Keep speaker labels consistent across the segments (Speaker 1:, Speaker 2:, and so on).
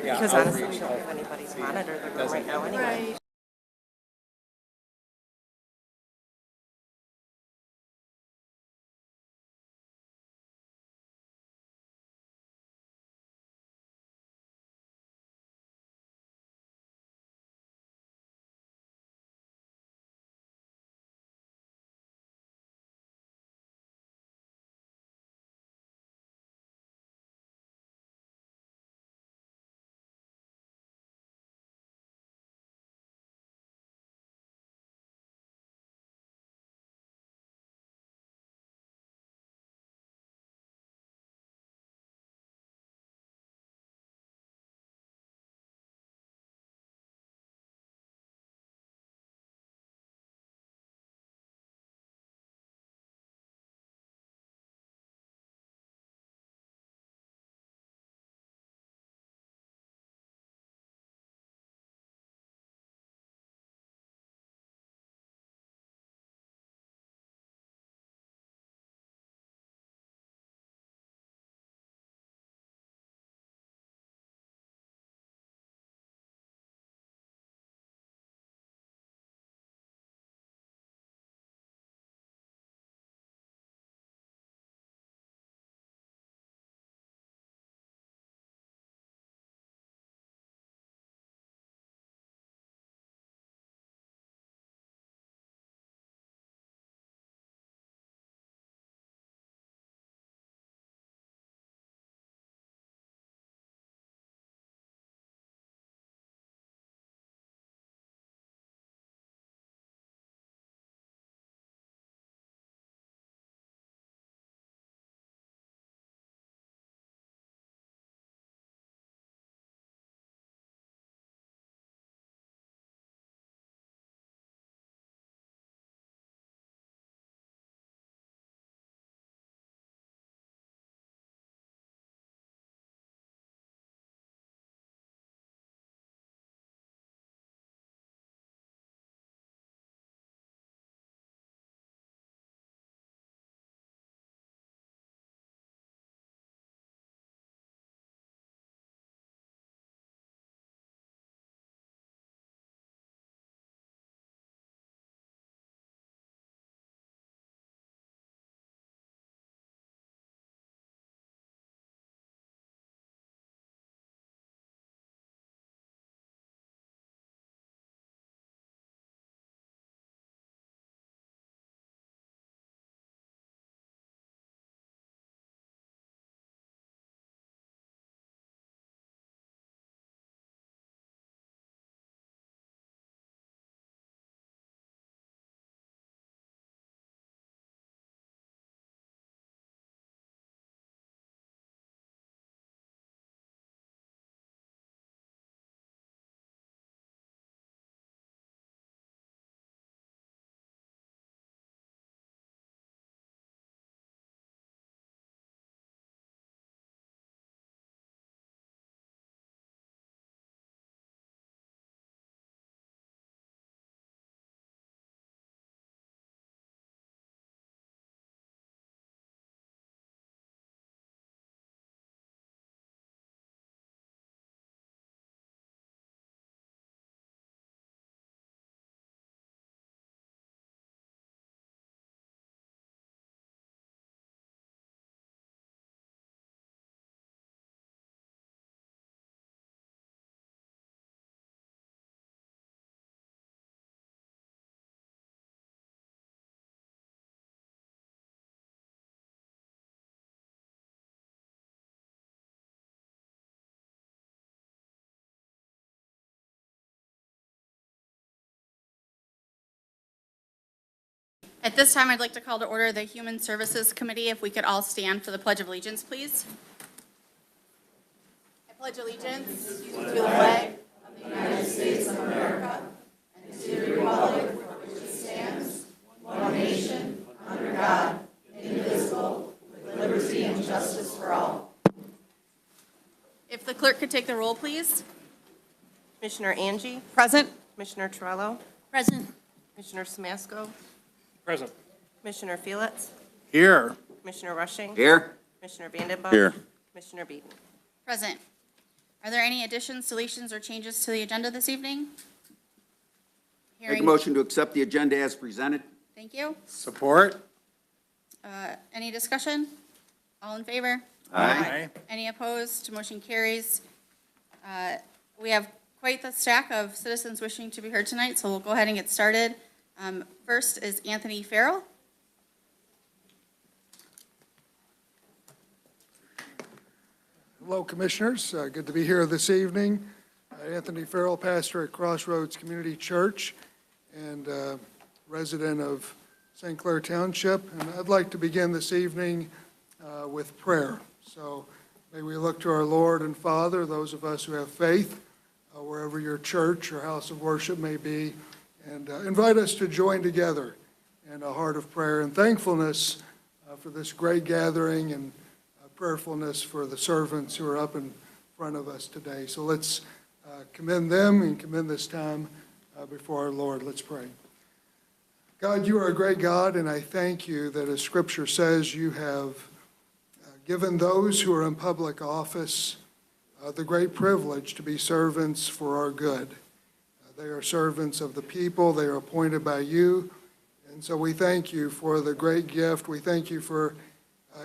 Speaker 1: Because honestly, we don't have anybody's monitor the room right now anyway.
Speaker 2: Right. At this time, I'd like to call to order the Human Services Committee. If we could all stand for the Pledge of Allegiance, please. I pledge allegiance to the flag of the United States of America and to the republic for which it stands, one nation, under God, indivisible, with liberty and justice for all. If the clerk could take the roll, please.
Speaker 1: Commissioner Angie?
Speaker 2: Present.
Speaker 1: Commissioner Torello?
Speaker 2: Present.
Speaker 1: Commissioner Samasco?
Speaker 3: Present.
Speaker 1: Commissioner Felix?
Speaker 3: Here.
Speaker 1: Commissioner Rushing?
Speaker 4: Here.
Speaker 1: Commissioner Vandenbach?
Speaker 4: Here.
Speaker 1: Commissioner Beaton?
Speaker 2: Present. Are there any additions, deletions, or changes to the agenda this evening?
Speaker 3: Make a
Speaker 2: Hearing,
Speaker 3: motion to accept the agenda as presented.
Speaker 2: thank you.
Speaker 4: Support.
Speaker 2: Any discussion? All in favor?
Speaker 4: Aye.
Speaker 2: Any opposed? Motion carries. We have quite the stack of citizens wishing to be heard tonight, so we'll go ahead and get started. First is Anthony Farrell.
Speaker 5: Hello, Commissioners. Good to be here this evening. Anthony Farrell, pastor at Crossroads Community Church and resident of St. Clair Township. And I'd like to begin this evening with prayer. So may we look to our Lord and Father, those of us who have faith, wherever your church or house of worship may be, and invite us to join together in a heart of prayer and thankfulness for this great gathering and prayerfulness for the servants who are up in front of us today. So let's commend them and commend this time before our Lord. Let's pray. God, you are a great God, and I thank you that, as Scripture says, you have given those who are in public office the great privilege to be servants for our good. They are servants of the people. They are appointed by you. And so we thank you for the great gift. We thank you for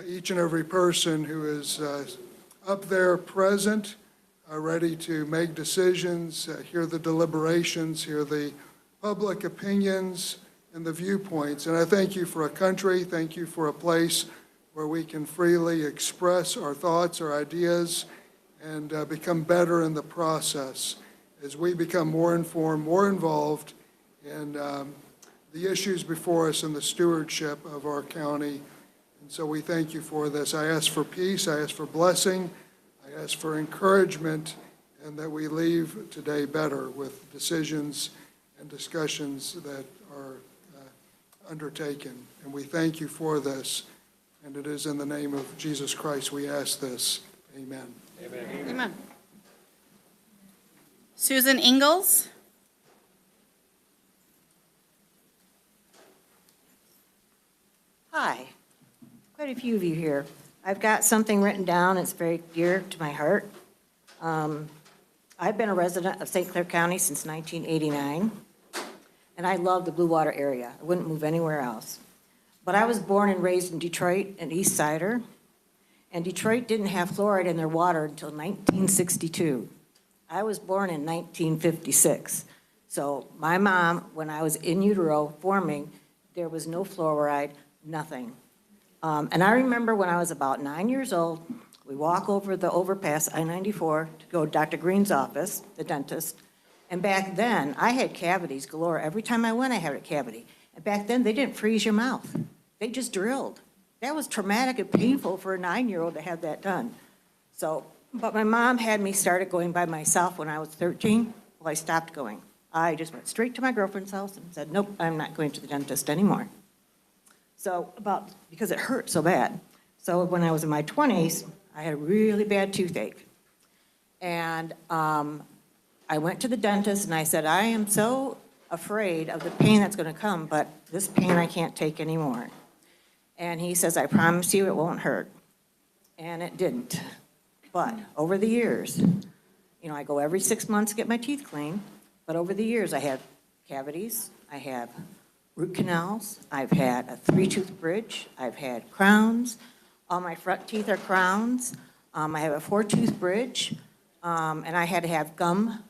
Speaker 5: each and every person who is up there present, ready to make decisions, hear the deliberations, hear the public opinions and the viewpoints. And I thank you for a country, thank you for a place where we can freely express our thoughts, our ideas, and become better in the process as we become more informed, more involved in the issues before us and the stewardship of our county. And so we thank you for this. I ask for peace, I ask for blessing, I ask for encouragement, and that we leave today better with decisions and discussions that are undertaken. And we thank you for this. And it is in the name of Jesus Christ we ask this. Amen.
Speaker 4: Amen.
Speaker 2: Amen. Susan Ingalls.
Speaker 6: Hi, quite a few of you here. I've got something written down, it's very dear to my heart. I've been a resident of St. Clair County since 1989, and I love the Blue Water area. I wouldn't move anywhere else. But I was born and raised in Detroit, an East Sider, and Detroit didn't have fluoride in their water until 1962. I was born in 1956. So my mom, when I was in utero forming, there was no fluoride, nothing. And I remember when I was about 9 years old, we walk over the overpass, I-94, to go to Dr. Green's office, the dentist. And back then, I had cavities galore. Every time I went, I had a cavity. And back then, they didn't freeze your mouth. They just drilled. That was traumatic and painful for a 9-year-old to have that done. So, but my mom had me started going by myself when I was 13. Well, I stopped going. I just went straight to my girlfriend's house and said, nope, I'm not going to the dentist anymore. So because it hurt so bad. So when I was in my 20s, I had a really bad toothache. And I went to the dentist and I said, I am so afraid of the pain that's going to come, but this pain I can't take anymore. And he says, I promise you it won't hurt. And it didn't. But over the years, I go every 6 months to get my teeth cleaned, but over the years I have cavities, I have root canals, I've had a 3-tooth bridge, I've had crowns, all my front teeth are crowns, I have a 4-tooth bridge, and I had to have gum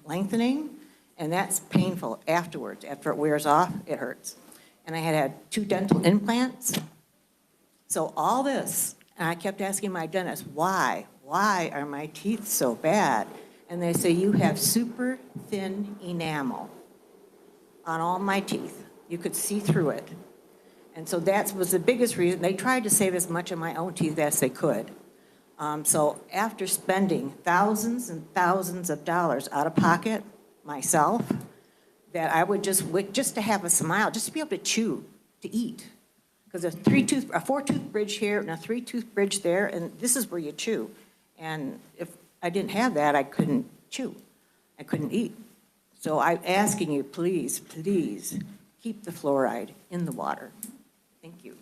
Speaker 6: lengthening, and that's painful afterwards. After it wears off, it hurts. And I had 2 dental implants. So all this, and I kept asking my dentist, why? Why are my teeth so bad? And they say, you have super thin enamel on all my teeth. You could see through it. And so that was the biggest reason. They tried to save as much of my own teeth as they could. So after spending thousands and thousands of dollars out of pocket myself, that I would just to have a smile, just to be able to chew, to eat. Because a 4-tooth bridge here and a 3-tooth bridge there, and this is where you chew. And if I didn't have that, I couldn't chew. I couldn't eat. So I'm asking you, please, please, keep the fluoride in the water. Thank you.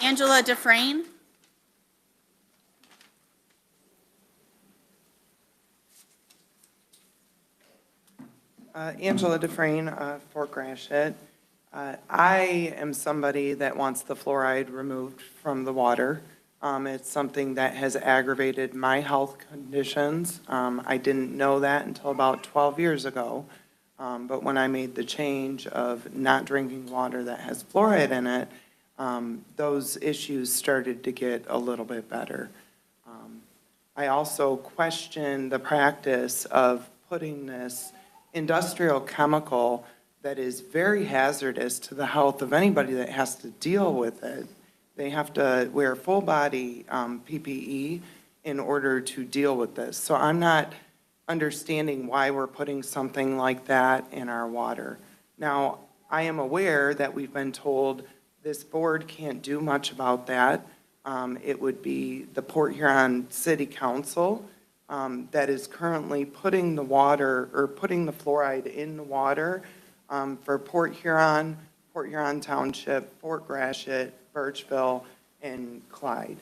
Speaker 2: Defrain.
Speaker 4: Angela Defrain, Fort Gratiot. I am somebody that wants the fluoride removed from the water. It's something that has aggravated my health conditions. I didn't know that until about 12 years ago. But when I made the change of not drinking water that has fluoride in it, those issues started to get a little bit better. I also question the practice of putting this industrial chemical that is very hazardous to the health of anybody that has to deal with it. They have to wear full body PPE in order to deal with this. So I'm not understanding why we're putting something like that in our water. Now, I am aware that we've been told this board can't do much about that. It would be the Port Huron City Council that is currently putting the water, or putting the fluoride in the water for Port Huron Township, Fort Gratiot, Birchville, and Clyde.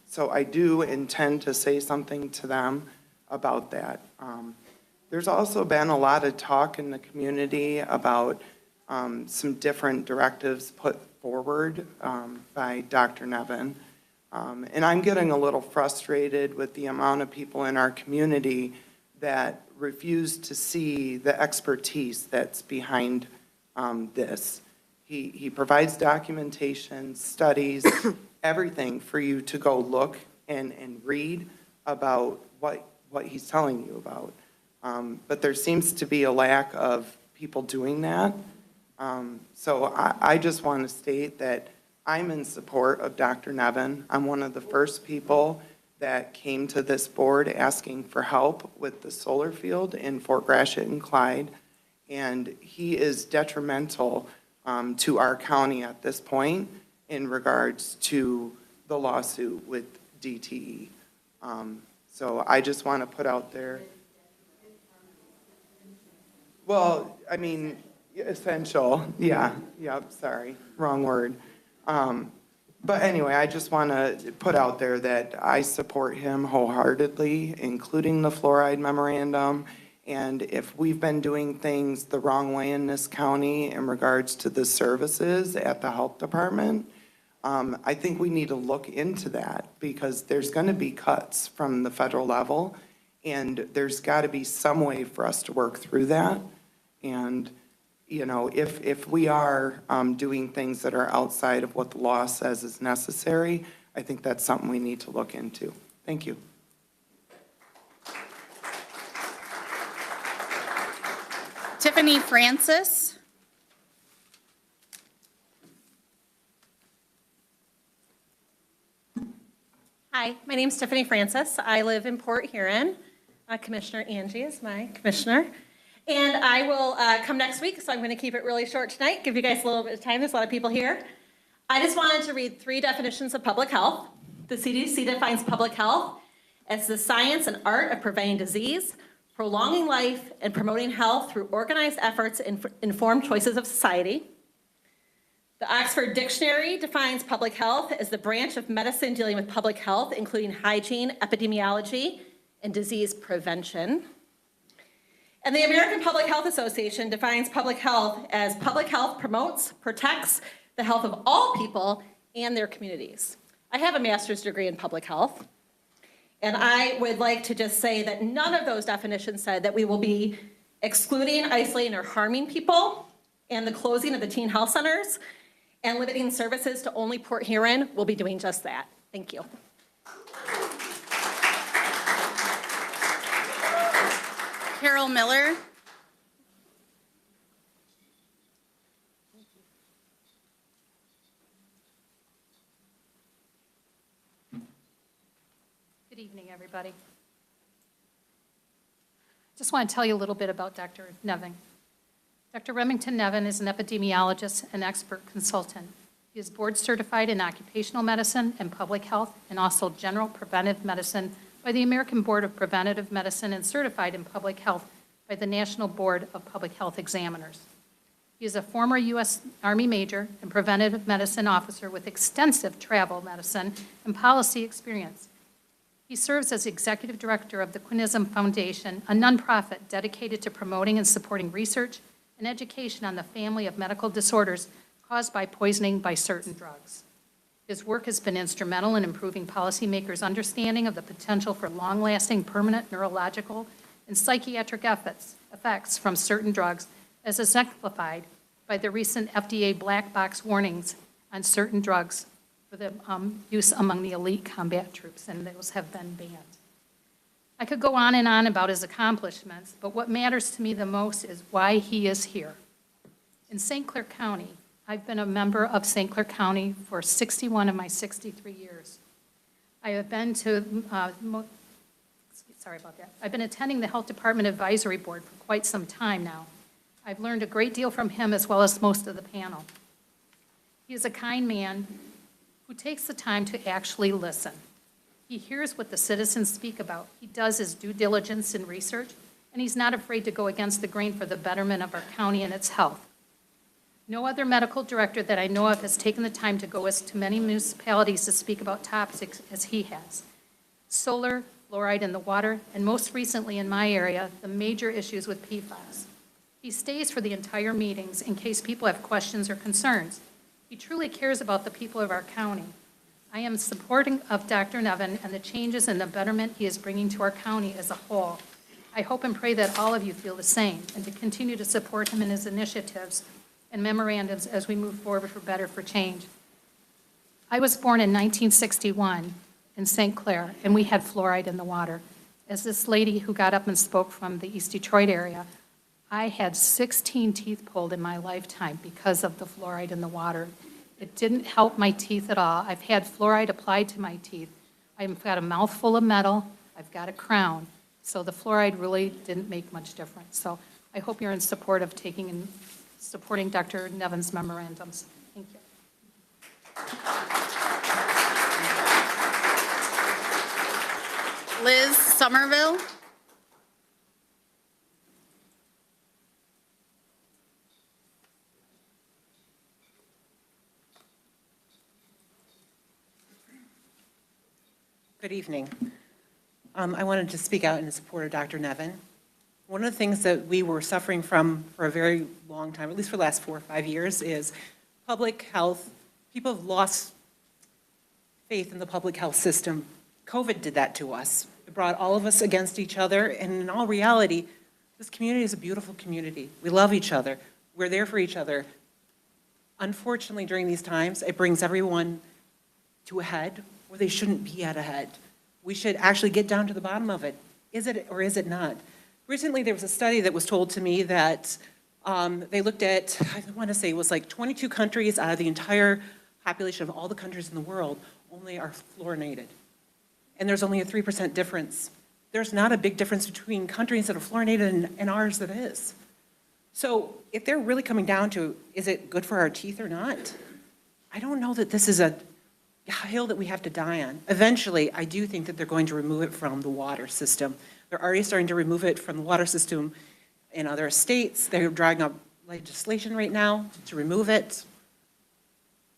Speaker 4: So I do intend to say something to them about that. There's also been a lot of talk in the community about some different directives put forward by Dr. Nevin. And I'm getting a little frustrated with the amount of people in our community that refuse to see the expertise that's behind this. He provides documentation, studies, everything for you to go look and read about what he's telling you about. But there seems to be a lack of people doing that. So I just want to state that I'm in support of Dr. Nevin. I'm one of the first people that came to this board asking for help with the solar field in Fort Gratiot and Clyde, and he is detrimental to our county at this point in regards to the lawsuit with DTE. So I just want to put out there. Well, I mean, essential, yeah, sorry, wrong word. But anyway, I just want to put out there that I support him wholeheartedly, including the fluoride memorandum. And if we've been doing things the wrong way in this county in regards to the services at the health department, I think we need to look into that, because there's going to be cuts from the federal level, and there's got to be some way for us to work through that. And you know, if we are doing things that are outside of what the law says is necessary, I think that's something we need to look into. Thank you.
Speaker 2: Tiffany Francis.
Speaker 1: Hi, my name's Tiffany Francis. I live in Port Huron. Commissioner Angie is my commissioner. And I will come next week, so I'm going to keep it really short tonight, give you guys a little bit of time. There's a lot of people here. I just wanted to read 3 definitions of public health. The CDC defines public health as the science and art of preventing disease, prolonging life, and promoting health through organized efforts and informed choices of society. The Oxford Dictionary defines public health as the branch of medicine dealing with public health, including hygiene, epidemiology, and disease prevention. And the American Public Health Association defines public health as public health promotes, protects the health of all people and their communities. I have a master's degree in public health, and I would like to just say that none of those definitions said that we will be excluding, isolating, or harming people, and the closing of the teen health centers and limiting services to only Port Huron will be doing just that. Thank you.
Speaker 2: Carol Miller.
Speaker 7: Good evening, everybody. Just want to tell you a little bit about Dr. Nevin. Dr. Remington Nevin is an epidemiologist and expert consultant. He is board certified in occupational medicine and public health, and also general preventive medicine by the American Board of Preventative Medicine, and certified in public health by the National Board of Public Health Examiners. He is a former U.S. Army major and preventive medicine officer with extensive travel medicine and policy experience. He serves as executive director of the Quinism Foundation, a nonprofit dedicated to promoting and supporting research and education on the family of medical disorders caused by poisoning by certain drugs. His work has been instrumental in improving policymakers' understanding of the potential for long-lasting permanent neurological and psychiatric effects from certain drugs, as exemplified by the recent FDA black box warnings on certain drugs for the use among the elite combat troops, and those have been banned. I could go on and on about his accomplishments, but what matters to me the most is why he is here. In St. Clair County, I've been a member of St. Clair County for 61 of my 63 years. I have been to, sorry about that. I've been attending the Health Department Advisory Board for quite some time now. I've learned a great deal from him as well as most of the panel. He is a kind man who takes the time to actually listen. He hears what the citizens speak about. He does his due diligence in research, and he's not afraid to go against the grain for the betterment of our county and its health. No other medical director that I know of has taken the time to go as to many municipalities to speak about topics as he has. Solar, fluoride in the water, and most recently in my area, the major issues with PFAS. He stays for the entire meetings in case people have questions or concerns. He truly cares about the people of our county. I am supporting of Dr. Nevin and the changes and the betterment he is bringing to our county as a whole. I hope and pray that all of you feel the same and to continue to support him in his initiatives and memorandums as we move forward for better for change. I was born in 1961 in St. Clair, and we had fluoride in the water. As this lady who got up and spoke from the East Detroit area, I had 16 teeth pulled in my lifetime because of the fluoride in the water. It didn't help my teeth at all. I've had fluoride applied to my teeth. I've got a mouthful of metal. I've got a crown. So the fluoride really didn't make much difference. So I hope you're in support of taking and supporting Dr. Nevin's memorandums. Thank you.
Speaker 2: Liz Somerville.
Speaker 8: Good evening. I wanted to speak out in support of Dr. Nevin. One of the things that we were suffering from for a very long time, at least for the last 4 or 5 years, is public health. People have lost faith in the public health system. COVID did that to us. It brought all of us against each other, and in all reality, this community is a beautiful community. We love each other. We're there for each other. Unfortunately, during these times, it brings everyone to a head where they shouldn't be at a head. We should actually get down to the bottom of it. Is it or is it not? Recently, there was a study that was told to me that they looked at, I want to say it was like 22 countries out of the entire population of all the countries in the world only are fluorinated. And there's only a 3% difference. There's not a big difference between countries that are fluorinated and ours that is. So if they're really coming down to, is it good for our teeth or not? I don't know that this is a hill that we have to die on. Eventually, I do think that they're going to remove it from the water system. They're already starting to remove it from the water system in other states. They're drawing up legislation right now to remove it.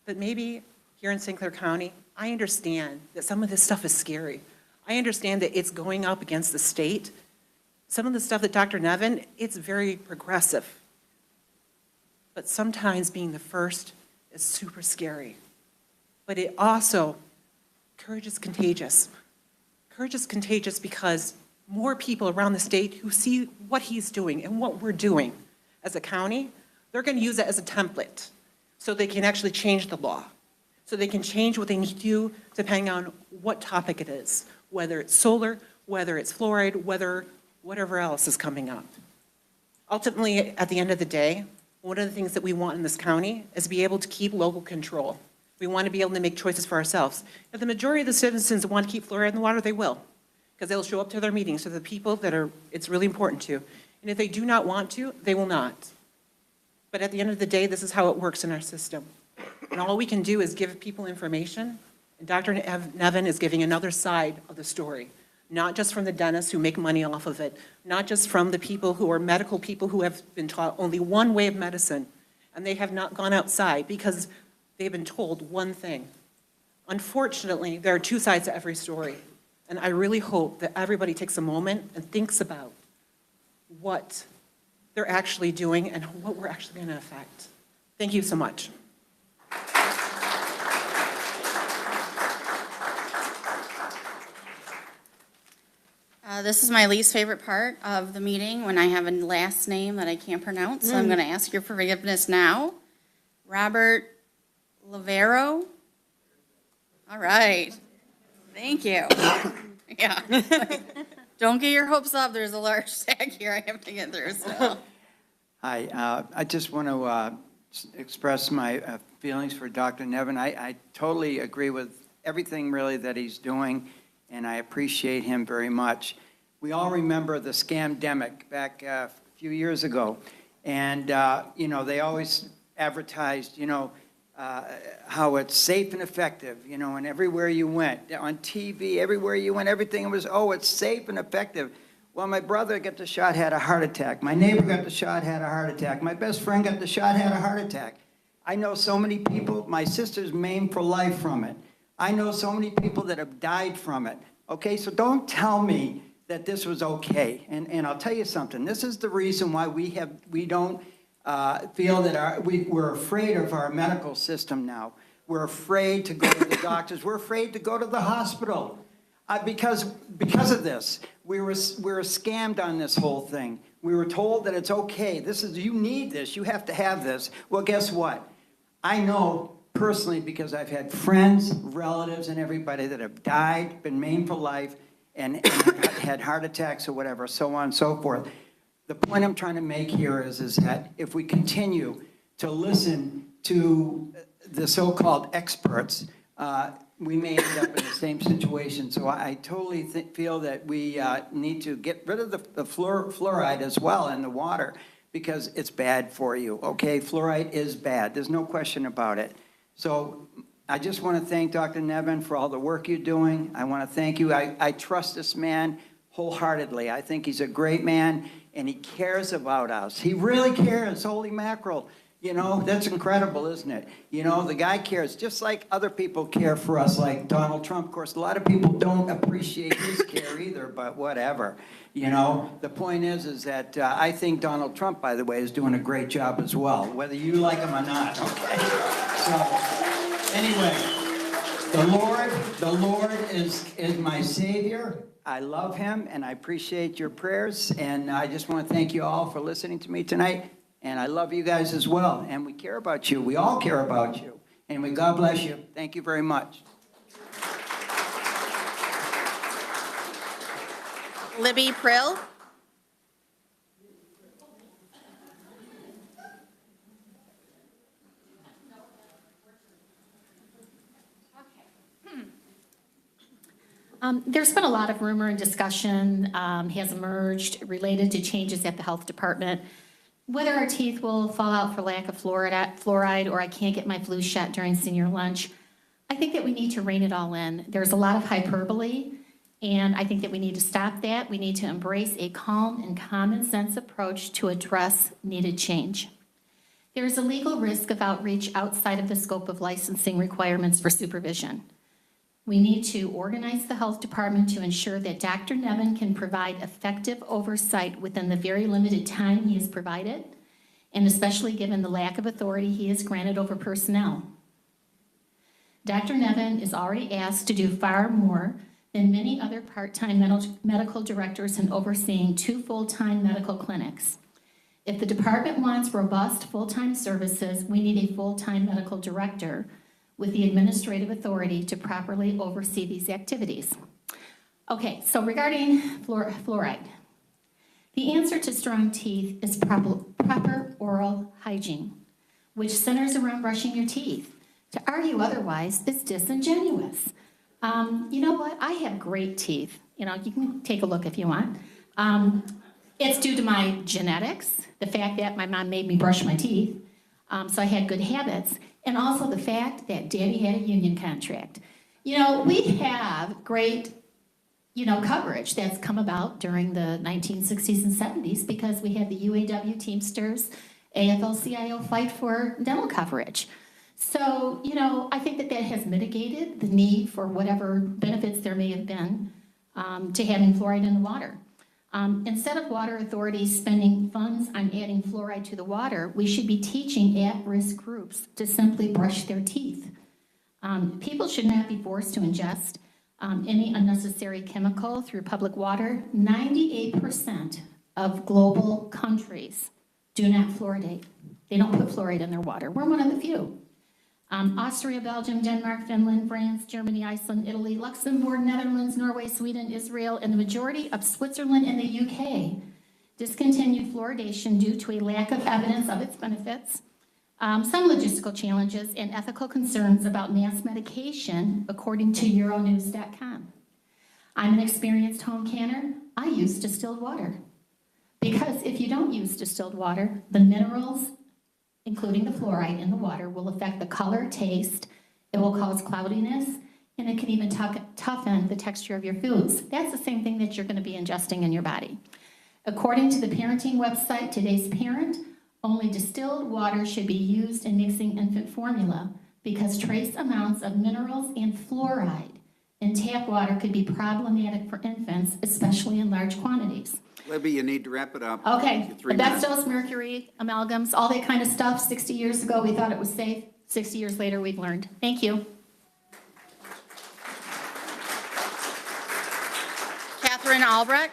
Speaker 8: But maybe here in St. Clair County, I understand that some of this stuff is scary. I understand that it's going up against the state. Some of the stuff that Dr. Nevin, it's very progressive. But sometimes being the first is super scary. But it also, courage is contagious. Courage is contagious because more people around the state who see what he's doing and what we're doing as a county, they're going to use it as a template so they can actually change the law, so they can change what they need to do depending on what topic it is, whether it's solar, whether it's fluoride, whatever else is coming up. Ultimately, at the end of the day, one of the things that we want in this county is to be able to keep local control. We want to be able to make choices for ourselves. If the majority of the citizens want to keep fluoride in the water, they will, because they'll show up to their meetings. So the people that it's really important to. And if they do not want to, they will not. But at the end of the day, this is how it works in our system. And all we can do is give people information. And Dr. Nevin is giving another side of the story, not just from the dentists who make money off of it, not just from the people who are medical people who have been taught only one way of medicine, and they have not gone outside because they've been told one thing. Unfortunately, there are two sides to every story, and I really hope that everybody takes a moment and thinks about what they're actually doing and what we're actually going to affect. Thank you so much.
Speaker 2: This is my least favorite part of the meeting, when I have a last name that I can't pronounce, so I'm going to ask your forgiveness now. Robert Lavero? All right. Thank you. Yeah. Don't get your hopes up. There's a large stack here I have to get through still.
Speaker 9: Hi, I just want to express my feelings for Dr. Nevin. I totally agree with everything really that he's doing, and I appreciate him very much. We all remember the scamdemic back a few years ago, and, you know, they always advertised, you know, how it's safe and effective, you know, and everywhere you went, on TV, everywhere you went, everything was, oh, it's safe and effective. Well, my brother got the shot, had a heart attack. My neighbor got the shot, had a heart attack. My best friend got the shot, had a heart attack. I know so many people, my sister's maimed for life from it. I know so many people that have died from it. Okay, so don't tell me that this was okay. And I'll tell you something, this is the reason why we don't feel that we're afraid of our medical system now. We're afraid to go to the doctors. We're afraid to go to the hospital because of this. We were scammed on this whole thing. We were told that it's okay. You need this. You have to have this. Well, guess what? I know personally because I've had friends, relatives, and everybody that have died, been maimed for life, and had heart attacks or whatever, so on and so forth. The point I'm trying to make here is that if we continue to listen to the so-called experts, we may end up in the same situation. So I totally feel that we need to get rid of the fluoride as well in the water because it's bad for you, okay? Fluoride is bad. There's no question about it. So I just want to thank Dr. Nevin for all the work you're doing. I want to thank you. I trust this man wholeheartedly. I think he's a great man, and he cares about us. He really cares, holy mackerel. You know, that's incredible, isn't it? You know, the guy cares, just like other people care for us, like Donald Trump. Of course, a lot of people don't appreciate his care either, but whatever. You know, the point is that I think Donald Trump, by the way, is doing a great job as well, whether you like him or not, okay? So, anyway, the Lord is my Savior. I love him, and I appreciate your prayers, and I just want to thank you all for listening to me tonight, and I love you guys as well, and we care about you. We all care about you, and may God bless you. Thank you very much.
Speaker 2: Libby Prill?
Speaker 7: There's been a lot of rumor and discussion has emerged related to changes at the health department. Whether our teeth will fall out for lack of fluoride or I can't get my flu shot during senior lunch, I think that we need to rein it all in. There's a lot of hyperbole, and I think that we need to stop that. We need to embrace a calm and common sense approach to address needed change. There is a legal risk of outreach outside of the scope of licensing requirements for supervision. We need to organize the health department to ensure that Dr. Nevin can provide effective oversight within the very limited time he has provided, and especially given the lack of authority he has granted over personnel. Dr. Nevin is already asked to do far more than many other part-time medical directors in overseeing 2 full-time medical clinics. If the department wants robust full-time services, we need a full-time medical director with the administrative authority to properly oversee these activities. Okay, so regarding fluoride, the answer to strong teeth is proper oral hygiene, which centers around brushing your teeth. To argue otherwise is disingenuous. You know what? I have great teeth. You know, you can take a look if you want. It's due to my genetics, the fact that my mom made me brush my teeth, so I had good habits, and also the fact that Daddy had a union contract. You know, we have great, coverage that's come about during the 1960s and 70s because we had the UAW Teamsters
Speaker 10: AFL-CIO fight for dental coverage. So, I think that has mitigated the need for whatever benefits there may have been to having fluoride in the water. Instead of water authorities spending funds on adding fluoride to the water, we should be teaching at-risk groups to simply brush their teeth. People should not be forced to ingest any unnecessary chemical through public water. 98% of global countries do not fluoridate. They don't put fluoride in their water. We're one of the few. Austria, Belgium, Denmark, Finland, France, Germany, Iceland, Italy, Luxembourg, Netherlands, Norway, Sweden, Israel, and the majority of Switzerland and the UK discontinued fluoridation due to a lack of evidence of its benefits, some logistical challenges, and ethical concerns about mass medication, according to Euronews.com. I'm an experienced home canner. I use distilled water. Because if you don't use distilled water, the minerals, including the fluoride in the water, will affect the color, taste, it will cause cloudiness, and it can even toughen the texture of your foods. That's the same thing that you're going to be ingesting in your body. According to the parenting website, Today's Parent, only distilled water should be used in mixing infant formula because trace amounts of minerals and fluoride in tap water could be problematic for infants, especially in large quantities.
Speaker 3: Libby, you need to wrap it up.
Speaker 10: Okay,
Speaker 3: 3 minutes.
Speaker 10: asbestos, mercury, amalgams, all that kind of stuff. 60 years ago, we thought it was safe. 60 years later, we've learned. Thank you.
Speaker 2: Katherine Alrech.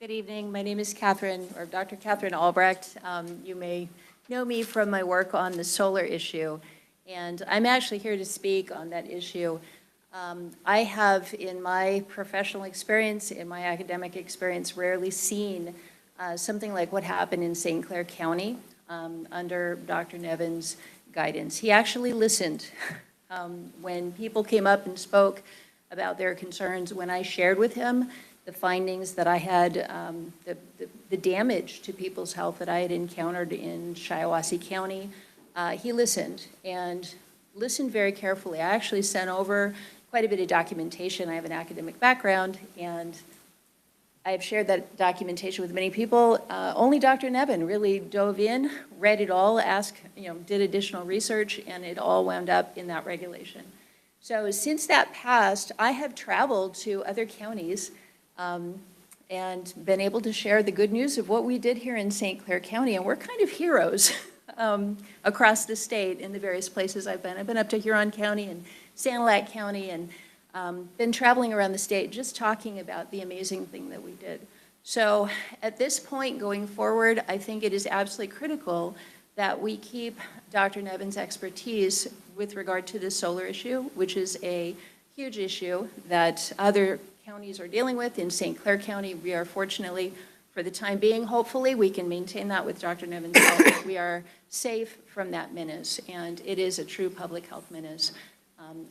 Speaker 11: Good evening. My name is Dr. Katherine Alrech. You may know me from my work on the solar issue, and I'm actually here to speak on that issue. I have, in my professional experience, in my academic experience, rarely seen something like what happened in St. Clair County under Dr. Nevin's guidance. He actually listened when people came up and spoke about their concerns. When I shared with him the findings that I had, the damage to people's health that I had encountered in Shiawassee County, he listened and listened very carefully. I actually sent over quite a bit of documentation. I have an academic background, and I have shared that documentation with many people. Only Dr. Nevin really dove in, read it all, did additional research, and it all wound up in that regulation. So since that passed, I have traveled to other counties and been able to share the good news of what we did here in St. Clair County, and we're kind of heroes across the state in the various places I've been. I've been up to Huron County and Sanilac County, and been traveling around the state just talking about the amazing thing that we did. So at this point going forward, I think it is absolutely critical that we keep Dr. Nevin's expertise with regard to the solar issue, which is a huge issue that other counties are dealing with. In St. Clair County, we are fortunately, for the time being, hopefully, we can maintain that with Dr. Nevin's help. We are safe from that menace, and it is a true public health menace.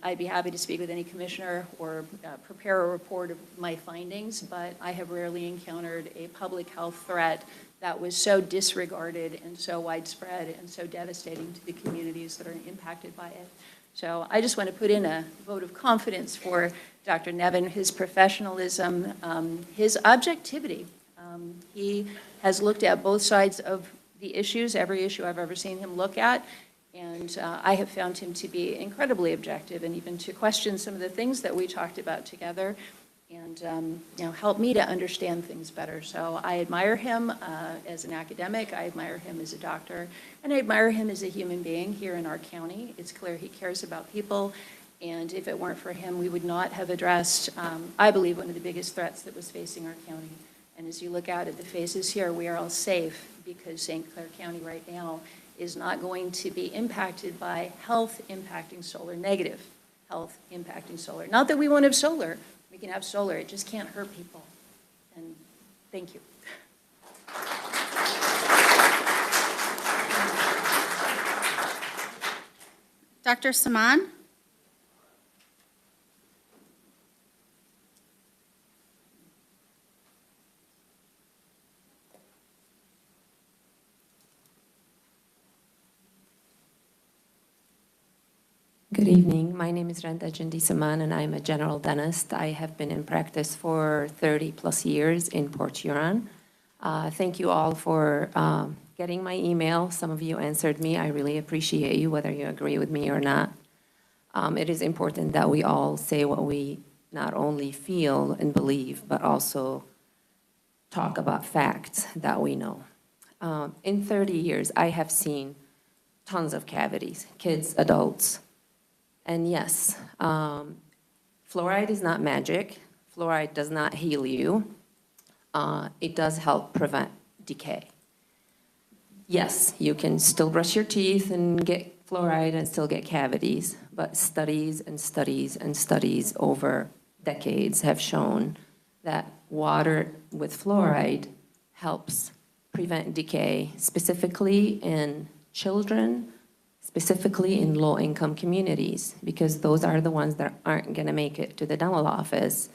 Speaker 11: I'd be happy to speak with any commissioner or prepare a report of my findings, but I have rarely encountered a public health threat that was so disregarded and so widespread and so devastating to the communities that are impacted by it. So I just want to put in a vote of confidence for Dr. Nevin, his professionalism, his objectivity. He has looked at both sides of the issues, every issue I've ever seen him look at, and I have found him to be incredibly objective and even to question some of the things that we talked about together and help me to understand things better. So I admire him as an academic, I admire him as a doctor, and I admire him as a human being here in our county. It's clear he cares about people, and if it weren't for him, we would not have addressed, I believe, one of the biggest threats that was facing our county. And as you look out at the faces here, we are all safe because St. Clair County right now is not going to be impacted by health impacting solar, negative health impacting solar. Not that we won't have solar. We can have solar. It just can't hurt people. And thank you.
Speaker 2: Dr. Saman.
Speaker 12: Good evening. My name is Randa Jindisan, and I'm a general dentist. I have been in practice for 30-plus years in Port Huron. Thank you all for getting my email. Some of you answered me. I really appreciate you, whether you agree with me or not. It is important that we all say what we not only feel and believe, but also talk about facts that we know. In 30 years, I have seen tons of cavities, kids, adults. And yes, fluoride is not magic. Fluoride does not heal you. It does help prevent decay. Yes, you can still brush your teeth and get fluoride and still get cavities, but studies and studies and studies over decades have shown that water with fluoride helps prevent decay, specifically in children, specifically in low-income communities, because those are the ones that aren't going to make it to the dental office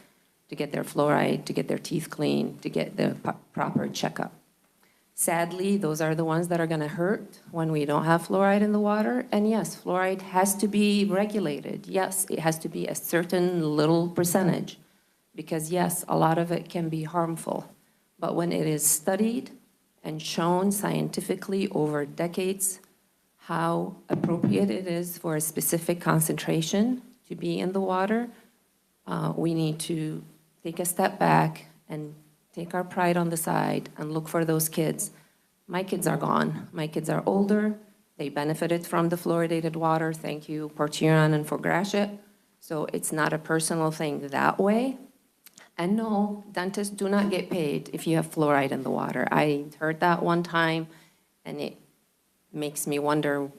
Speaker 12: to get their fluoride, to get their teeth cleaned, to get the proper checkup. Sadly, those are the ones that are going to hurt when we don't have fluoride in the water. And yes, fluoride has to be regulated. Yes, it has to be a certain little percentage, because yes, a lot of it can be harmful. But when it is studied and shown scientifically over decades how appropriate it is for a specific concentration to be in the water, we need to take a step back and take our pride on the side and look for those kids. My kids are gone. My kids are older. They benefited from the fluoridated water. Thank you, Port Huron and for Gratiot. So it's not a personal thing that way. And no, dentists do not get paid if you have fluoride in the water. I heard that one time, and it makes me wonder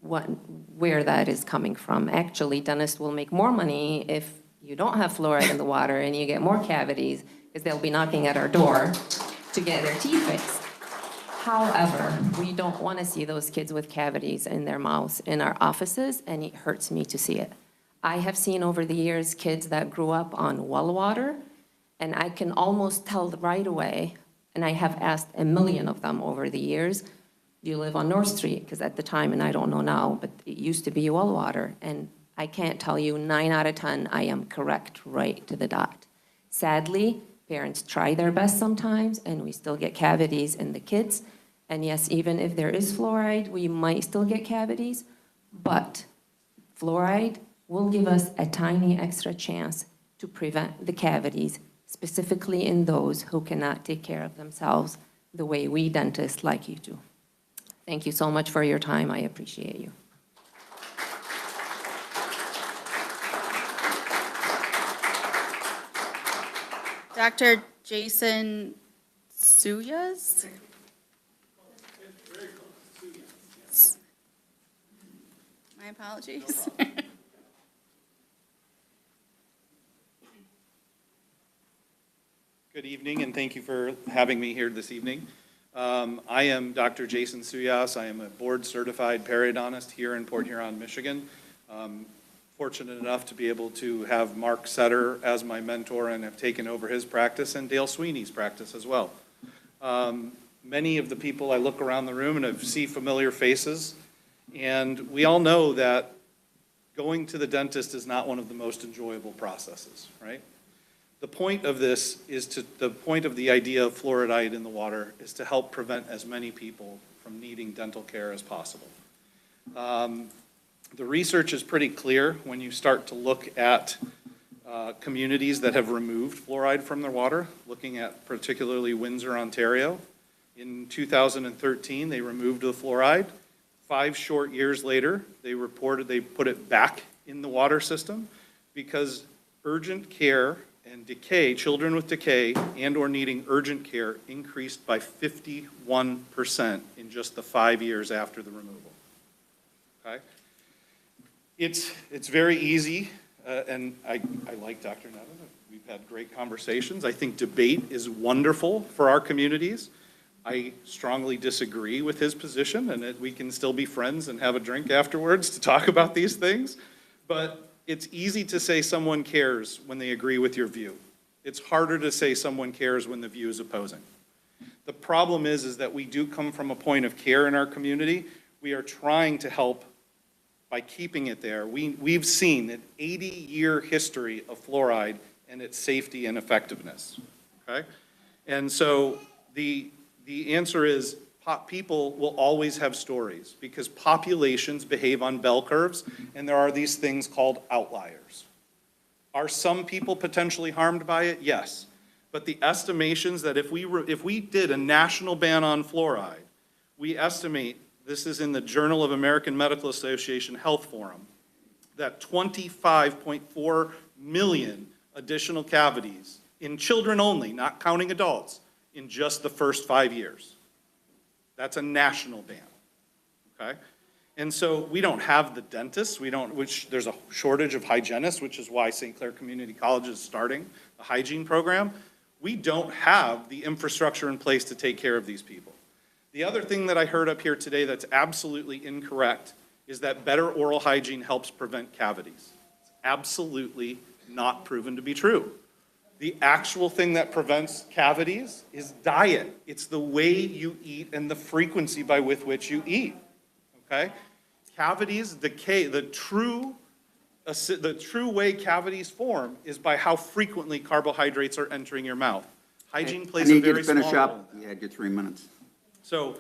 Speaker 12: where that is coming from. Actually, dentists will make more money if you don't have fluoride in the water and you get more cavities, because they'll be knocking at our door to get their teeth fixed. However, we don't want to see those kids with cavities in their mouths in our offices, and it hurts me to see it. I have seen over the years kids that grew up on well water, and I can almost tell right away, and I have asked a million of them over the years, do you live on North Street? Because at the time, and I don't know now, but it used to be well water, and I can't tell you 9 out of 10 I am correct right to the dot. Sadly, parents try their best sometimes, and we still get cavities in the kids. And yes, even if there is fluoride, we might still get cavities, but fluoride will give us a tiny extra chance to prevent the cavities, specifically in those who cannot take care of themselves the way we dentists like you to. Thank you so much for your time. I appreciate you.
Speaker 2: Dr. Jason Suyas? My apologies.
Speaker 13: Good evening, and thank you for having me here this evening. I am Dr. Jason Suyas. I am a board-certified periodontist here in Port Huron, Michigan. Fortunate enough to be able to have Mark Sutter as my mentor and have taken over his practice and Dale Sweeney's practice as well. Many of the people I look around the room and I see familiar faces, and we all know that going to the dentist is not one of the most enjoyable processes, right? The point of this is the point of the idea of fluoride in the water is to help prevent as many people from needing dental care as possible. The research is pretty clear when you start to look at communities that have removed fluoride from their water, looking at particularly Windsor, Ontario. In 2013, they removed the fluoride. 5 short years later, they reported they put it back in the water system because urgent care and decay, children with decay and or needing urgent care increased by 51% in just the 5 years after the removal. Okay? It's very easy, and I like Dr. Nevin. We've had great conversations. I think debate is wonderful for our communities. I strongly disagree with his position, and that we can still be friends and have a drink afterwards to talk about these things. But it's easy to say someone cares when they agree with your view. It's harder to say someone cares when the view is opposing. The problem is that we do come from a point of care in our community. We are trying to help by keeping it there. We've seen an 80-year history of fluoride and its safety and effectiveness, okay? And so the answer is people will always have stories because populations behave on bell curves, and there are these things called outliers. Are some people potentially harmed by it? Yes. But the estimations that if we did a national ban on fluoride, we estimate, this is in the Journal of American Medical Association Health Forum, that 25.4 million additional cavities in children only, not counting adults, in just the first 5 years. That's a national ban, okay? And so we don't have the dentists, there's a shortage of hygienists, which is why St. Clair Community College is starting a hygiene program. We don't have the infrastructure in place to take care of these people. The other thing that I heard up here today that's absolutely incorrect is that better oral hygiene helps prevent cavities. It's absolutely not proven to be true. The actual thing that prevents cavities is diet. It's the way you eat and the frequency with which you eat, okay? Cavities decay, the true way cavities form is by how frequently carbohydrates are entering your mouth. Hygiene plays a very small role.
Speaker 3: I need you to finish up. You had your 3 minutes.
Speaker 13: So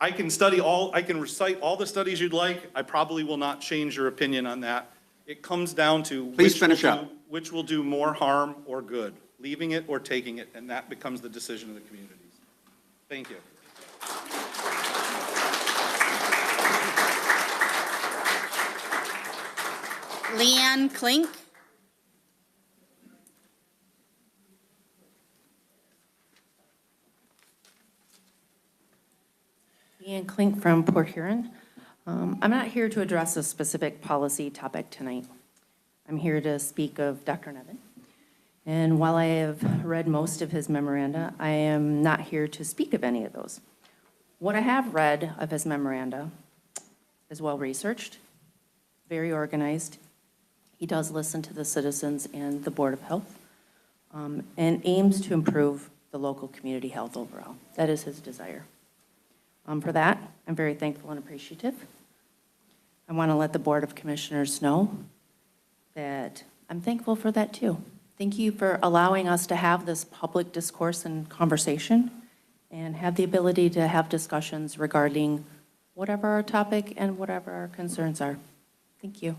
Speaker 13: I can recite all the studies you'd like. I probably will not change your opinion on that. It comes down to which will do more harm or good, leaving it or taking it, and that becomes the decision of the communities. Thank you.
Speaker 2: Clink.
Speaker 14: Clink from Port Huron. I'm not here to address a specific policy topic tonight. I'm here to speak of Dr. Nevin. And while I have read most of his memoranda, I am not here to speak of any of those. What I have read of his memoranda is well-researched, very organized. He does listen to the citizens and the Board of Health, and aims to improve the local community health overall. That is his desire. For that, I'm very thankful and appreciative. I want to let the Board of Commissioners know that I'm thankful for that too. Thank you for allowing us to have this public discourse and conversation and have the ability to have discussions regarding whatever our topic and whatever our concerns are. Thank you.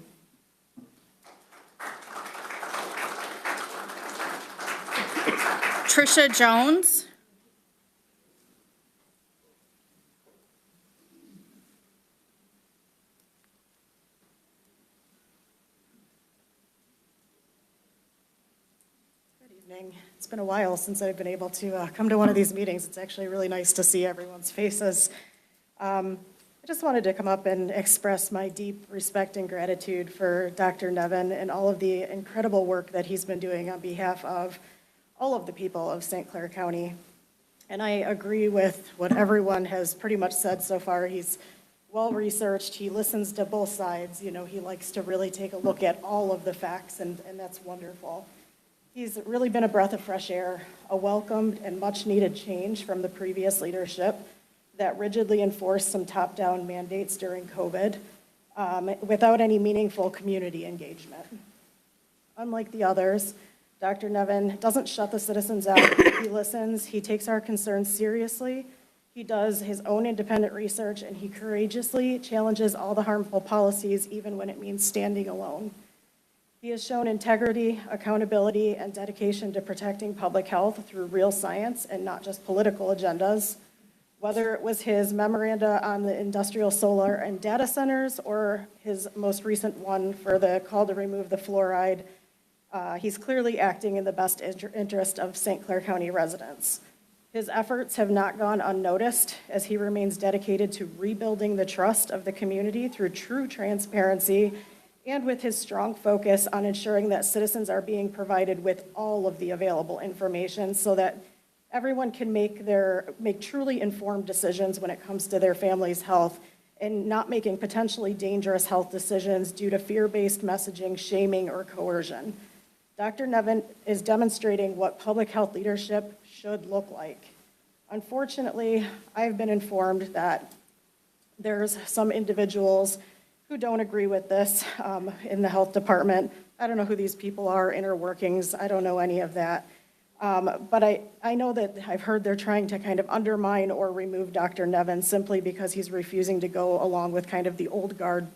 Speaker 2: Trisha Jones.
Speaker 15: It's been a while since I've been able to come to one of these meetings. It's actually really nice to see everyone's faces. I just wanted to come up and express my deep respect and gratitude for Dr. Nevin and all of the incredible work that he's been doing on behalf of all of the people of St. Clair County. And I agree with what everyone has pretty much said so far. He's well-researched. He listens to both sides. You know, he likes to really take a look at all of the facts, and that's wonderful. He's really been a breath of fresh air, a welcomed and much-needed change from the previous leadership that rigidly enforced some top-down mandates during COVID without any meaningful community engagement. Unlike the others, Dr. Nevin doesn't shut the citizens out. He listens, he takes our concerns seriously, he does his own independent research, and he courageously challenges all the harmful policies, even when it means standing alone. He has shown integrity, accountability, and dedication to protecting public health through real science and not just political agendas. Whether it was his memoranda on the industrial solar and data centers or his most recent one for the call to remove the fluoride, he's clearly acting in the best interest of St. Clair County residents. His efforts have not gone unnoticed as he remains dedicated to rebuilding the trust of the community through true transparency and with his strong focus on ensuring that citizens are being provided with all of the available information so that everyone can make truly informed decisions when it comes to their family's health and not making potentially dangerous health decisions due to fear-based messaging, shaming, or coercion. Dr. Nevin is demonstrating what public health leadership should look like. Unfortunately, I've been informed that there's some individuals who don't agree with this in the health department. I don't know who these people are, inner workings, I don't know any of that. But I know that I've heard they're trying to kind of undermine or remove Dr. Nevin simply because he's refusing to go along with kind of the old guard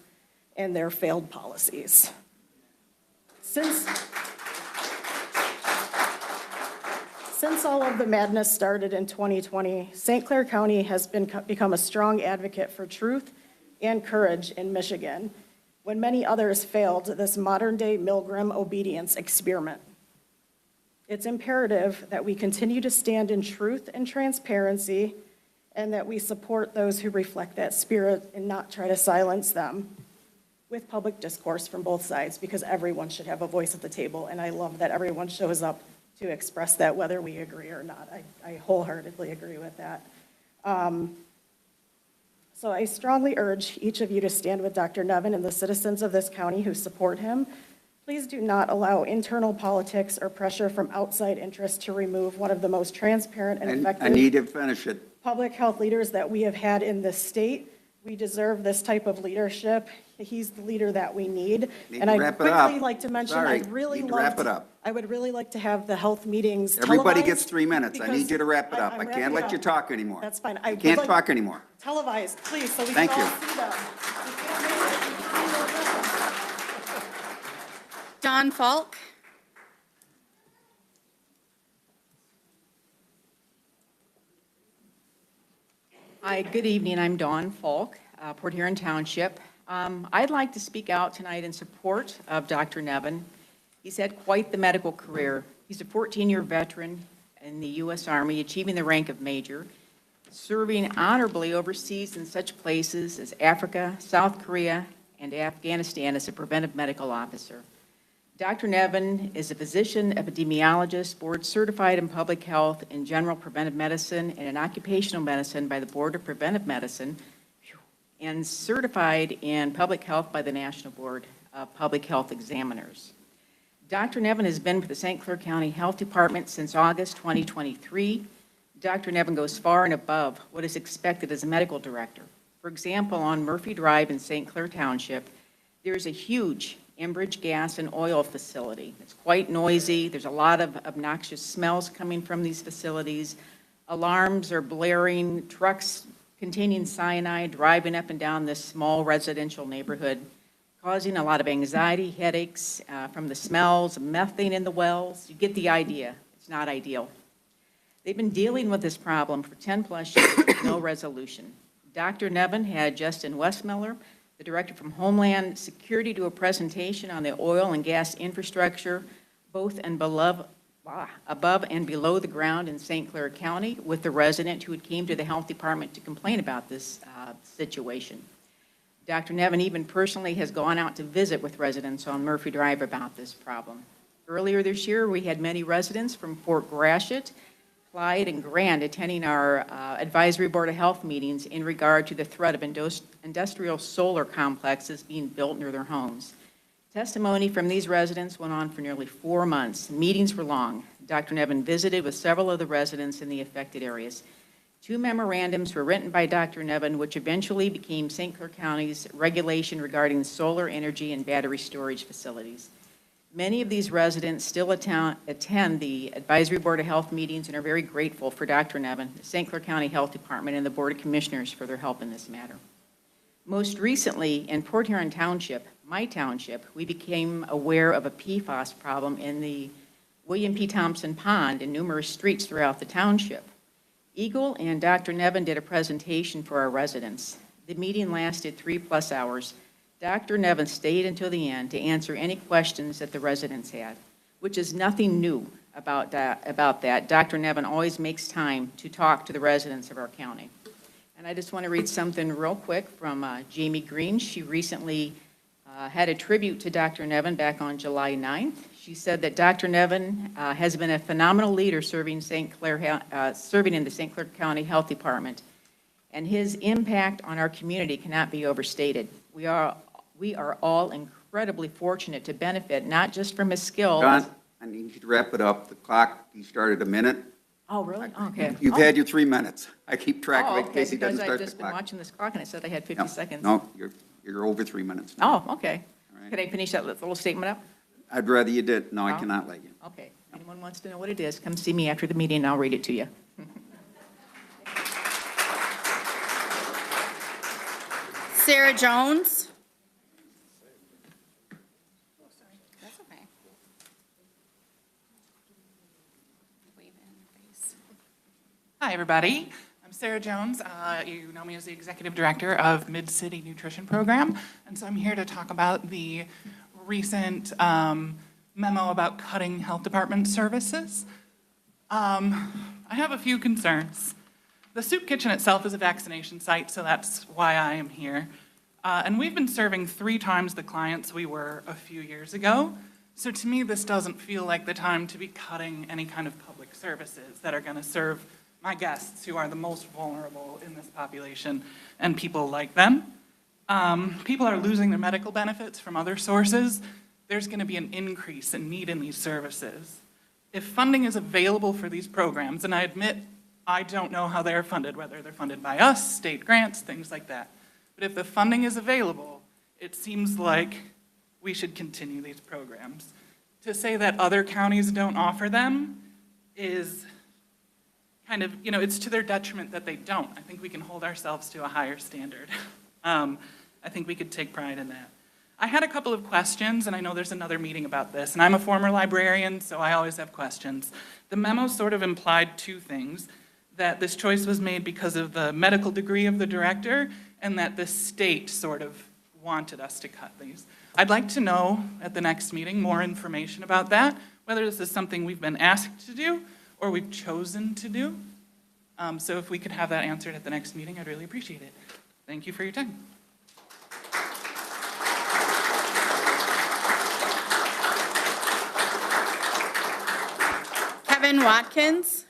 Speaker 15: and their failed policies. Since all of the madness started in 2020, St. Clair County has become a strong advocate for truth and courage in Michigan, when many others failed this modern-day Milgram obedience experiment. It's imperative that we continue to stand in truth and transparency, and that we support those who reflect that spirit and not try to silence them with public discourse from both sides, because everyone should have a voice at the table, and I love that everyone shows up to express that, whether we agree or not. I wholeheartedly agree with that. So I strongly urge each of you to stand with Dr. Nevin and the citizens of this county who support him. Please do not allow internal politics or pressure from outside interests to remove one of the most transparent and effective
Speaker 3: I need to finish it.
Speaker 15: public health leaders that we have had in this state. We deserve this type of leadership. He's the leader that we need. And I'd quickly like to mention,
Speaker 3: Sorry,
Speaker 15: I'd really
Speaker 3: need to
Speaker 15: love
Speaker 3: wrap it up.
Speaker 15: I would really like to have the health meetings
Speaker 3: Everybody
Speaker 15: televised
Speaker 3: gets 3 minutes. I need you to wrap it up.
Speaker 15: I'm
Speaker 3: I can't
Speaker 15: wrapping
Speaker 3: let
Speaker 15: up.
Speaker 3: you talk anymore.
Speaker 15: That's fine.
Speaker 3: You can't talk anymore.
Speaker 15: Televised, please, so we
Speaker 3: Thank
Speaker 15: can all
Speaker 3: you.
Speaker 15: see them.
Speaker 2: Don Faulk.
Speaker 16: Hi, good evening. I'm Dawn Faulk, Port Huron Township. I'd like to speak out tonight in support of Dr. Nevin. He's had quite the medical career. He's a 14-year veteran in the U.S. Army, achieving the rank of major, serving honorably overseas in such places as Africa, South Korea, and Afghanistan as a preventive medical officer. Dr. Nevin is a physician, epidemiologist, board certified in public health and general preventive medicine and in occupational medicine by the Board of Preventive Medicine, and certified in public health by the National Board of Public Health Examiners. Dr. Nevin has been with the St. Clair County Health Department since August 2023. Dr. Nevin goes far and above what is expected as a medical director. For example, on Murphy Drive in St. Clair Township, there's a huge Enbridge gas and oil facility. It's quite noisy. There's a lot of obnoxious smells coming from these facilities. Alarms are blaring, trucks containing cyanide driving up and down this small residential neighborhood, causing a lot of anxiety, headaches from the smells, methane in the wells. You get the idea. It's not ideal. They've been dealing with this problem for 10 plus years with no resolution. Dr. Nevin had Justin Westmiller, the director from Homeland Security, do a presentation on the oil and gas infrastructure, both and above and below the ground in St. Clair County, with the resident who had came to the health department to complain about this situation. Dr. Nevin even personally has gone out to visit with residents on Murphy Drive about this problem. Earlier this year, we had many residents from Fort Gratiot, Clyde, and Grand attending our Advisory Board of Health meetings in regard to the threat of industrial solar complexes being built near their homes. Testimony from these residents went on for nearly 4 months. Meetings were long. Dr. Nevin visited with several of the residents in the affected areas. 2 memorandums were written by Dr. Nevin, which eventually became St. Clair County's regulation regarding solar energy and battery storage facilities. Many of these residents still attend the Advisory Board of Health meetings and are very grateful for Dr. Nevin, the St. Clair County Health Department, and the Board of Commissioners for their help in this matter. Most recently, in Port Huron Township, my township, we became aware of a PFAS problem in the William P. Thompson Pond and numerous streets throughout the township. Eagle and Dr. Nevin did a presentation for our residents. The meeting lasted 3+ hours. Dr. Nevin stayed until the end to answer any questions that the residents had, which is nothing new about that. Dr. Nevin always makes time to talk to the residents of our county. And I just want to read something real quick from Jamie Green. She recently had a tribute to Dr. Nevin back on July 9th. She said that Dr. Nevin has been a phenomenal leader serving in the St. Clair County Health Department, and his impact on our community cannot be overstated. We are all incredibly fortunate to benefit not just from his skills.
Speaker 3: Don, I need you to wrap it up. The clock, you started a minute.
Speaker 16: Oh, really? Okay.
Speaker 3: You've had your 3 minutes. I keep track of it in
Speaker 16: Okay,
Speaker 3: case he
Speaker 16: because
Speaker 3: doesn't
Speaker 16: I've
Speaker 3: start the
Speaker 16: just been
Speaker 3: clock.
Speaker 16: watching this clock and it said I had 50 seconds.
Speaker 3: No, you're You're over 3 minutes now.
Speaker 16: Oh, okay.
Speaker 3: All right.
Speaker 16: Could I finish that little statement up?
Speaker 3: I'd rather you did. No, I
Speaker 16: Oh.
Speaker 3: cannot let you.
Speaker 16: Okay. Anyone wants to know what it is, come see me after the meeting, and I'll read it to you.
Speaker 2: Sarah Jones. That's okay.
Speaker 17: Hi, everybody. I'm Sarah Jones. You know me as the Executive Director of Mid-City Nutrition Program, and so I'm here to talk about the recent memo about cutting health department services. I have a few concerns. The soup kitchen itself is a vaccination site, so that's why I am here. And we've been serving 3 times the clients we were a few years ago. So to me, this doesn't feel like the time to be cutting any kind of public services that are going to serve my guests who are the most vulnerable in this population and people like them. People are losing their medical benefits from other sources. There's going to be an increase in need in these services. If funding is available for these programs, and I admit I don't know how they're funded, whether they're funded by us, state grants, things like that. But if the funding is available, it seems like we should continue these programs. To say that other counties don't offer them is kind of, it's to their detriment that they don't. I think we can hold ourselves to a higher standard. I think we could take pride in that. I had a couple of questions, and I know there's another meeting about this, and I'm a former librarian, so I always have questions. The memo sort of implied 2 things, that this choice was made because of the medical degree of the director, and that the state sort of wanted us to cut these. I'd like to know at the next meeting more information about that, whether this is something we've been asked to do or we've chosen to do. So if we could have that answered at the next meeting, I'd really appreciate it. Thank you for your time.
Speaker 2: Kevin Watkins.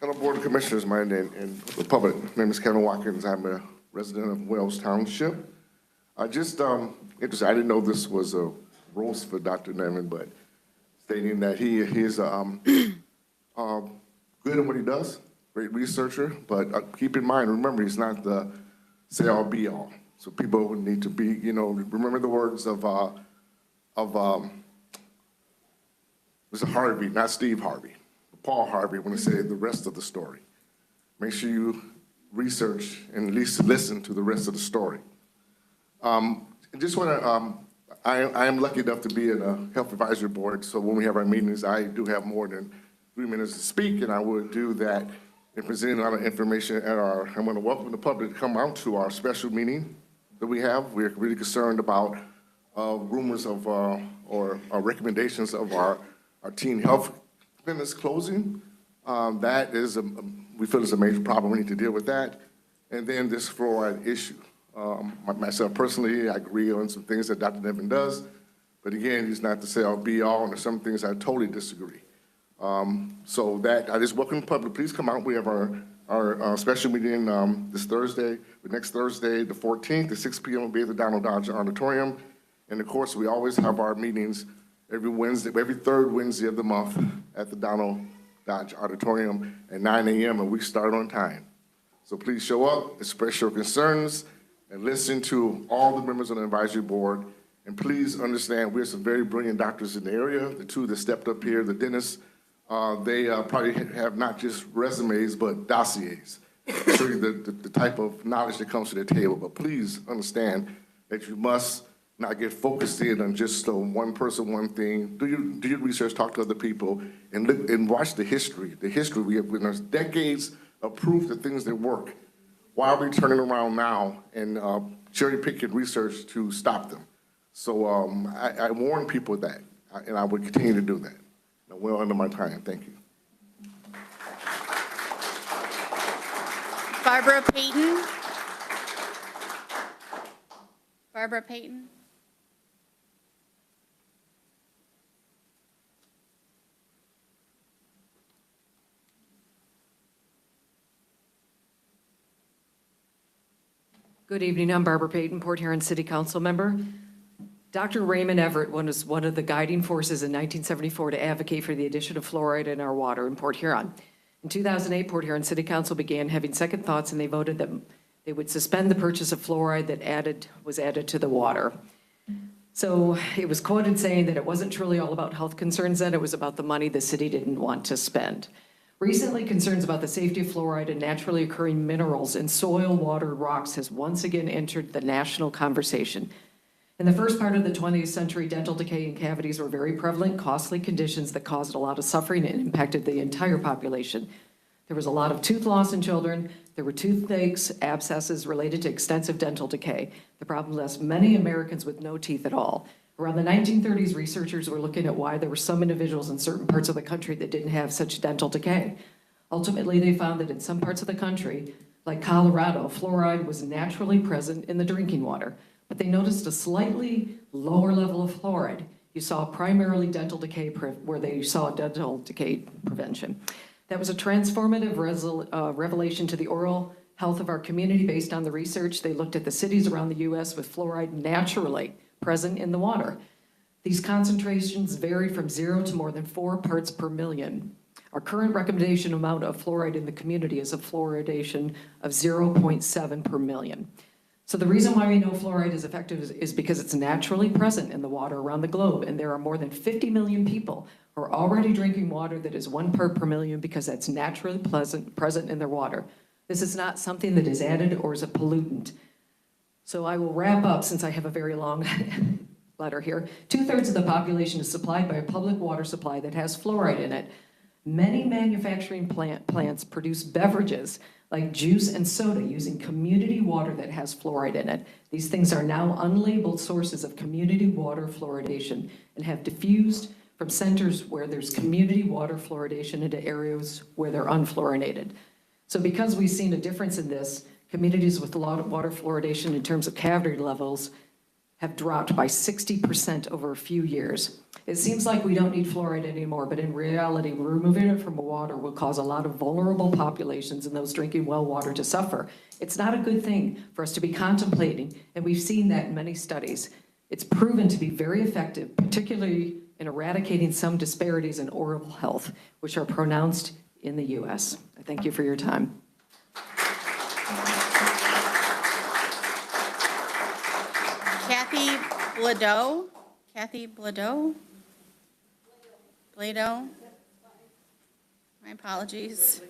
Speaker 18: Hello, Board of Commissioners. My name and the public. My name is Kevin Watkins. I'm a resident of Wells Township. I just interested. I didn't know this was a roast for Dr. Nevin, but stating that he is good at what he does, great researcher. But keep in mind, remember, he's not the say-all, be-all. So people need to be, remember the words of Mr. Harvey, not Steve Harvey. Paul Harvey when he said the rest of the story. Make sure you research and at least listen to the rest of the story. I am lucky enough to be in a health advisory board, so when we have our meetings, I do have more than 3 minutes to speak, and I would do that in presenting a lot of information at I'm going to welcome the public to come out to our special meeting that we have. We're really concerned about rumors of or recommendations of our teen health clinics closing. That is, we feel is a major problem. We need to deal with that. And then this fluoride issue. Myself personally, I agree on some things that Dr. Nevin does, but again, he's not to say I'll be all, and there's some things I totally disagree. So that, I just welcome the public, please come out. We have our special meeting this Thursday, next Thursday, the 14th, at 6 p.m. will be at the Donald Dodge Auditorium. And of course, we always have our meetings every third Wednesday of the month at the Donald Dodge Auditorium at 9 a.m. and we start on time. So please show up, express your concerns, and listen to all the members of the advisory board. And please understand, we have some very brilliant doctors in the area. The 2 that stepped up here, the dentists, they probably have not just resumes, but dossiers. Show you the type of knowledge that comes to the table. But please understand that you must not get focused in on just one person, one thing. Do your research, talk to other people, and look and watch the history. The history, there's decades of proof that things that work. Why are we turning around now and cherry picking research to stop them? So I warn people of that, and I would continue to do that. I'm well under my time. Thank you.
Speaker 2: Barbara Peyton. Barbara Peyton.
Speaker 19: Good evening. I'm Barbara Peyton, Port Huron City Council member. Dr. Raymond Everett was one of the guiding forces in 1974 to advocate for the addition of fluoride in our water in Port Huron. In 2008, Port Huron City Council began having second thoughts, and they voted that they would suspend the purchase of fluoride that was added to the water. So it was quoted saying that it wasn't truly all about health concerns then, it was about the money the city didn't want to spend. Recently, concerns about the safety of fluoride and naturally occurring minerals in soil, water, rocks has once again entered the national conversation. In the first part of the 20th century, dental decay and cavities were very prevalent, costly conditions that caused a lot of suffering and impacted the entire population. There was a lot of tooth loss in children. There were toothaches, abscesses related to extensive dental decay. The problem left many Americans with no teeth at all. Around the 1930s, researchers were looking at why there were some individuals in certain parts of the country that didn't have such dental decay. Ultimately, they found that in some parts of the country, like Colorado, fluoride was naturally present in the drinking water. But they noticed a slightly lower level of fluoride. You saw primarily dental decay where they saw dental decay prevention. That was a transformative revelation to the oral health of our community based on the research. They looked at the cities around the US with fluoride naturally present in the water. These concentrations vary from 0 to more than 4 parts per million. Our current recommendation amount of fluoride in the community is a fluoridation of 0.7 per million. So the reason why we know fluoride is effective is because it's naturally present in the water around the globe, and there are more than 50 million people who are already drinking water that is 1 part per million because that's naturally present in their water. This is not something that is added or is a pollutant. So I will wrap up since I have a very long letter here. 2/3 of the population is supplied by a public water supply that has fluoride in it. Many manufacturing plants produce beverages like juice and soda using community water that has fluoride in it. These things are now unlabeled sources of community water fluoridation and have diffused from centers where there's community water fluoridation into areas where they're unfluorinated. So because we've seen a difference in this, communities with a lot of water fluoridation in terms of cavity levels have dropped by 60% over a few years. It seems like we don't need fluoride anymore, but in reality, removing it from water will cause a lot of vulnerable populations and those drinking well water to suffer. It's not a good thing for us to be contemplating, and we've seen that in many studies. It's proven to be very effective, particularly in eradicating some disparities in oral health, which are pronounced in the US. I thank you for your time.
Speaker 2: Kathy Bladeau. Kathy Bladeau? Bladeau? My apologies.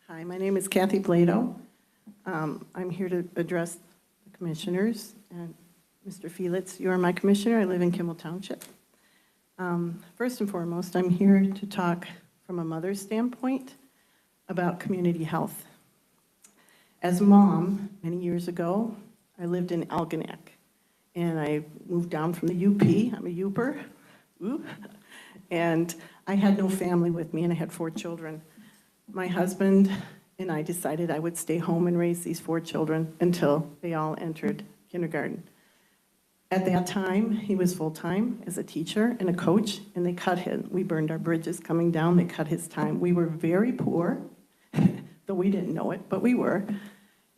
Speaker 15: Hi, my name is Kathy Plato. I'm here to address the commissioners. And Mr. Felix, you are my commissioner. I live in Kimball Township. First and foremost, I'm here to talk from a mother's standpoint about community health. As a mom, many years ago, I lived in Algonac, and I moved down from the UP. I'm a Uper. Ooh. And I had no family with me, and I had 4 children. My husband and I decided I would stay home and raise these 4 children until they all entered kindergarten. At that time, he was full-time as a teacher and a coach, and they cut him. We burned our bridges coming down. They cut his time. We were very poor, though we didn't know it, but we were.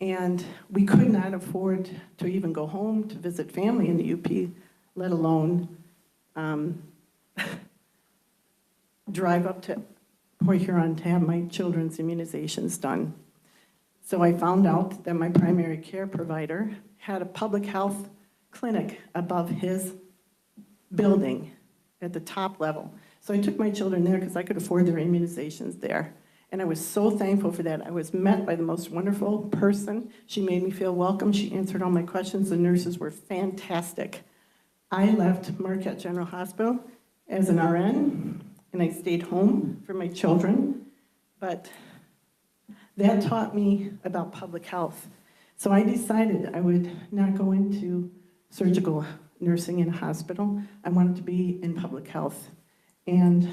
Speaker 15: And we could not afford to even go home to visit family in the UP, let alone drive up to Port Huron to have my children's immunizations done. So I found out that my primary care provider had a public health clinic above his building at the top level. So I took my children there because I could afford their immunizations there. And I was so thankful for that. I was met by the most wonderful person. She made me feel welcome. She answered all my questions. The nurses were fantastic. I left Marquette General Hospital as an RN, and I stayed home for my children. But that taught me about public health. So I decided I would not go into surgical nursing in a hospital. I wanted to be in public health. And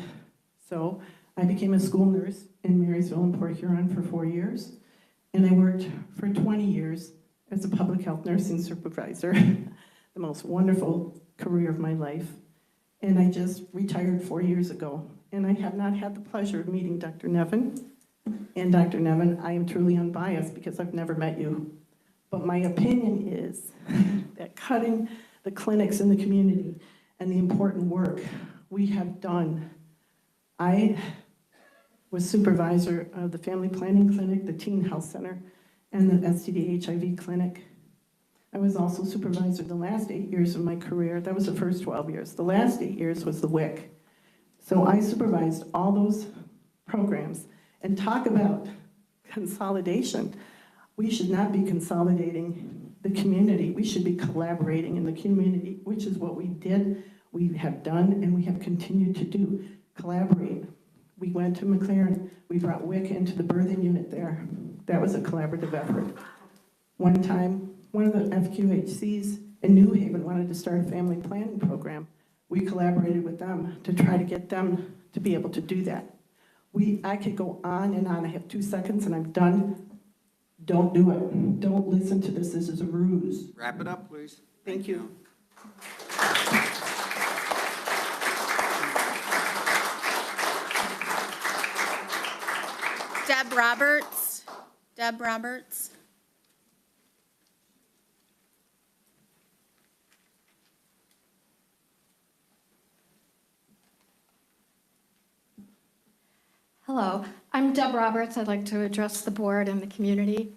Speaker 15: so I became a school nurse in Marysville and Port Huron for 4 years. And I worked for 20 years as a public health nursing supervisor, the most wonderful career of my life. And I just retired 4 years ago.
Speaker 20: and I have not had the pleasure of meeting Dr. Nevin. And Dr. Nevin, I am truly unbiased because I've never met you. But my opinion is that cutting the clinics in the community and the important work we have done. I was supervisor of the Family Planning Clinic, the Teen Health Center, and the STD HIV clinic. I was also supervisor the last 8 years of my career. That was the first 12 years. The last 8 years was the WIC. So I supervised all those programs. And talk about consolidation. We should not be consolidating the community. We should be collaborating in the community, which is what we did, we have done, and we have continued to do. Collaborate. We went to McLaren. We brought WIC into the birthing unit there. That was a collaborative effort. One time, one of the FQHCs in New Haven wanted to start a family planning program. We collaborated with them to try to get them to be able to do that. I could go on and on. I have 2 seconds and I'm done. Don't do it. Don't listen to this. This is a ruse.
Speaker 3: Wrap it up, please.
Speaker 20: Thank you.
Speaker 2: Deb Roberts. Deb Roberts.
Speaker 10: Hello, I'm Deb Roberts. I'd like to address the board and the community.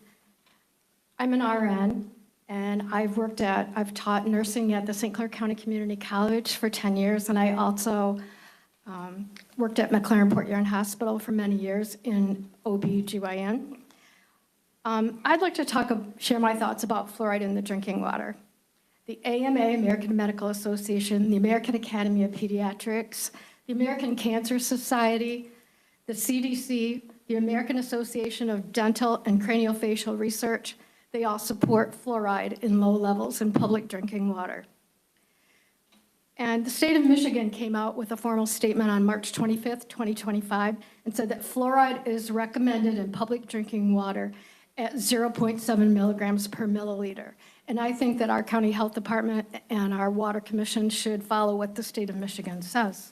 Speaker 10: I'm an RN, and I've taught nursing at the St. Clair County Community College for 10 years, and I also worked at McLaren Port Huron Hospital for many years in OB/GYN. I'd like to share my thoughts about fluoride in the drinking water. The AMA, American Medical Association, the American Academy of Pediatrics, the American Cancer Society, the CDC, the American Association of Dental and Craniofacial Research, they all support fluoride in low levels in public drinking water. And the state of Michigan came out with a formal statement on March 25th, 2025, and said that fluoride is recommended in public drinking water at 0.7 milligrams per milliliter. And I think that our county health department and our water commission should follow what the state of Michigan says.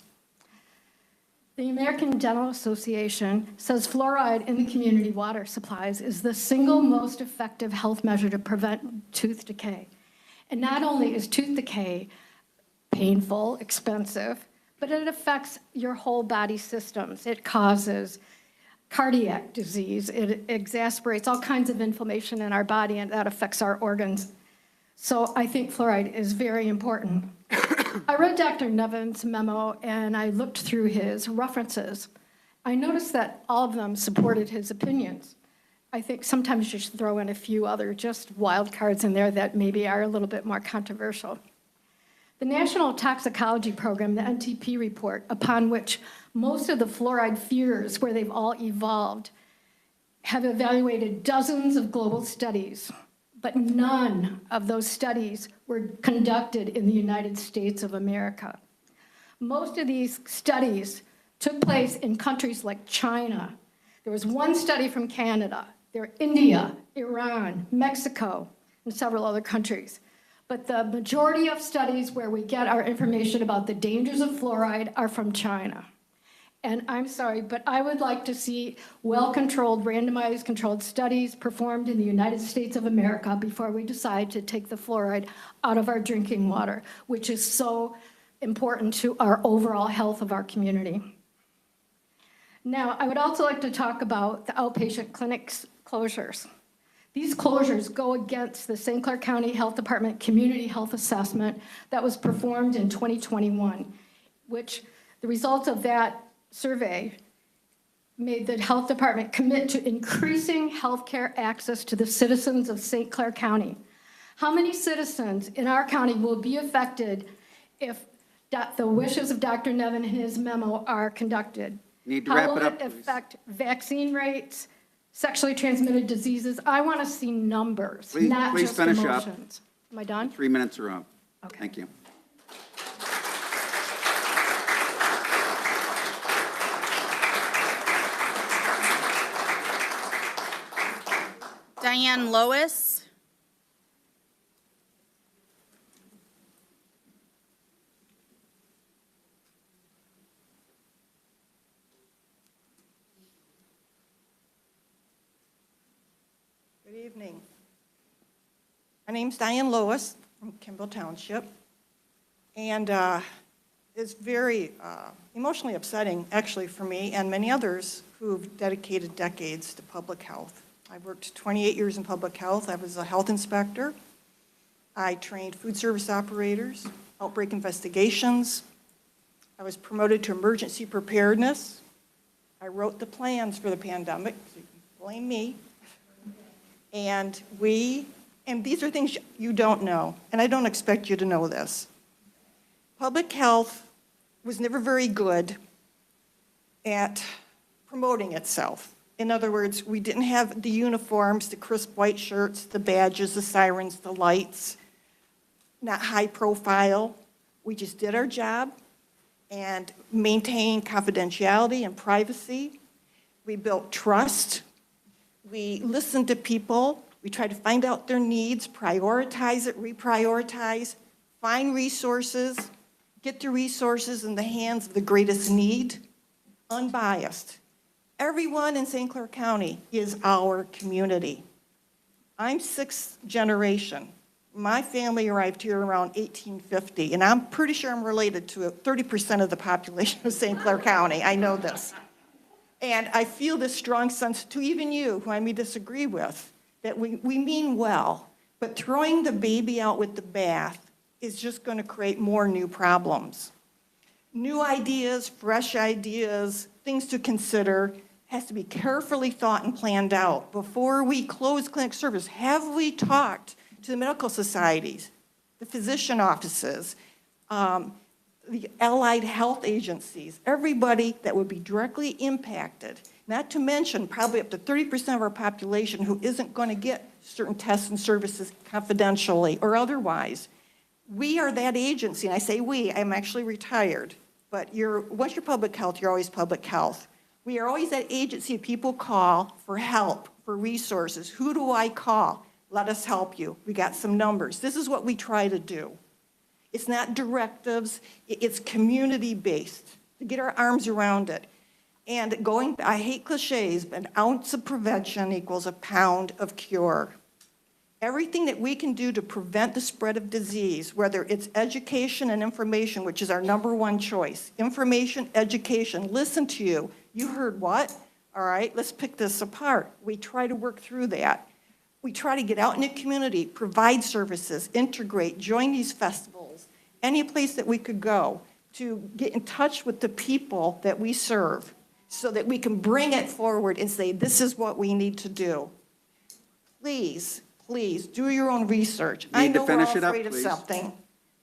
Speaker 10: The American Dental Association says fluoride in the community water supplies is the single most effective health measure to prevent tooth decay. And not only is tooth decay painful, expensive, but it affects your whole body systems. It causes cardiac disease. It exacerbates all kinds of inflammation in our body, and that affects our organs. So I think fluoride is very important. I read Dr. Nevin's memo and I looked through his references. I noticed that all of them supported his opinions. I think sometimes you should throw in a few other just wild cards in there that maybe are a little bit more controversial. The National Toxicology Program, the NTP report, upon which most of the fluoride fears, where they've all evolved, have evaluated dozens of global studies. But none of those studies were conducted in the United States of America. Most of these studies took place in countries like China. There was one study from Canada. There are India, Iran, Mexico, and several other countries. But the majority of studies where we get our information about the dangers of fluoride are from China. And I'm sorry, but I would like to see well-controlled, randomized controlled studies performed in the United States of America before we decide to take the fluoride out of our drinking water, which is so important to our overall health of our community. Now, I would also like to talk about the outpatient clinics closures. These closures go against the St. Clair County Health Department Community Health Assessment that was performed in 2021, which the results of that survey made the health department commit to increasing healthcare access to the citizens of St. Clair County. How many citizens in our county will be affected if the wishes of Dr. Nevin and his memo are conducted?
Speaker 3: Need to wrap it up,
Speaker 10: How will it affect vaccine rates, sexually transmitted diseases? I want to see numbers, not
Speaker 3: Please
Speaker 10: just
Speaker 3: finish up.
Speaker 10: emotions. Am I done?
Speaker 3: 3 minutes are up.
Speaker 10: Okay.
Speaker 3: Thank you.
Speaker 2: Diane Lois.
Speaker 15: Good evening. My name's Diane Lois from Kimball Township, and it's very emotionally upsetting, actually, for me and many others who've dedicated decades to public health. I worked 28 years in public health. I was a health inspector. I trained food service operators, outbreak investigations. I was promoted to emergency preparedness. I wrote the plans for the pandemic, so you can blame me. And these are things you don't know, and I don't expect you to know this. Public health was never very good at promoting itself. In other words, we didn't have the uniforms, the crisp white shirts, the badges, the sirens, the lights, not high profile. We just did our job and maintained confidentiality and privacy. We built trust. We listened to people. We tried to find out their needs, prioritize it, reprioritize, find resources, get the resources in the hands of the greatest need, unbiased. Everyone in St. Clair County is our community. I'm sixth generation. My family arrived here around 1850, and I'm pretty sure I'm related to 30% of the population of St. Clair County. I know this. And I feel this strong sense to even you, who I may disagree with, that we mean well, but throwing the baby out with the bath is just going to create more new problems. New ideas, fresh ideas, things to consider, has to be carefully thought and planned out. Before we close clinic service, have we talked to the medical societies, the physician offices, the allied health agencies, everybody that would be directly impacted, not to mention probably up to 30% of our population who isn't going to get certain tests and services confidentially or otherwise. We are that agency, and I say we, I'm actually retired, but once you're public health, you're always public health. We are always that agency people call for help, for resources. Who do I call? Let us help you. We got some numbers. This is what we try to do. It's not directives, it's community-based, to get our arms around it. And I hate cliches, but an ounce of prevention equals a pound of cure. Everything that we can do to prevent the spread of disease, whether it's education and information, which is our #1 choice. Information, education, listen to you. You heard what? All right, let's pick this apart. We try to work through that. We try to get out in the community, provide services, integrate, join these festivals, any place that we could go to get in touch with the people that we serve so that we can bring it forward and say, this is what we need to do. Please, please, do your own research. I know we're all afraid of something,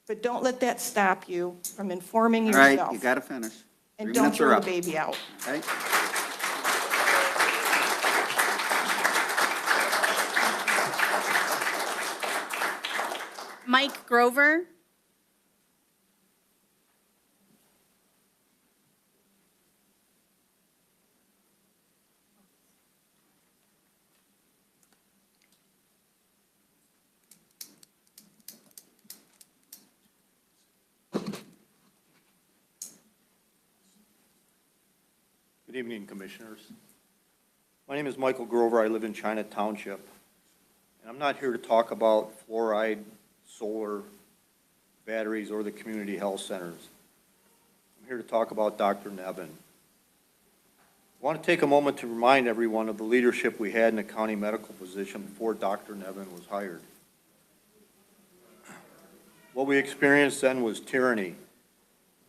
Speaker 15: but don't let that stop you from informing yourself.
Speaker 3: All right, you got to finish.
Speaker 15: And don't throw the baby out.
Speaker 3: Okay.
Speaker 2: Mike Grover.
Speaker 21: Good evening, Commissioners. My name is Michael Grover. I live in China Township. And I'm not here to talk about fluoride, solar, batteries, or the community health centers. I'm here to talk about Dr. Nevin. I want to take a moment to remind everyone of the leadership we had in the county medical position before Dr. Nevin was hired. What we experienced then was tyranny.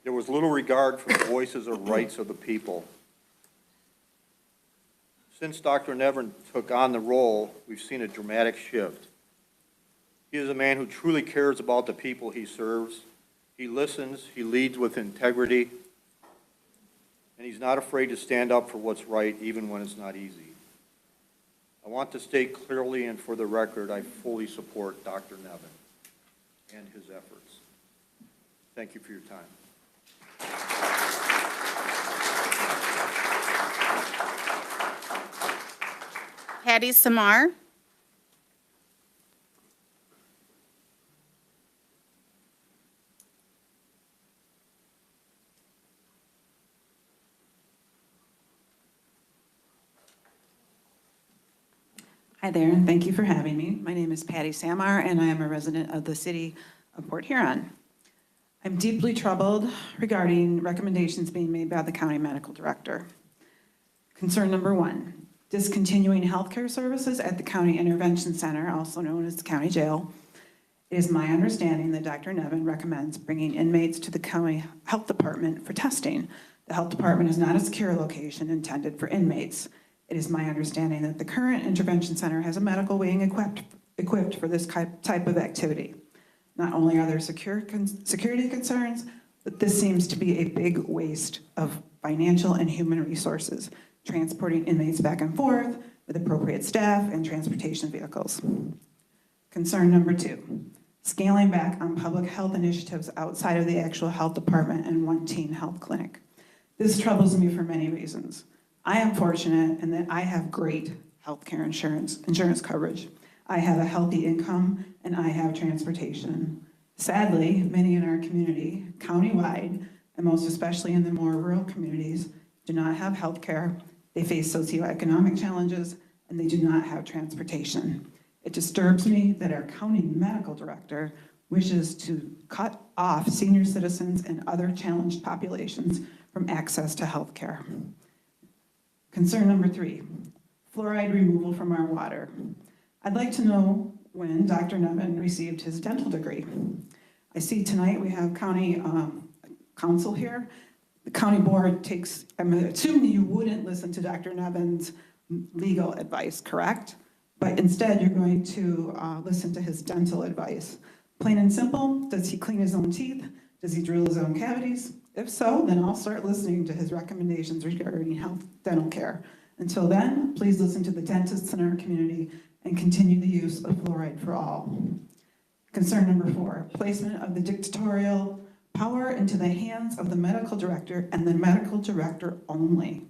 Speaker 21: There was little regard for the voices or rights of the people. Since Dr. Nevin took on the role, we've seen a dramatic shift. He is a man who truly cares about the people he serves. He listens, he leads with integrity, and he's not afraid to stand up for what's right, even when it's not easy. I want to state clearly and for the record, I fully support Dr. Nevin and his efforts. Thank you for your time.
Speaker 2: Patty Samar.
Speaker 5: Hi there, and thank you for having me. My name is Patty Samar, and I am a resident of the city of Port Huron. I'm deeply troubled regarding recommendations being made by the county medical director. Concern number one, discontinuing healthcare services at the County Intervention Center, also known as the county jail. It is my understanding that Dr. Nevin recommends bringing inmates to the county health department for testing. The health department is not a secure location intended for inmates. It is my understanding that the current intervention center has a medical wing equipped for this type of activity. Not only are there security concerns, but this seems to be a big waste of financial and human resources, transporting inmates back and forth with appropriate staff and transportation vehicles. Concern number two, scaling back on public health initiatives outside of the actual health department and one teen health clinic. This troubles me for many reasons. I am fortunate in that I have great healthcare insurance coverage. I have a healthy income and I have transportation. Sadly, many in our community, countywide, and most especially in the more rural communities, do not have healthcare. They face socioeconomic challenges and they do not have transportation. It disturbs me that our county medical director wishes to cut off senior citizens and other challenged populations from access to healthcare. Concern number three, fluoride removal from our water. I'd like to know when Dr. Nevin received his dental degree. I see tonight we have county council here. The county board takes, I'm assuming you wouldn't listen to Dr. Nevin's legal advice, correct? But instead you're going to listen to his dental advice. Plain and simple, does he clean his own teeth? Does he drill his own cavities? If so, then I'll start listening to his recommendations regarding health dental care. Until then, please listen to the dentists in our community and continue the use of fluoride for all. Concern number four, placement of the dictatorial power into the hands of the medical director and the medical director only.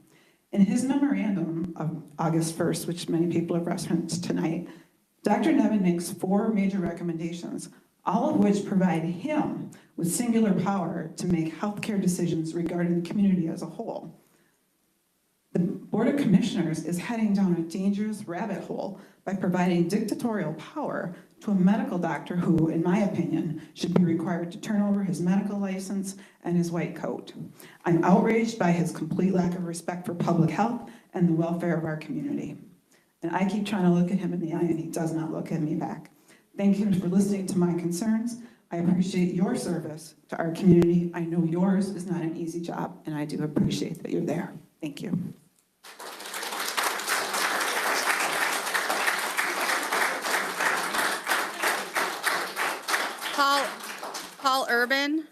Speaker 5: In his memorandum of August 1st, which many people have referenced tonight, Dr. Nevin makes 4 major recommendations, all of which provide him with singular power to make healthcare decisions regarding the community as a whole. The Board of Commissioners is heading down a dangerous rabbit hole by providing dictatorial power to a medical doctor who, in my opinion, should be required to turn over his medical license and his white coat. I'm outraged by his complete lack of respect for public health and the welfare of our community. And I keep trying to look at him in the eye and he does not look at me back. Thank you for listening to my concerns. I appreciate your service to our community. I know yours is not an easy job, and I do appreciate that you're there. Thank you.
Speaker 22: Paul Urban.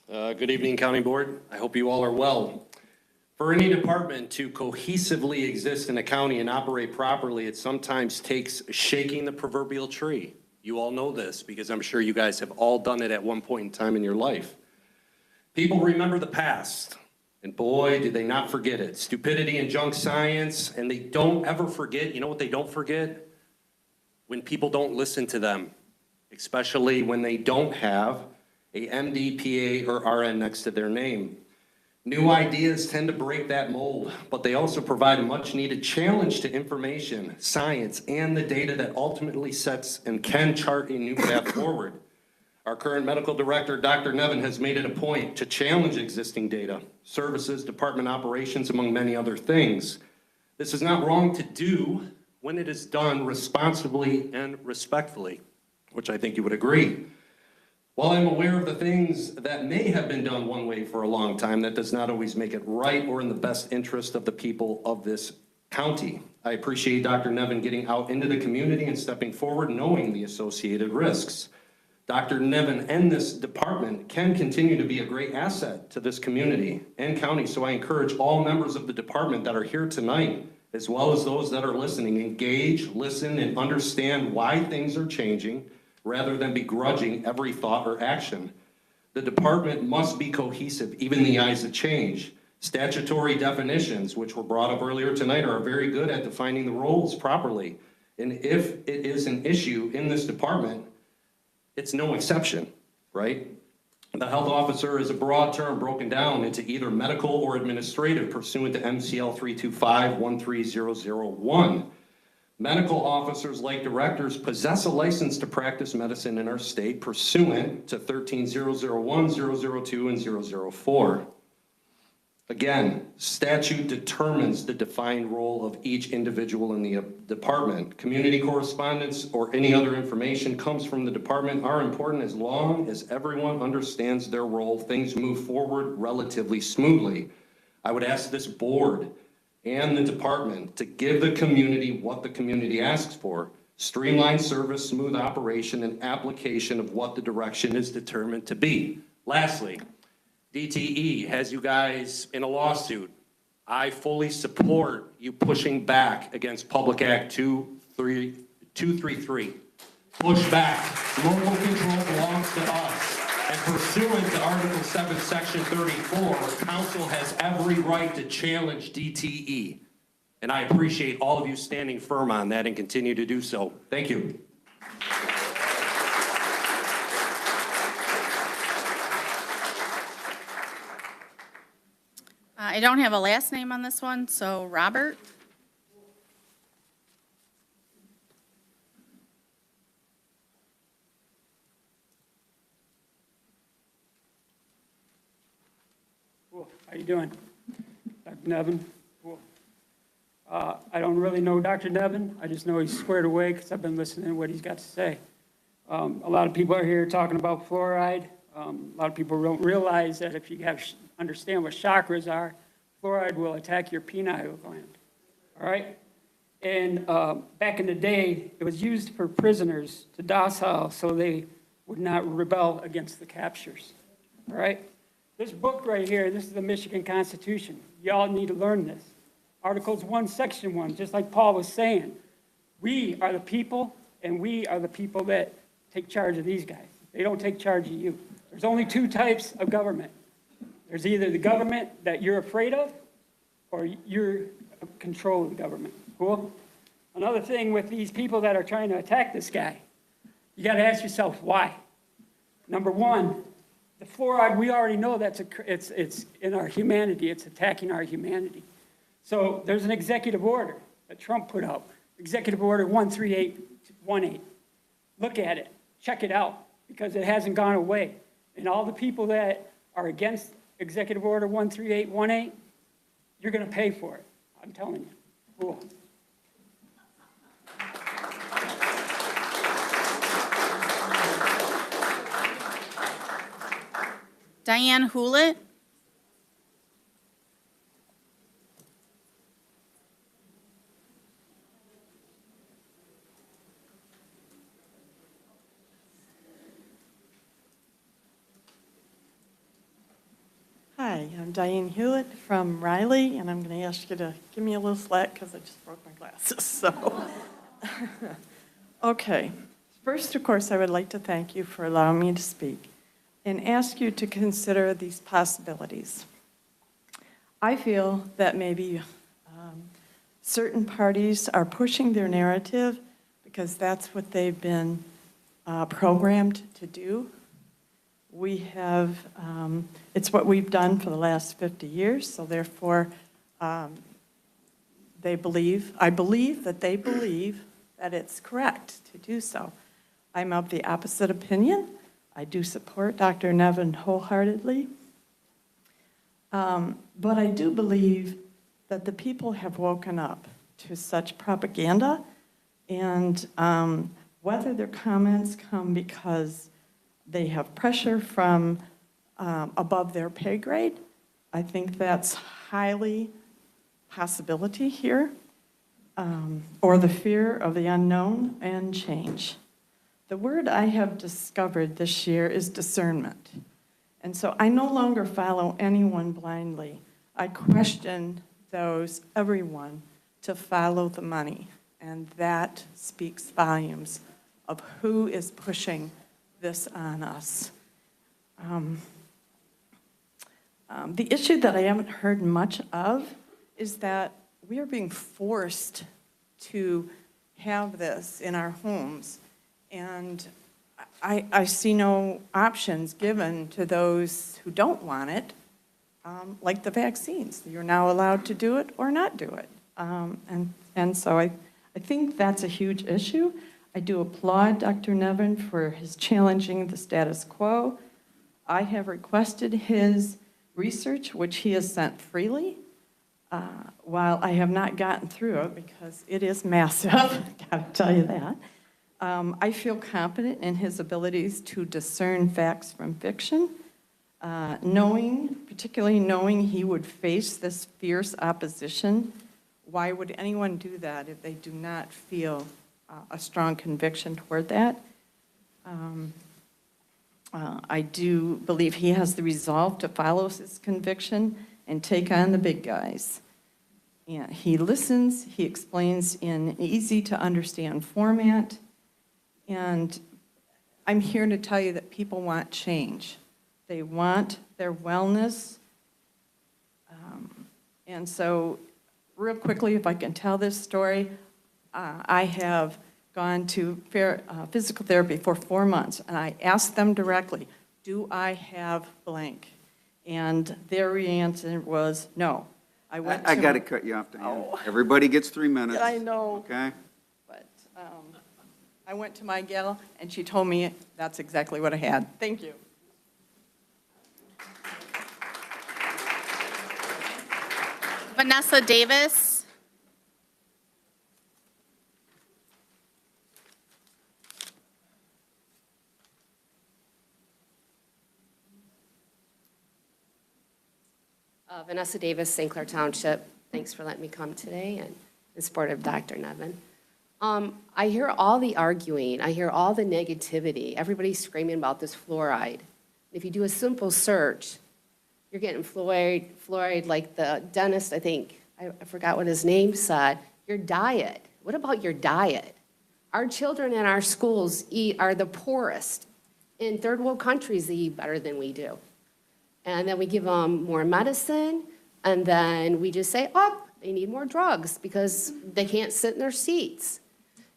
Speaker 23: Good evening, County Board. I hope you all are well. For any department to cohesively exist in a county and operate properly, it sometimes takes shaking the proverbial tree. You all know this because I'm sure you guys have all done it at one point in time in your life. People remember the past, and boy, do they not forget it. Stupidity and junk science, and they don't ever forget. You know what they don't forget? When people don't listen to them, especially when they don't have a MD, PA, or RN next to their name. New ideas tend to break that mold, but they also provide a much needed challenge to information, science, and the data that ultimately sets and can chart a new path forward. Our current medical director, Dr. Nevin, has made it a point to challenge existing data, services, department operations, among many other things. This is not wrong to do when it is done responsibly and respectfully, which I think you would agree. While I'm aware of the things that may have been done one way for a long time, that does not always make it right or in the best interest of the people of this county. I appreciate Dr. Nevin getting out into the community and stepping forward, knowing the associated risks. Dr. Nevin and this department can continue to be a great asset to this community and county, so I encourage all members of the department that are here tonight, as well as those that are listening, engage, listen, and understand why things are changing, rather than begrudging every thought or action. The department must be cohesive, even in the eyes of change. Statutory definitions, which were brought up earlier tonight, are very good at defining the roles properly. And if it is an issue in this department, it's no exception, right? The health officer is a broad term broken down into either medical or administrative pursuant to MCL 325-13001. Medical officers, like directors, possess a license to practice medicine in our state pursuant to 13-001, 002, and 004. Again, statute determines the defined role of each individual in the department. Community correspondence or any other information comes from the department are important as long as everyone understands their role. Things move forward relatively smoothly. I would ask this board and the department to give the community what the community asks for: streamlined service, smooth operation, and application of what the direction is determined to be. Lastly, DTE has you guys in a lawsuit. I fully support you pushing back against Public Act 233. Push back. Local control belongs to us. And pursuant to Article 7, Section 34, council has every right to challenge DTE. And I appreciate all of you standing firm on that and continue to do so. Thank you.
Speaker 2: I don't have a last name on this one, so Robert?
Speaker 1: Cool. How you doing? Dr. Nevin? Cool. I don't really know Dr. Nevin. I just know he's squared away because I've been listening to what he's got to say. A lot of people are here talking about fluoride. A lot of people don't realize that if you understand what chakras are, fluoride will attack your pineal gland. All right? And back in the day, it was used for prisoners to docile so they would not rebel against the captures. All right? This book right here, this is the Michigan Constitution. Y'all need to learn this. Articles 1, Section 1, just like Paul was saying. We are the people, and we are the people that take charge of these guys. They don't take charge of you. There's only two types of government. There's either the government that you're afraid of, or you're in control of the government. Cool? Another thing with these people that are trying to attack this guy, you got to ask yourself why. Number one, the fluoride, we already know it's in our humanity. It's attacking our humanity. So there's an executive order that Trump put out, Executive Order 13818. Look at it. Check it out, because it hasn't gone away. And all the people that are against Executive Order 13818, you're going to pay for it. I'm telling you. Cool.
Speaker 2: Diane Hewlett?
Speaker 4: Hi, I'm Diane Hewlett from Riley, and I'm going to ask you to give me a little slack because I just broke my glasses. So, okay. First, of course, I would like to thank you for allowing me to speak and ask you to consider these possibilities. I feel that maybe certain parties are pushing their narrative because that's what they've been programmed to do. We have, it's what we've done for the last 50 years, so therefore I believe that they believe that it's correct to do so. I'm of the opposite opinion. I do support Dr. Nevin wholeheartedly. But I do believe that the people have woken up to such propaganda, and whether their comments come because they have pressure from above their pay grade, I think that's highly possibility here, or the fear of the unknown and change. The word I have discovered this year is discernment. And so I no longer follow anyone blindly. I question everyone, to follow the money. And that speaks volumes of who is pushing this on us. The issue that I haven't heard much of is that we are being forced to have this in our homes. And I see no options given to those who don't want it, like the vaccines. You're now allowed to do it or not do it. And so I think that's a huge issue. I do applaud Dr. Nevin for his challenging the status quo. I have requested his research, which he has sent freely, while I have not gotten through it because it is massive, gotta tell you that. I feel confident in his abilities to discern facts from fiction, particularly knowing he would face this fierce opposition. Why would anyone do that if they do not feel a strong conviction toward that? I do believe he has the resolve to follow his conviction and take on the big guys. Yeah, he listens, he explains in an easy-to-understand format, and I'm here to tell you that people want change. They want their wellness. And so, real quickly, if I can tell this story, I have gone to physical therapy for 4 months, and I asked them directly, do I have blank? And their answer was no. I
Speaker 3: got to cut you off, Diane. Everybody gets 3 minutes.
Speaker 4: I know.
Speaker 3: Okay?
Speaker 4: But I went to my gal, and she told me that's exactly what I had. Thank you.
Speaker 22: Vanessa Davis.
Speaker 6: Vanessa Davis, St. Clair Township. Thanks for letting me come today and in support of Dr. Nevin. I hear all the arguing. I hear all the negativity. Everybody's screaming about this fluoride. If you do a simple search, you're getting fluoride like the dentist, I think, I forgot what his name said, your diet. What about your diet? Our children in our schools are the poorest. In third world countries, they eat better than we do. And then we give them more medicine, and then we just say, oh, they need more drugs because they can't sit in their seats.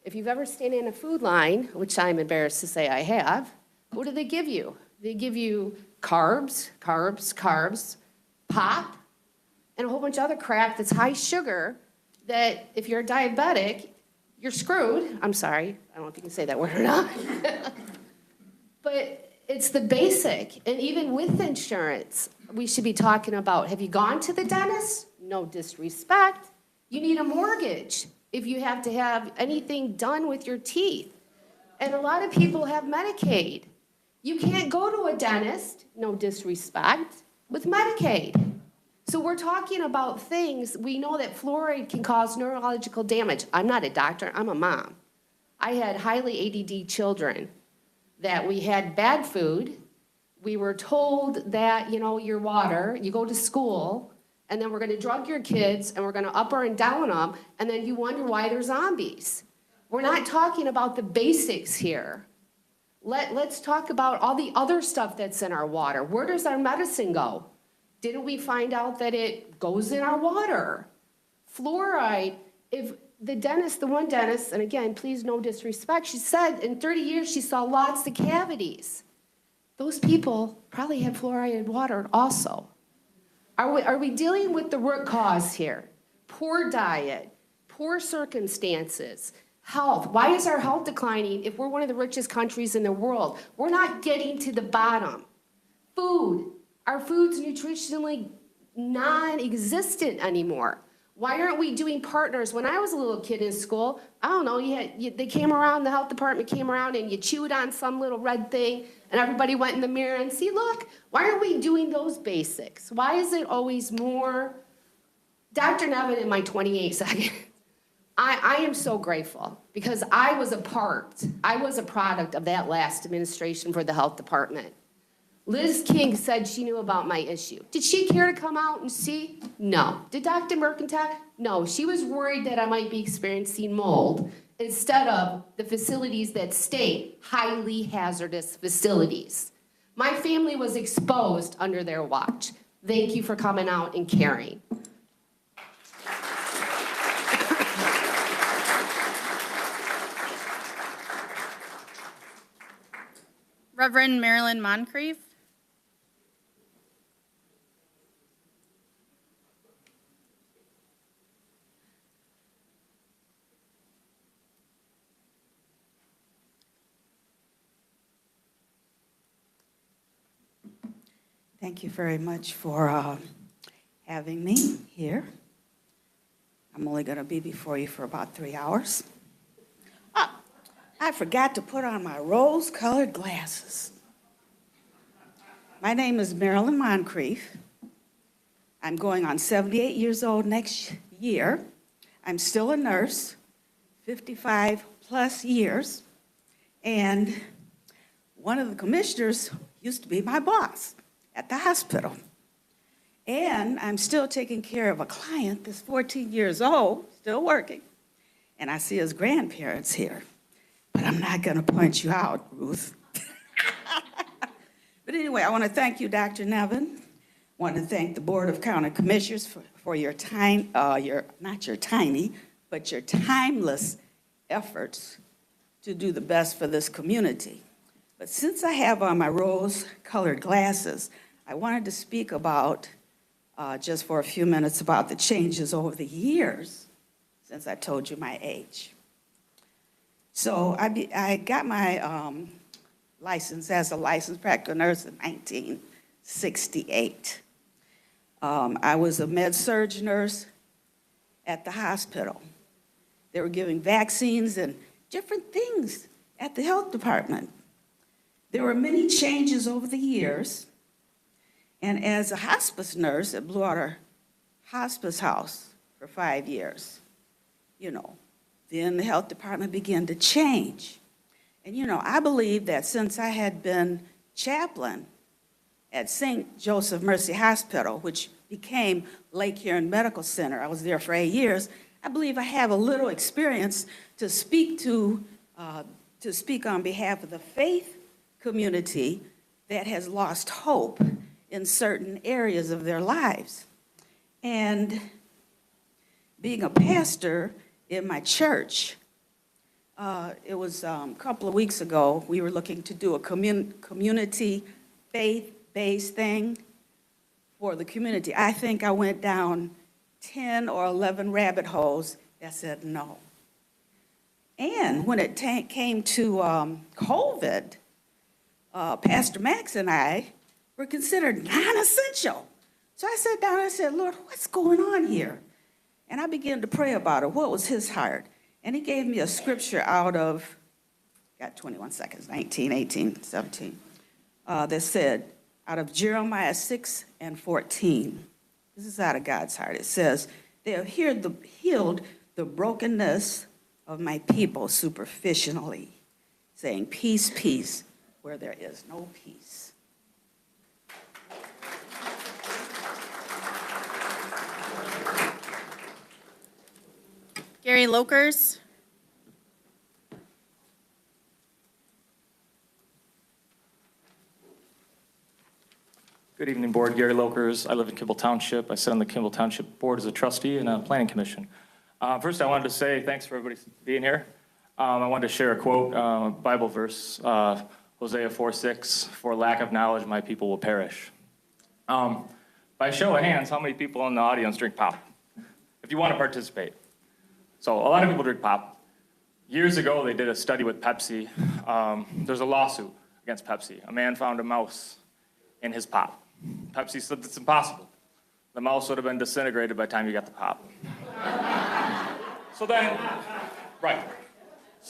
Speaker 6: If you've ever stayed in a food line, which I'm embarrassed to say I have, what do they give you? They give you carbs, pop, and a whole bunch of other crap that's high sugar that if you're a diabetic, you're screwed. I'm sorry, I don't know if you can say that word or not. But it's the basic, and even with insurance, we should be talking about, have you gone to the dentist? No disrespect. You need a mortgage if you have to have anything done with your teeth. And a lot of people have Medicaid. You can't go to a dentist, no disrespect, with Medicaid. So we're talking about things, we know that fluoride can cause neurological damage. I'm not a doctor, I'm a mom. I had highly ADD children. That we had bad food, we were told that, your water, you go to school, and then we're gonna drug your kids, and we're gonna up and down them, and then you wonder why they're zombies. We're not talking about the basics here. Let's talk about all the other stuff that's in our water. Where does our medicine go? Didn't we find out that it goes in our water? Fluoride, if the one dentist, and again, please no disrespect, she said in 30 years she saw lots of cavities. Those people probably had fluoridated water also. Are we dealing with the root cause here? Poor diet, poor circumstances, health. Why is our health declining if we're one of the richest countries in the world? We're not getting to the bottom. Food, our food's nutritionally non-existent anymore. Why aren't we doing partners? When I was a little kid in school, I don't know, they came around, the health department came around and you chewed on some little red thing and everybody went in the mirror and see, look, why aren't we doing those basics? Why is it always more? Dr. Nevin, in my 28 seconds, I am so grateful because I was a product of that last administration for the health department. Liz King said she knew about my issue. Did she care to come out and see? No. Did Dr. Mercantile? No. She was worried that I might be experiencing mold instead of the facilities that state highly hazardous facilities. My family was exposed under their watch. Thank you for coming out and caring.
Speaker 22: Reverend Marilyn Moncrief.
Speaker 7: Thank you very much for having me here. I'm only going to be before you for about 3 hours. Ah, I forgot to put on my rose-colored glasses. My name is Marilyn Moncrief. I'm going on 78 years old next year. I'm still a nurse, 55 plus years, and one of the commissioners used to be my boss at the hospital. And I'm still taking care of a client that's 14 years old, still working. And I see his grandparents here. But I'm not going to point you out, Ruth. But anyway, I want to thank you, Dr. Nevin. I want to thank the Board of County Commissioners for your time, not your tiny, but your timeless efforts to do the best for this community. But since I have on my rose-colored glasses, I wanted to speak about, just for a few minutes, about the changes over the years since I told you my age. So I got my license as a licensed practical nurse in 1968. I was a med-surg nurse at the hospital. They were giving vaccines and different things at the health department. There were many changes over the years. And as a hospice nurse at Blue Water Hospice House for 5 years, then the health department began to change. And I believe that since I had been chaplain at St. Joseph Mercy Hospital, which became Lake Huron Medical Center, I was there for 8 years, I believe I have a little experience to speak on behalf of the faith community that has lost hope in certain areas of their lives. And being a pastor in my church, it was a couple of weeks ago, we were looking to do a community faith-based thing for the community. I think I went down 10 or 11 rabbit holes that said no. And when it came to COVID, Pastor Max and I were considered non-essential. So I sat down and I said, Lord, what's going on here? And I began to pray about it. What was his heart? And he gave me a scripture out of, got 21 seconds, 19, 18, 17, that said, out of Jeremiah 6:14. This is out of God's heart. It says, they have healed the brokenness of my people superficially, saying, peace, peace, where there is no peace.
Speaker 22: Gary Lokers.
Speaker 8: Good evening, Board. Gary Lokers. I live in Kimball Township. I sit on the Kimball Township Board as a trustee and a planning commission. First, I wanted to say thanks for everybody being here. I wanted to share a quote, Bible verse, Hosea 4:6, for lack of knowledge, my people will perish. By show of hands, how many people in the audience drink pop? If you want to participate. So a lot of people drink pop. Years ago, they did a study with Pepsi. There's a lawsuit against Pepsi. A man found a mouse in his pop. Pepsi said it's impossible. The mouse would have been disintegrated by the time you got the pop. So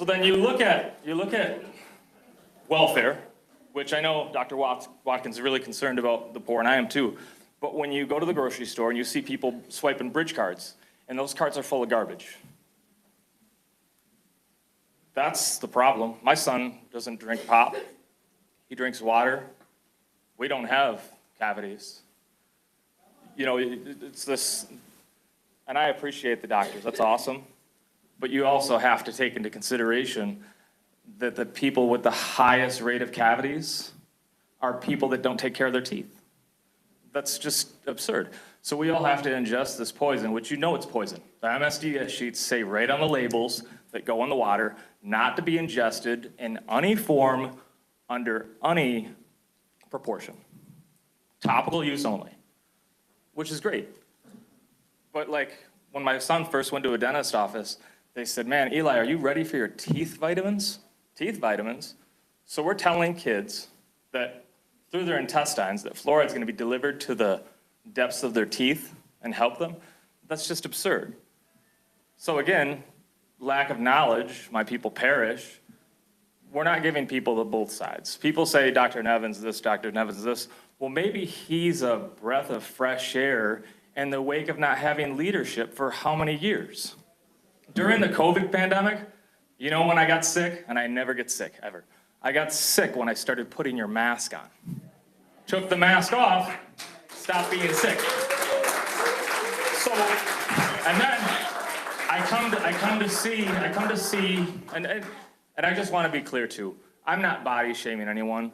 Speaker 8: then you look at welfare, which I know Dr. Watkins is really concerned about the poor, and I am too. But when you go to the grocery store and you see people swiping bridge cards, and those cards are full of garbage. That's the problem. My son doesn't drink pop. He drinks water. We don't have cavities. It's this, and I appreciate the doctors. That's awesome. But you also have to take into consideration that the people with the highest rate of cavities are people that don't take care of their teeth. That's just absurd. So we all have to ingest this poison, which it's poison. The MSD sheets say right on the labels that go in the water, not to be ingested in any form under any proportion. Topical use only, which is great. But like, when my son first went to a dentist office, they said, man, Eli, are you ready for your teeth vitamins? Teeth vitamins. So we're telling kids that through their intestines, that fluoride is going to be delivered to the depths of their teeth and help them. That's just absurd. So again, lack of knowledge, my people perish. We're not giving people the both sides. People say Dr. Nevin's this, Dr. Nevin's this. Well, maybe he's a breath of fresh air in the wake of not having leadership for how many years? During the COVID pandemic, you know when I got sick? And I never get sick, ever. I got sick when I started putting your mask on. Took the mask off, stopped being sick. So, and then I come to see, and I just want to be clear too, I'm not body shaming anyone,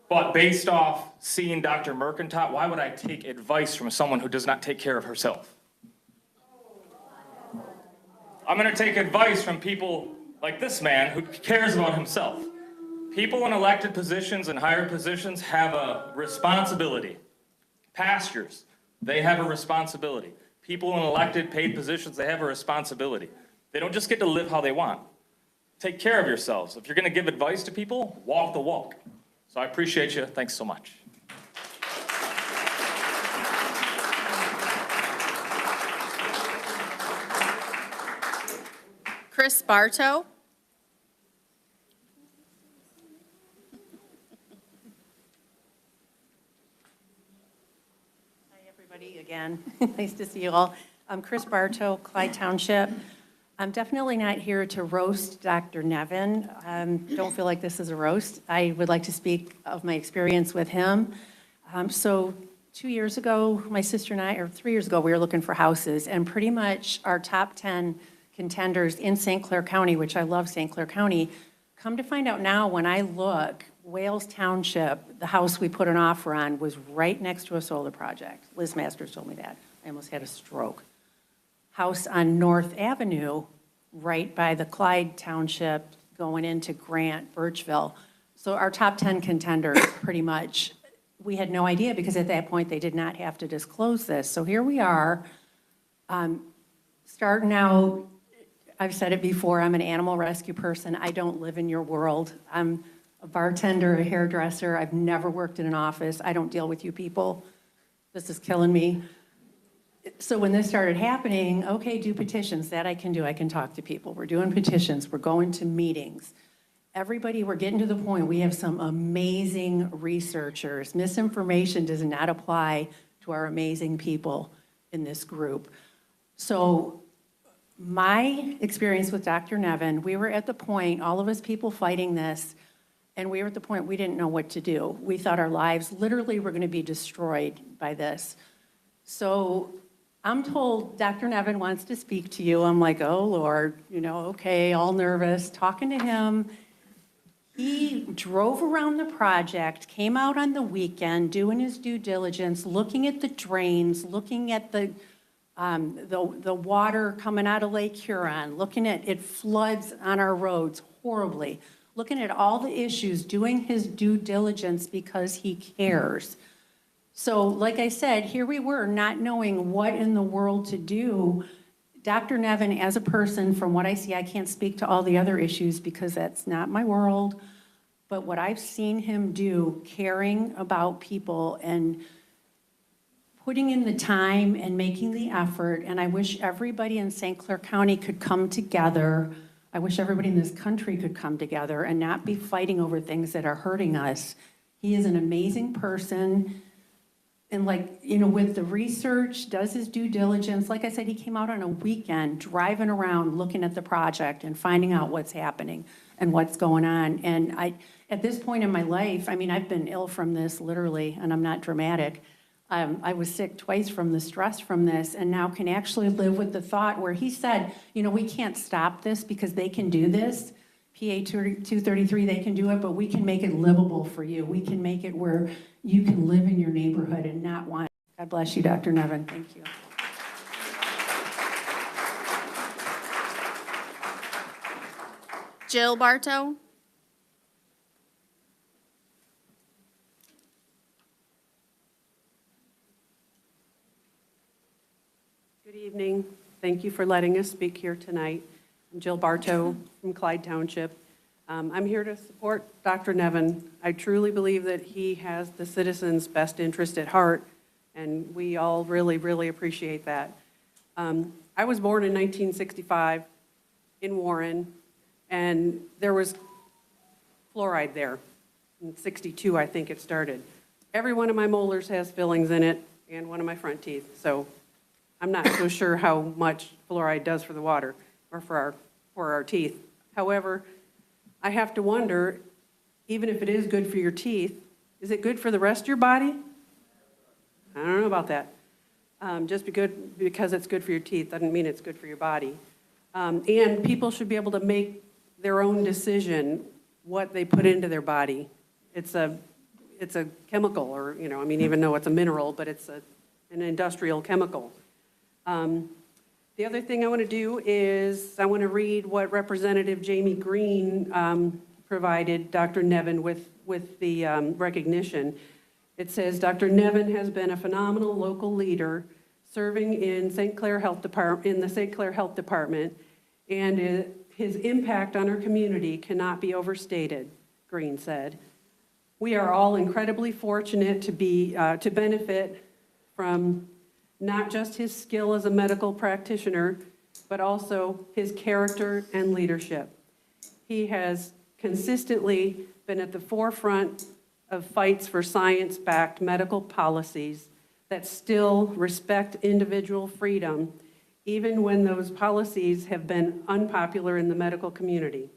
Speaker 8: but based off seeing Dr. Mercantile, why would I take advice from someone who does not take care of herself? I'm going to take advice from people like this man who cares about himself. People in elected positions and higher positions have a responsibility. Pastors, they have a responsibility. People in elected, paid positions, they have a responsibility. They don't just get to live how they want. Take care of yourselves. If you're going to give advice to people, walk the walk. So I appreciate you. Thanks so much.
Speaker 22: Chris Bartow.
Speaker 9: Hi, everybody, again. Nice to see you all. I'm Chris Bartow, Clyde Township. I'm definitely not here to roast Dr. Nevin. Don't feel like this is a roast. I would like to speak of my experience with him. So 2 years ago, my sister and I, or 3 years ago, we were looking for houses, and pretty much our top 10 contenders in St. Clair County, which I love St. Clair County, come to find out now when I look, Wales Township, the house we put an offer on, was right next to a solar project. Liz Masters told me that. I almost had a stroke. House on North Avenue, right by the Clyde Township, going into Grant, Birchville. So our top 10 contenders, pretty much, we had no idea because at that point they did not have to disclose this. So here we are, starting out. I've said it before, I'm an animal rescue person. I don't live in your world. I'm a bartender, a hairdresser. I've never worked in an office. I don't deal with you people. This is killing me. So when this started happening, okay, do petitions. That I can do. I can talk to people. We're doing petitions. We're going to meetings. Everybody, we're getting to the point. We have some amazing researchers. Misinformation does not apply to our amazing people in this group. So my experience with Dr. Nevin, we were at the point, all of us people fighting this, and we were at the point we didn't know what to do. We thought our lives literally were going to be destroyed by this. So I'm told Dr. Nevin wants to speak to you. I'm like, oh, Lord, okay, all nervous, talking to him. He drove around the project, came out on the weekend, doing his due diligence, looking at the drains, looking at the water coming out of Lake Huron, looking at it floods on our roads horribly, looking at all the issues, doing his due diligence because he cares. So like I said, here we were not knowing what in the world to do. Dr. Nevin, as a person, from what I see, I can't speak to all the other issues because that's not my world, but what I've seen him do, caring about people and putting in the time and making the effort, and I wish everybody in St. Clair County could come together. I wish everybody in this country could come together and not be fighting over things that are hurting us. He is an amazing person. And with the research, does his due diligence. Like I said, he came out on a weekend, driving around, looking at the project and finding out what's happening and what's going on. And at this point in my life, I've been ill from this, literally, and I'm not dramatic. I was sick twice from the stress from this, and now can actually live with the thought where he said, we can't stop this because they can do this. PA 233, they can do it, but we can make it livable for you. We can make it where you can live in your neighborhood and not want. God bless you, Dr. Nevin. Thank you.
Speaker 22: Jill Bartow.
Speaker 11: Good evening. Thank you for letting us speak here tonight. I'm Jill Bartow from Clyde Township. I'm here to support Dr. Nevin. I truly believe that he has the citizens' best interest at heart, and we all really, really appreciate that. I was born in 1965 in Warren, and there was fluoride there. In 62, I think it started. Every one of my molars has fillings in it, and one of my front teeth, so I'm not so sure how much fluoride does for the water or for our teeth. However, I have to wonder, even if it is good for your teeth, is it good for the rest of your body? I don't know about that. Just because it's good for your teeth doesn't mean it's good for your body. And people should be able to make their own decision what they put into their body. It's a chemical, or, even though it's a mineral, but it's an industrial chemical. The other thing I want to do is I want to read what Representative Jamie Green provided Dr. Nevin with the recognition. It says, Dr. Nevin has been a phenomenal local leader serving in St. Clair Health Department, in the St. Clair Health Department, and his impact on our community cannot be overstated, Green said. We are all incredibly fortunate to benefit from not just his skill as a medical practitioner, but also his character and leadership. He has consistently been at the forefront of fights for science-backed medical policies that still respect individual freedom, even when those policies have been unpopular in the medical community.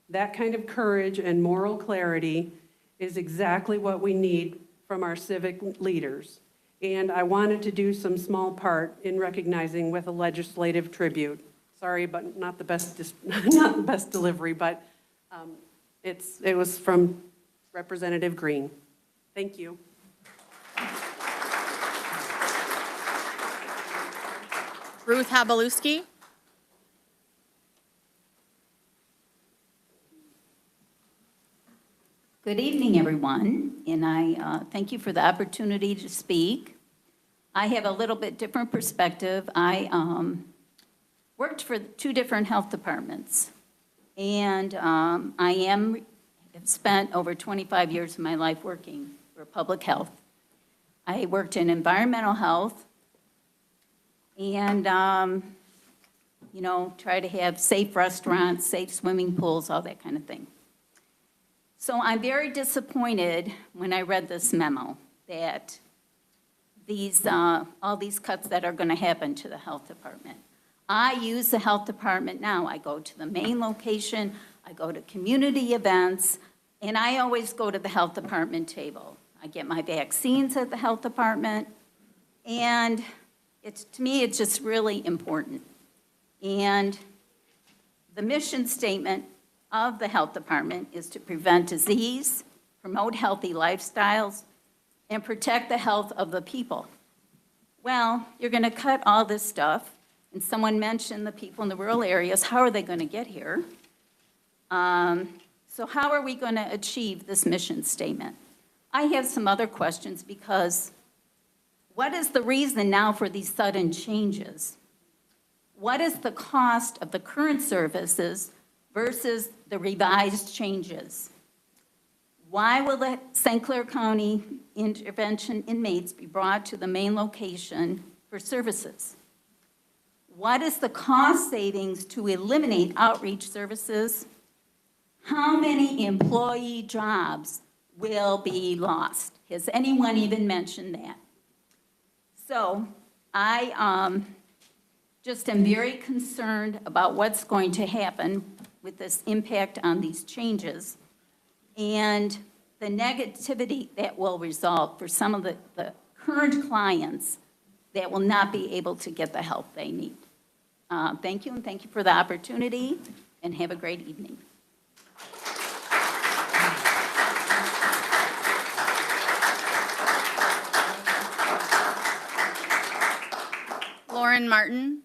Speaker 11: That kind of courage and moral clarity is exactly what we need from our civic leaders. And I wanted to do some small part in recognizing with a legislative tribute. Sorry, but not the best delivery, but it was from Representative Green. Thank you.
Speaker 22: Ruth Habalewski.
Speaker 12: Good evening, everyone, and I thank you for the opportunity to speak. I have a little bit different perspective. I worked for 2 different health departments, and have spent over 25 years of my life working for public health. I worked in environmental health and, try to have safe restaurants, safe swimming pools, all that kind of thing. So I'm very disappointed when I read this memo that all these cuts that are going to happen to the health department. I use the health department now. I go to the main location, I go to community events, and I always go to the health department table. I get my vaccines at the health department, and to me, it's just really important. And the mission statement of the health department is to prevent disease, promote healthy lifestyles, and protect the health of the people. Well, you're going to cut all this stuff, and someone mentioned the people in the rural areas. How are they going to get here? So how are we going to achieve this mission statement? I have some other questions, because what is the reason now for these sudden changes? What is the cost of the current services versus the revised changes? Why will the St. Clair County intervention inmates be brought to the main location for services? What is the cost savings to eliminate outreach services? How many employee jobs will be lost? Has anyone even mentioned that? So I just am very concerned about what's going to happen with this impact on these changes and the negativity that will result for some of the current clients that will not be able to get the help they need. Thank you, and thank you for the opportunity, and have a great evening.
Speaker 22: Lauren Martin.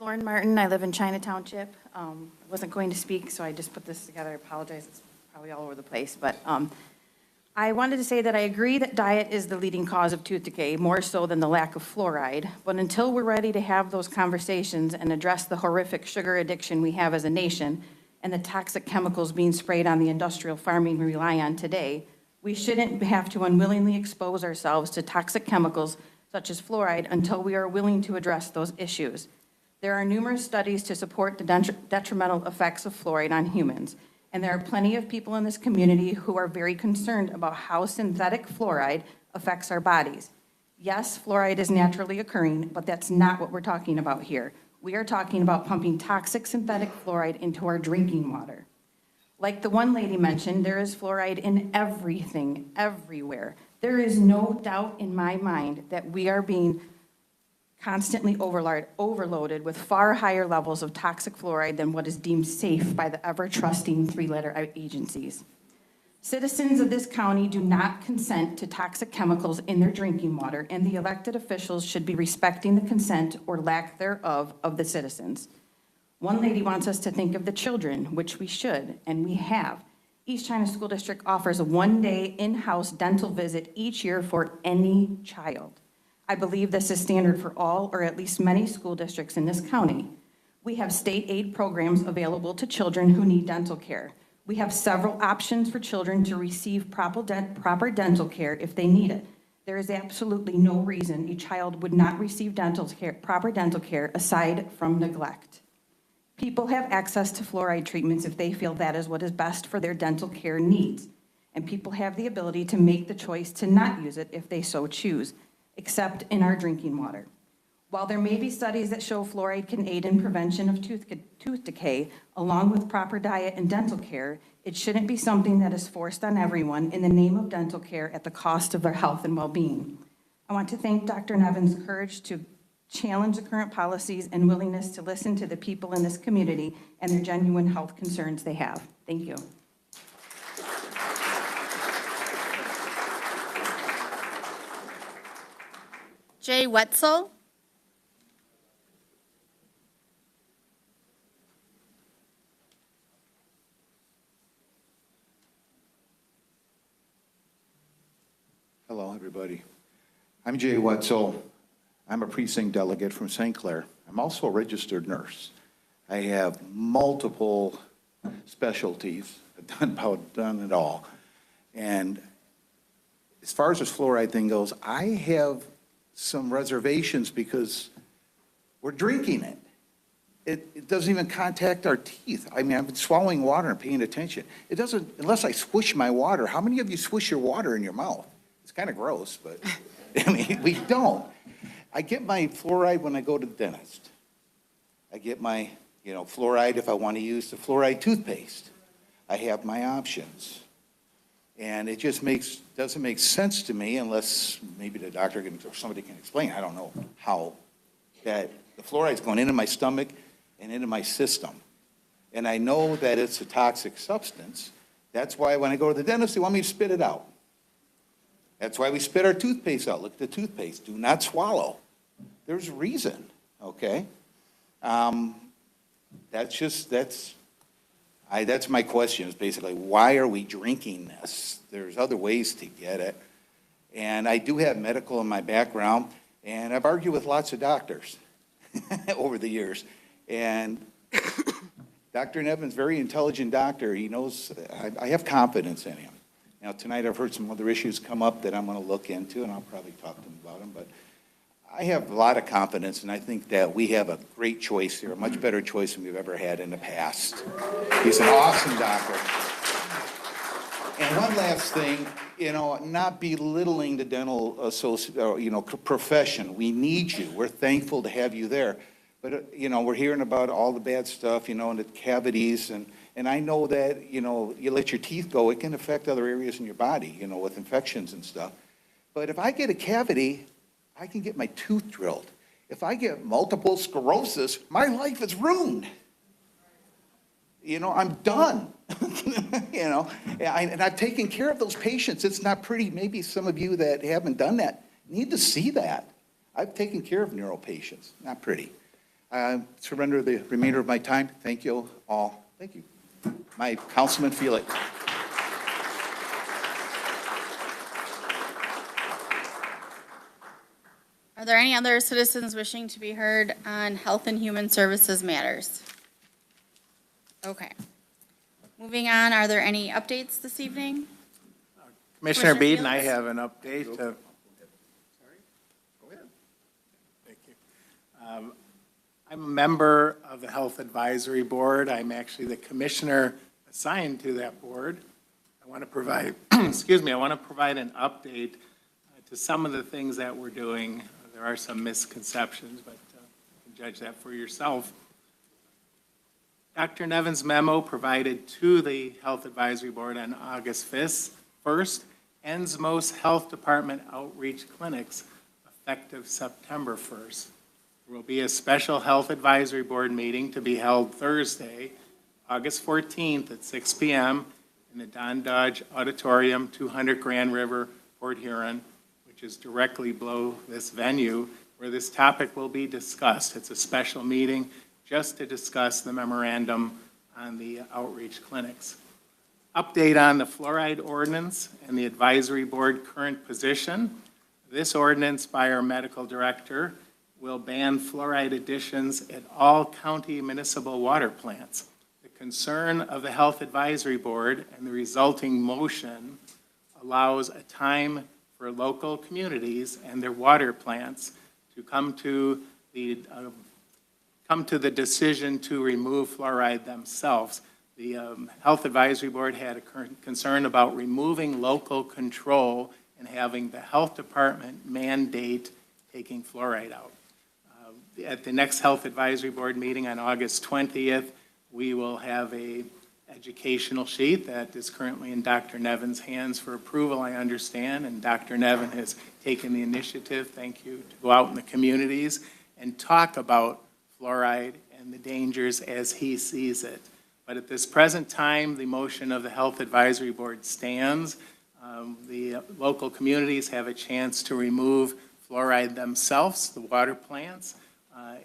Speaker 13: Lauren Martin, I live in China Township. I wasn't going to speak, so I just put this together. I apologize, it's probably all over the place. But I wanted to say that I agree that diet is the leading cause of tooth decay, more so than the lack of fluoride. But until we're ready to have those conversations and address the horrific sugar addiction we have as a nation and the toxic chemicals being sprayed on the industrial farming we rely on today, we shouldn't have to unwillingly expose ourselves to toxic chemicals such as fluoride until we are willing to address those issues. There are numerous studies to support the detrimental effects of fluoride on humans, and there are plenty of people in this community who are very concerned about how synthetic fluoride affects our bodies. Yes, fluoride is naturally occurring, but that's not what we're talking about here. We are talking about pumping toxic synthetic fluoride into our drinking water. Like the one lady mentioned, there is fluoride in everything, everywhere. There is no doubt in my mind that we are being constantly overloaded with far higher levels of toxic fluoride than what is deemed safe by the ever-trusting three-letter agencies. Citizens of this county do not consent to toxic chemicals in their drinking water, and the elected officials should be respecting the consent or lack thereof of the citizens. One lady wants us to think of the children, which we should, and we have. East China School District offers a one-day in-house dental visit each year for any child. I believe this is standard for all, or at least many school districts in this county. We have state aid programs available to children who need dental care. We have several options for children to receive proper dental care if they need it. There is absolutely no reason a child would not receive proper dental care aside from neglect. People have access to fluoride treatments if they feel that is what is best for their dental care needs. And people have the ability to make the choice to not use it if they so choose, except in our drinking water. While there may be studies that show fluoride can aid in prevention of tooth decay, along with proper diet and dental care, it shouldn't be something that is forced on everyone in the name of dental care at the cost of their health and well-being. I want to thank Dr. Nevin's courage to challenge the current policies and willingness to listen to the people in this community and their genuine health concerns they have. Thank you.
Speaker 22: Jay Wetzel.
Speaker 14: Hello, everybody. I'm Jay Wetzel. I'm a precinct delegate from St. Clair. I'm also a registered nurse. I have multiple specialties. I've done it all. And as far as this fluoride thing goes, I have some reservations because we're drinking it. It doesn't even contact our teeth. I mean, I've been swallowing water and paying attention. It doesn't, unless I swish my water. How many of you swish your water in your mouth? It's kind of gross, but I mean, we don't. I get my fluoride when I go to the dentist. I get my, fluoride if I want to use the fluoride toothpaste. I have my options. And it just doesn't make sense to me unless maybe the doctor or somebody can explain. I don't know how that the fluoride's going into my stomach and into my system. And I know that it's a toxic substance. That's why when I go to the dentist, they want me to spit it out. That's why we spit our toothpaste out. Look at the toothpaste. Do not swallow. There's a reason, okay? That's my question is basically, why are we drinking this? There's other ways to get it. And I do have medical in my background, and I've argued with lots of doctors over the years. And Dr. Nevin's a very intelligent doctor. He knows, I have confidence in him. Now, tonight I've heard some other issues come up that I'm going to look into, and I'll probably talk to him about them. But I have a lot of confidence, and I think that we have a great choice here, a much better choice than we've ever had in the past. He's an awesome doctor. And one last thing, not belittling the dental profession. We need you. We're thankful to have you there. But, we're hearing about all the bad stuff, and the cavities. And I know that, you let your teeth go, it can affect other areas in your body, with infections and stuff. But if I get a cavity, I can get my tooth drilled. If I get multiple sclerosis, my life is ruined. I'm done. And I've taken care of those patients. It's not pretty. Maybe some of you that haven't done that need to see that. I've taken care of neuro patients. Not pretty. I surrender the remainder of my time. Thank you all. Thank you. My Councilman Felix.
Speaker 22: Are there any other citizens wishing to be heard on Health and Human Services matters? Okay. Moving on, are there any updates this evening?
Speaker 16: Commissioner Beeden, I
Speaker 22: Fields?
Speaker 16: have an update. Sorry? Go ahead. Thank you. I'm a member of the Health Advisory Board. I'm actually the commissioner assigned to that board. I want to provide, excuse me, I want to provide an update to some of the things that we're doing. There are some misconceptions, but you can judge that for yourself. Dr. Nevin's memo provided to the Health Advisory Board on August 1st ends most health department outreach clinics effective September 1st. There will be a special Health Advisory Board meeting to be held Thursday, August 14th at 6 p.m. in the Don Dodge Auditorium, 200 Grand River, Port Huron, which is directly below this venue, where this topic will be discussed. It's a special meeting just to discuss the memorandum on the outreach clinics. Update on the fluoride ordinance and the advisory board current position. This ordinance by our medical director will ban fluoride additions at all county municipal water plants. The concern of the Health Advisory Board and the resulting motion allows a time for local communities and their water plants to come to the decision to remove fluoride themselves. The Health Advisory Board had a concern about removing local control and having the health department mandate taking fluoride out. At the next Health Advisory Board meeting on August 20th, we will have a educational sheet that is currently in Dr. Nevin's hands for approval, I understand, and Dr. Nevin has taken the initiative, thank you, to go out in the communities and talk about fluoride and the dangers as he sees it. But at this present time, the motion of the Health Advisory Board stands. The local communities have a chance to remove fluoride themselves, the water plants.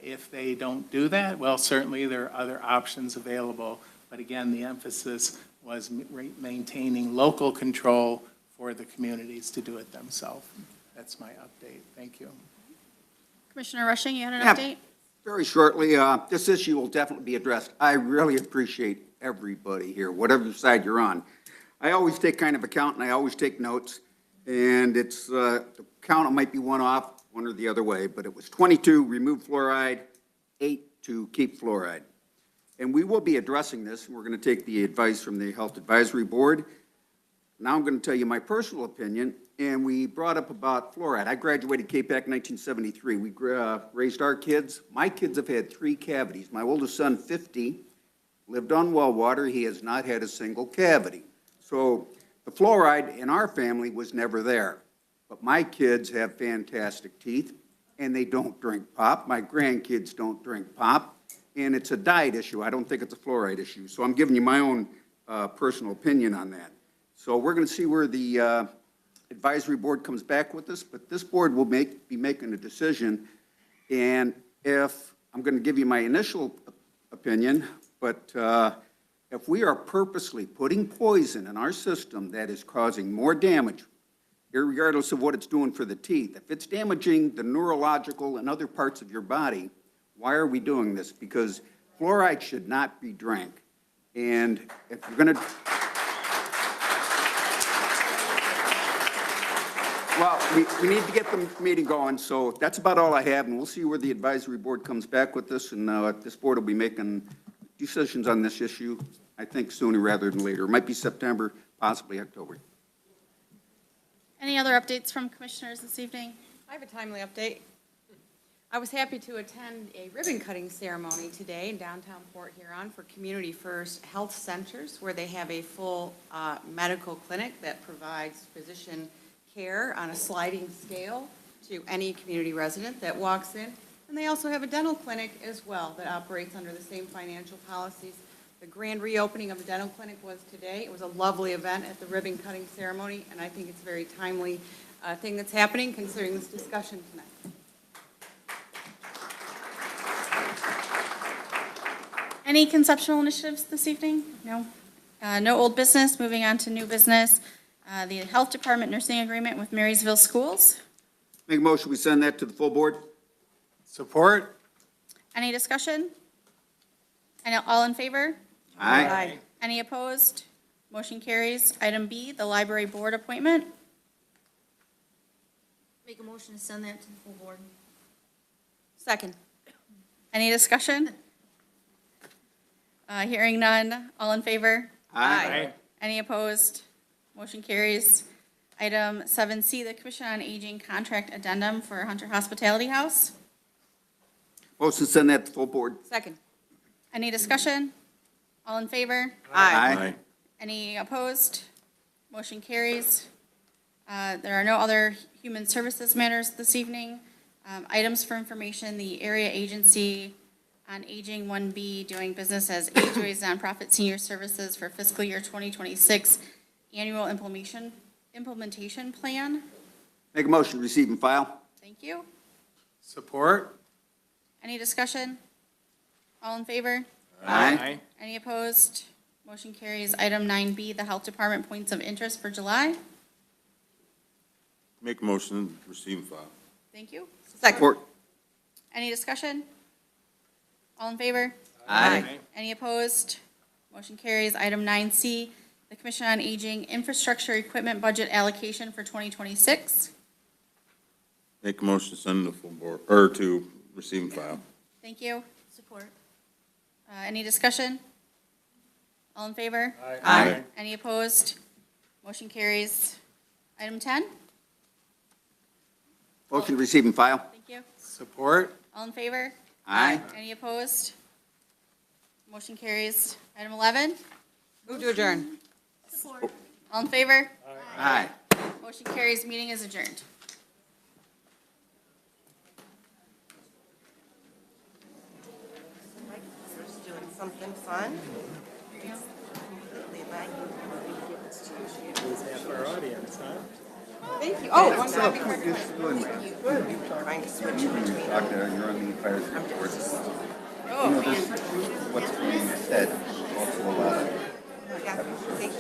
Speaker 16: If they don't do that, well, certainly there are other options available. But again, the emphasis was maintaining local control for the communities to do it themselves. That's my update. Thank you.
Speaker 22: Commissioner Rushing, you had an
Speaker 3: Yeah.
Speaker 22: update?
Speaker 3: Very shortly, this issue will definitely be addressed. I really appreciate everybody here, whatever side you're on. I always take kind of account and I always take notes, and it's, the count might be one off, one or the other way, but it was 22, remove fluoride, 8 to keep fluoride. And we will be addressing this, and we're going to take the advice from the Health Advisory Board. Now I'm going to tell you my personal opinion, and we brought up about fluoride. I graduated KPAC in 1973. We raised our kids. My kids have had 3 cavities. My oldest son, 50, lived on well water. He has not had a single cavity. So the fluoride in our family was never there. But my kids have fantastic teeth, and they don't drink pop. My grandkids don't drink pop, and it's a diet issue. I don't think it's a fluoride issue. So I'm giving you my own personal opinion on that. So we're going to see where the advisory board comes back with this, but this board will be making a decision. And if, I'm going to give you my initial opinion, but if we are purposely putting poison in our system that is causing more damage, irregardless of what it's doing for the teeth, if it's damaging the neurological and other parts of your body, why are we doing this? Because fluoride should not be drank. And if you're going to... Well, we need to get the meeting going, so that's about all I have, and we'll see where the advisory board comes back with this, and this board will be making decisions on this issue, I think sooner rather than later. It might be September, possibly October.
Speaker 22: Any other updates from commissioners this evening?
Speaker 17: I have a timely update. I was happy to attend a ribbon-cutting ceremony today in downtown Port Huron for Community First Health Centers, where they have a full medical clinic that provides physician care on a sliding scale to any community resident that walks in. And they also have a dental clinic as well that operates under the same financial policies. The grand reopening of the dental clinic was today. It was a lovely event at the ribbon cutting ceremony, and I think it's a very timely thing that's happening considering this discussion tonight.
Speaker 22: Any conceptual initiatives this evening? No? No old business, moving on to new business. The Health Department nursing agreement with Marysville Schools.
Speaker 3: Make a motion, we send that to the full board?
Speaker 16: Support?
Speaker 22: Any discussion? And all in favor?
Speaker 3: Aye.
Speaker 22: Any opposed? Motion carries. Item B, the library board appointment.
Speaker 2: Make a motion to send that to the full board.
Speaker 17: Second.
Speaker 22: Any discussion? Hearing none. All in favor?
Speaker 3: Aye.
Speaker 22: Any opposed? Motion carries. Item 7C, the Commission on Aging contract addendum for Hunter Hospitality House.
Speaker 3: Motion, send that to full board?
Speaker 17: Second.
Speaker 22: Any discussion? All in favor?
Speaker 3: Aye.
Speaker 22: Any opposed? Motion carries. There are no other human services matters this evening. Items for information, the Area Agency on Aging 1B doing business as Ageways Nonprofit Senior Services for fiscal year 2026 annual implementation plan.
Speaker 3: Make a motion, receive and file?
Speaker 22: Thank you.
Speaker 16: Support?
Speaker 22: Any discussion? All in favor?
Speaker 3: Aye.
Speaker 22: Any opposed? Motion carries. Item 9B, the Health Department points of interest for July.
Speaker 18: Make a motion, receive and file.
Speaker 22: Thank you.
Speaker 3: Support?
Speaker 22: Any discussion? All in favor?
Speaker 3: Aye.
Speaker 22: Any opposed? Motion carries. Item 9C, the Commission on Aging Infrastructure Equipment Budget Allocation for 2026.
Speaker 18: Make a motion to send to full board, or to receive and file.
Speaker 22: Thank you.
Speaker 2: Support.
Speaker 22: Any discussion? All in favor?
Speaker 3: Aye.
Speaker 22: Any opposed? Motion carries. Item 10.
Speaker 3: Motion, receive and file?
Speaker 22: Thank you.
Speaker 16: Support?
Speaker 22: All in favor?
Speaker 3: Aye.
Speaker 22: Any opposed? Motion carries. Item 11.
Speaker 17: Move to adjourn.
Speaker 2: Support.
Speaker 22: All in favor?
Speaker 3: Aye.
Speaker 22: Motion carries. Meeting is adjourned.
Speaker 19: Doing something fun.
Speaker 16: Our audience, huh?
Speaker 19: Thank you.
Speaker 3: Oh,
Speaker 19: one
Speaker 3: what's up?
Speaker 19: copy for
Speaker 3: Just doing that.
Speaker 19: trying to switch in between.
Speaker 3: Doctor, you're on the fire board.
Speaker 19: Oh,
Speaker 3: You know,
Speaker 19: man.
Speaker 3: what's being said, also a lot of
Speaker 19: I got it. Thank you.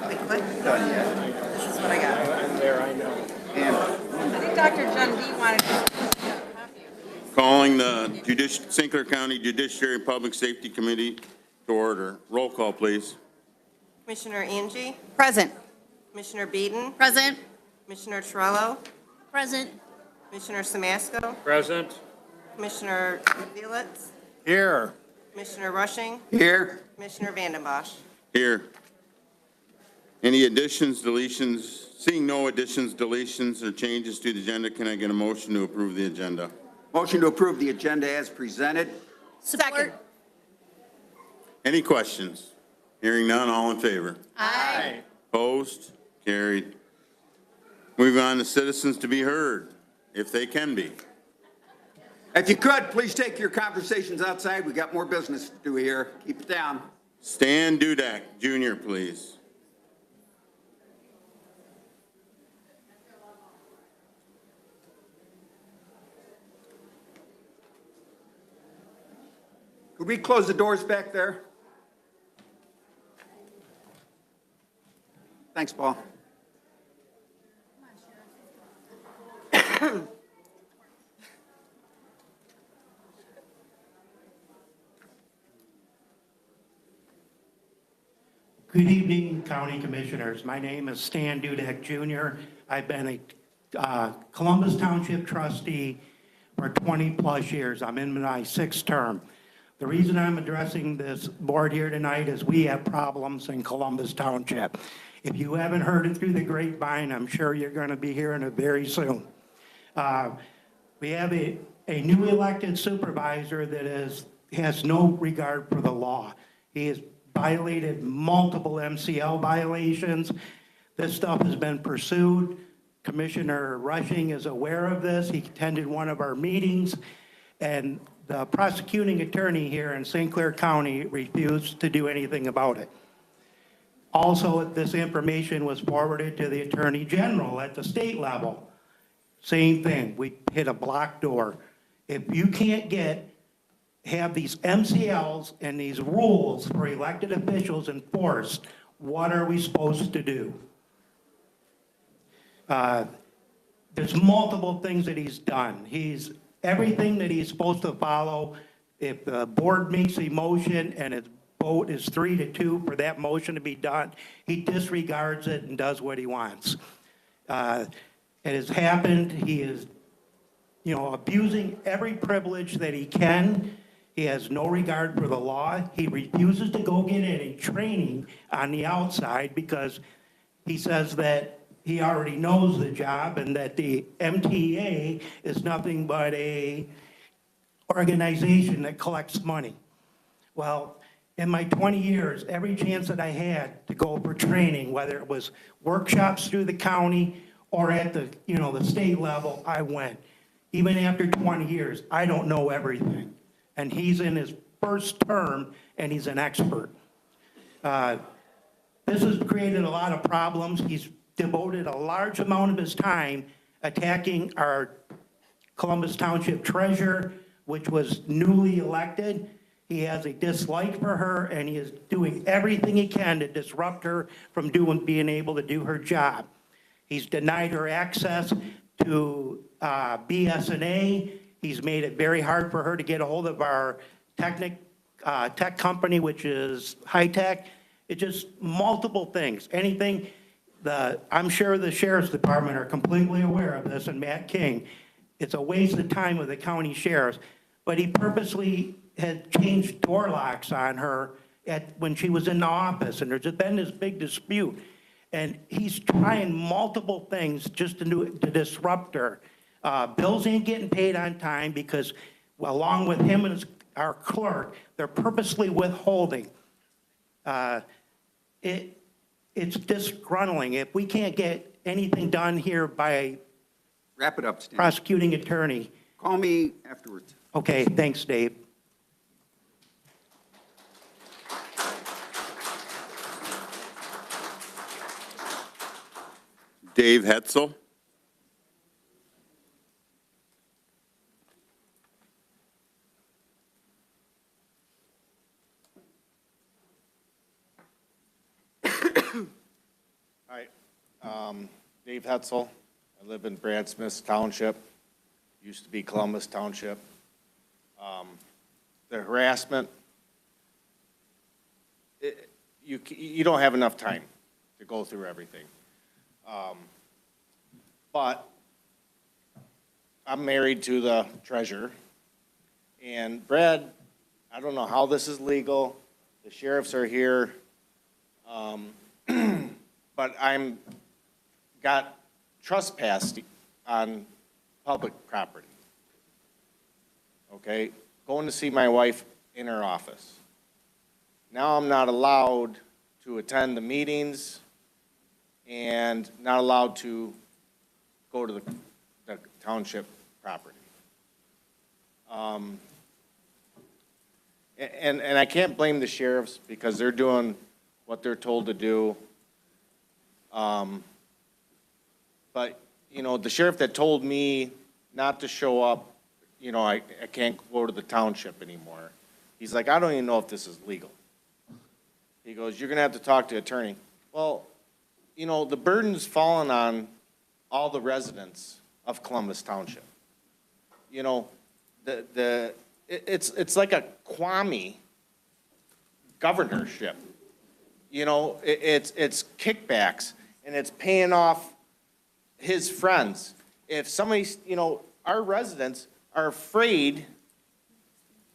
Speaker 19: Wait, what?
Speaker 3: done yet.
Speaker 19: This is what I got.
Speaker 16: I'm there, I know.
Speaker 3: And
Speaker 17: I think Dr. John D. wanted to.
Speaker 18: Calling the St. Clair County Judiciary and Public Safety Committee to order. Roll call, please.
Speaker 19: Commissioner Angie,
Speaker 17: Present.
Speaker 19: Commissioner Beaton,
Speaker 22: Present.
Speaker 19: Commissioner Torello,
Speaker 2: Present.
Speaker 19: Commissioner Samasco,
Speaker 16: Present.
Speaker 19: Commissioner Felix,
Speaker 16: Here.
Speaker 19: Commissioner Rushing,
Speaker 3: here,
Speaker 19: Commissioner Vandenbosch.
Speaker 18: Here. Any additions, deletions? Seeing no additions, deletions, or changes to the agenda, can I get a motion to approve the agenda?
Speaker 3: motion to approve the agenda as presented?
Speaker 2: Support.
Speaker 18: Any questions? Hearing none, all in favor?
Speaker 22: Aye.
Speaker 18: Opposed? Carried. Moving on to citizens to be heard, if they can be.
Speaker 3: If you could, please take your conversations outside. We got more business to do here. Keep it down.
Speaker 18: Stan Dudek, Jr., please.
Speaker 3: Could we close the doors back there? Thanks, Paul.
Speaker 20: Good evening, County Commissioners. My name is Stan Dudek Jr. I've been a Columbus Township trustee for 20-plus years. I'm in my 6th term. The reason I'm addressing this board here tonight is we have problems in Columbus Township. If you haven't heard it through the grapevine, I'm sure you're going to be hearing it very soon. We have a new elected supervisor that has no regard for the law. He has violated multiple MCL violations. This stuff has been pursued. Commissioner Rushing is aware of this. He attended one of our meetings, and the prosecuting attorney here in St. Clair County refused to do anything about it. Also, this information was forwarded to the Attorney General at the state level. Same thing, we hit a blocked door. If you can't get have these MCLs and these rules for elected officials enforced, what are we supposed to do? There's multiple things that he's done. Everything that he's supposed to follow. If the board makes a motion and its vote is 3-2 for that motion to be done, he disregards it and does what he wants. It has happened. He is, abusing every privilege that he can. He has no regard for the law. He refuses to go get any training on the outside because he says that he already knows the job and that the MTA is nothing but a organization that collects money. Well, in my 20 years, every chance that I had to go for training, whether it was workshops through the county or at the, the state level, I went. Even after 20 years, I don't know everything. And he's in his first term and he's an expert. This has created a lot of problems. He's devoted a large amount of his time attacking our Columbus Township treasurer, which was newly elected. He has a dislike for her, and he is doing everything he can to disrupt her from being able to do her job. He's denied her access to BSNA. He's made it very hard for her to get a hold of our tech company, which is High Tech. It's just multiple things. I'm sure the sheriff's department are completely aware of this, and Matt King. It's a waste of time with the county sheriffs, but he purposely had changed door locks on her when she was in the office, and there's been this big dispute. And he's trying multiple things just to disrupt her. Bills ain't getting paid on time because, along with him and our clerk, they're purposely withholding. It's disgruntling. If we can't get anything done here by
Speaker 3: Wrap it up, Stan.
Speaker 20: prosecuting attorney.
Speaker 3: Call me afterwards.
Speaker 20: Okay, thanks, Dave.
Speaker 18: Dave Hetzel.
Speaker 10: Hi, Dave Hetzel. I live in Brad Smith's Township, used to be Columbus Township. The harassment, you don't have enough time to go through everything. But I'm married to the treasurer, and Brad, I don't know how this is legal. The sheriffs are here. But got trespassed on public property. Okay, going to see my wife in her office. Now I'm not allowed to attend the meetings and not allowed to go to the township property. And I can't blame the sheriffs because they're doing what they're told to do. But, the sheriff that told me not to show up, I can't go to the township anymore. He's like, I don't even know if this is legal. He goes, you're going to have to talk to an attorney. Well, the burden's fallen on all the residents of Columbus Township. It's like a Kwame governorship. It's kickbacks, and it's paying off his friends. If somebody's, our residents are afraid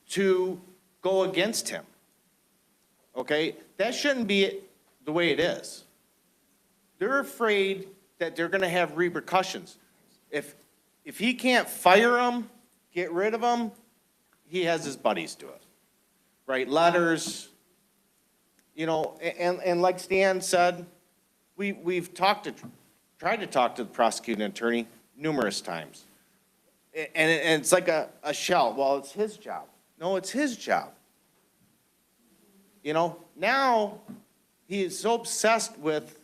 Speaker 10: to go against him. Okay? That shouldn't be the way it is. They're afraid that they're going to have repercussions. If he can't fire them, get rid of them, he has his buddies do it. Write letters, and like Stan said, we've tried to talk to the prosecuting attorney numerous times. And it's like a shell. Well, it's his job. No, it's his job. Now he is so obsessed with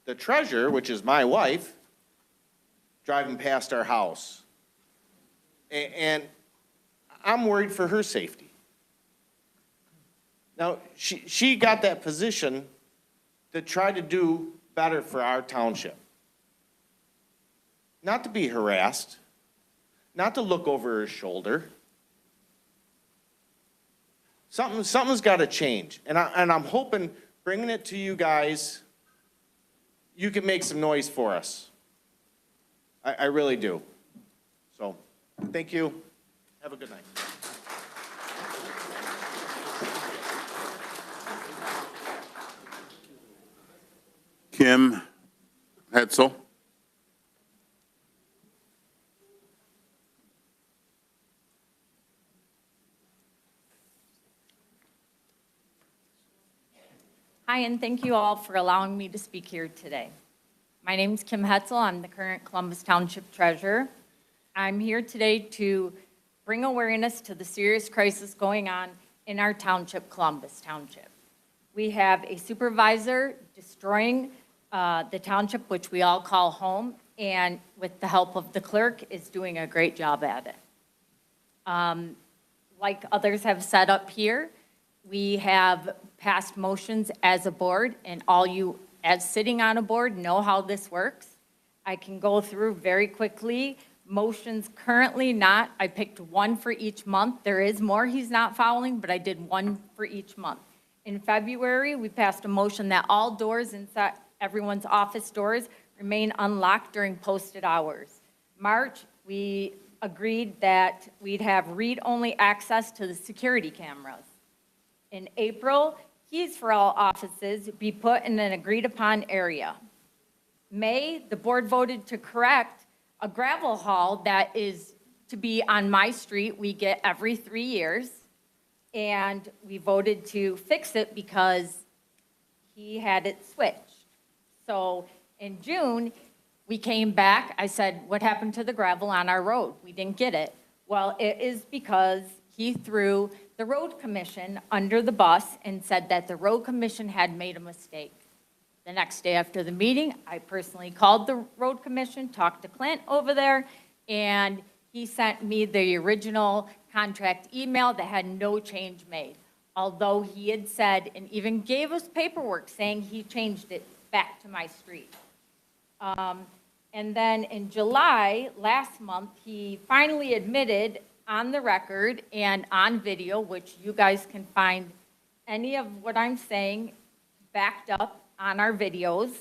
Speaker 10: the treasurer, which is my wife, driving past our house. And I'm worried for her safety. Now, she got that position to try to do better for our township. Not to be harassed, not to look over her shoulder. Something's got to change, and I'm hoping bringing it to you guys, you can make some noise for us. I really do. So, thank you. Have a good night.
Speaker 18: Kim Hetzel.
Speaker 5: Hi, and thank you all for allowing me to speak here today. My name is Kim Hetzel. I'm the current Columbus Township Treasurer. I'm here today to bring awareness to the serious crisis going on in our township, Columbus Township. We have a supervisor destroying the township, which we all call home, and with the help of the clerk, is doing a great job at it. Like others have said up here, we have passed motions as a board, and all you, as sitting on a board, know how this works. I can go through very quickly. Motions currently not, I picked one for each month. There is more he's not following, but I did one for each month. In February, we passed a motion that all doors inside everyone's office doors remain unlocked during posted hours. March, we agreed that we'd have read-only access to the security cameras. In April, keys for all offices be put in an agreed-upon area. May, the board voted to correct a gravel haul that is to be on my street we get every 3 years, and we voted to fix it because he had it switched. So in June, we came back, I said, what happened to the gravel on our road? We didn't get it. Well, it is because he threw the road commission under the bus and said that the road commission had made a mistake. The next day after the meeting, I personally called the road commission, talked to Clint over there, and he sent me the original contract email that had no change made. Although he had said, and even gave us paperwork saying he changed it back to my street. And then in July, last month, he finally admitted on the record and on video, which you guys can find any of what I'm saying backed up on our videos.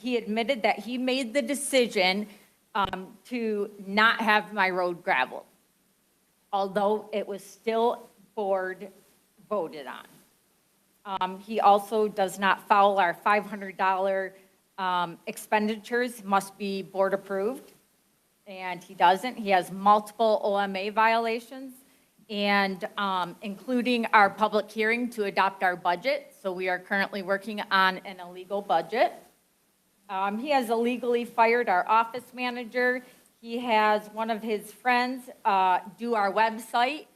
Speaker 5: He admitted that he made the decision to not have my road gravel, although it was still board voted on. He also does not follow our $500 expenditures, must be board approved, and he doesn't. He has multiple OMA violations, and including our public hearing to adopt our budget. So we are currently working on an illegal budget. He has illegally fired our office manager. He has one of his friends do our website.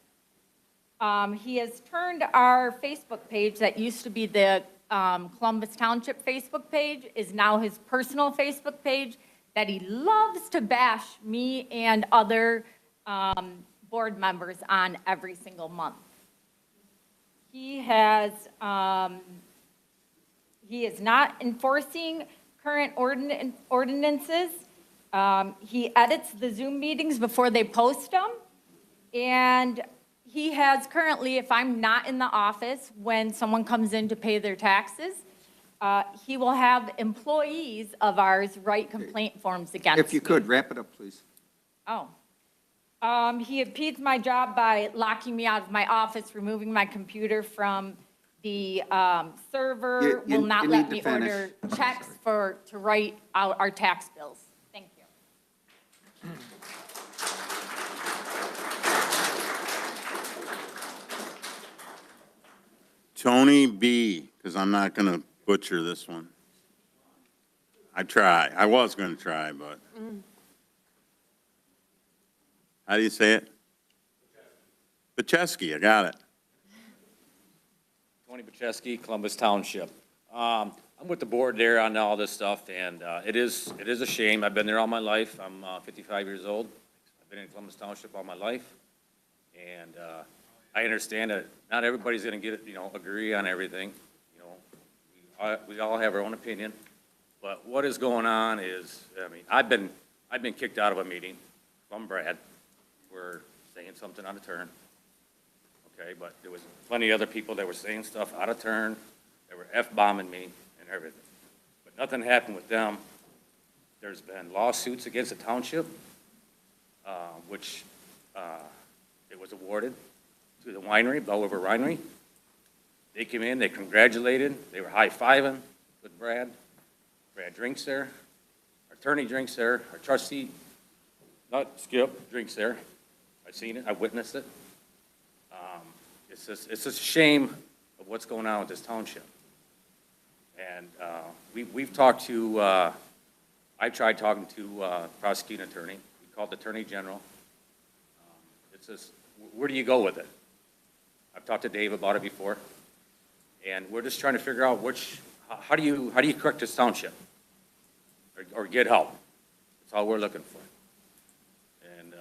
Speaker 5: He has turned our Facebook page that used to be the Columbus Township Facebook page is now his personal Facebook page that he loves to bash me and other board members on every single month. He is not enforcing current ordinances. He edits the Zoom meetings before they post them. And he has currently, if I'm not in the office, when someone comes in to pay their taxes, he will have employees of ours write complaint forms against me.
Speaker 3: If you could, wrap it up, please.
Speaker 5: Oh. He impedes my job by locking me out of my office, removing my computer from the server, will not let me order checks to write out our tax bills. Thank you.
Speaker 18: Tony B., because I'm not going to butcher this one. I was going to try, but. How do you say it? Pacheski, I got it.
Speaker 15: Tony Pacheski, Columbus Township. I'm with the board there on all this stuff, and it is a shame. I've been there all my life. I'm 55 years old. I've been in Columbus Township all my life, and I understand that not everybody's gonna get, agree on everything. We all have our own opinion. But what is going on is, I've been kicked out of a meeting from Brad for saying something out of turn. Okay, but there was plenty of other people that were saying stuff out of turn, that were F-bombing me and everything. But nothing happened with them. There's been lawsuits against the township, which it was awarded to the winery, Bellriver Winery. They came in, they congratulated, they were high-fiving with Brad. Brad drinks there, our attorney drinks there, our trustee, not Skip, drinks there. I've seen it, I've witnessed it. It's just a shame of what's going on with this township. And we've talked to, I've tried talking to prosecuting attorney. We called the attorney general. It's just, where do you go with it? I've talked to Dave about it before. And we're just trying to figure out how do you correct this township? Or get help? That's all we're looking for. And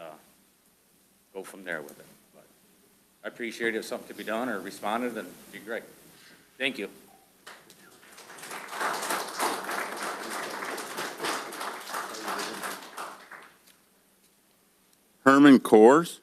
Speaker 15: go from there with it. But I appreciate it if something could be done or responded, then it'd be great. Thank you.
Speaker 18: Herman Coors.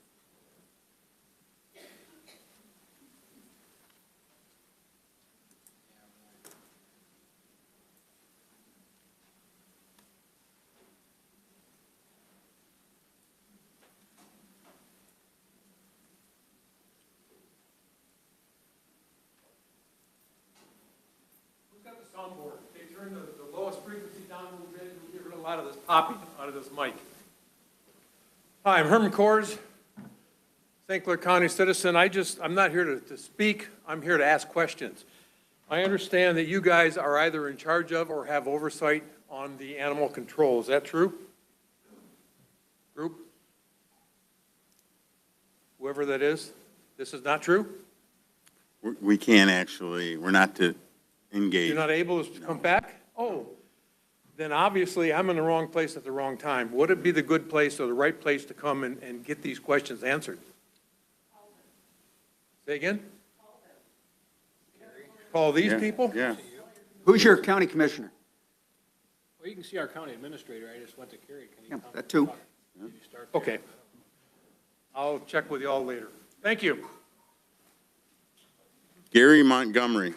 Speaker 1: Soundboard. They turn the lowest frequency down a little bit and we get rid of a lot of this popping out of this mic. Hi, I'm Herman Coors, St. Clair County citizen. I'm not here to speak. I'm here to ask questions. I understand that you guys are either in charge of or have oversight on the animal control. Is that true? Group? Whoever that is? This is not true?
Speaker 18: We can't actually, we're not to engage.
Speaker 1: You're not able to come back? Oh, then obviously I'm in the wrong place at the wrong time. Would it be the good place or the right place to come and get these questions answered? Say again? Call these people?
Speaker 18: Yeah.
Speaker 3: Who's your county commissioner?
Speaker 21: Well, you can see our county administrator. I just went to Kerry. Can you
Speaker 3: Yeah,
Speaker 21: come?
Speaker 3: that too.
Speaker 21: Did you start there?
Speaker 1: Okay. I'll check with you all later. Thank you.
Speaker 18: Gary Montgomery.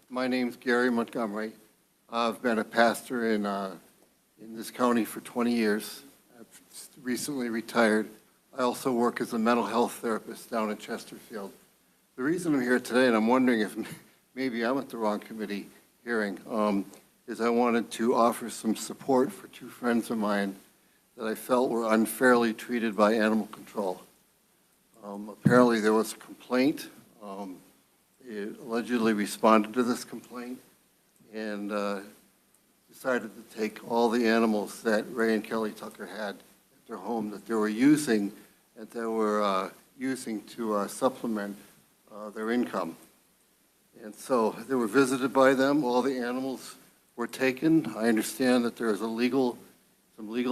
Speaker 23: My name's Gary Montgomery. I've been a pastor in this county for 20 years. I've recently retired. I also work as a mental health therapist down in Chesterfield. The reason I'm here today, and I'm wondering if maybe I'm at the wrong committee hearing, is I wanted to offer some support for two friends of mine that I felt were unfairly treated by animal control. Apparently there was a complaint. It allegedly responded to this complaint and decided to take all the animals that Ray and Kelly Tucker had at their home that they were using to supplement their income. And so they were visited by them. All the animals were taken. I understand that there is some legal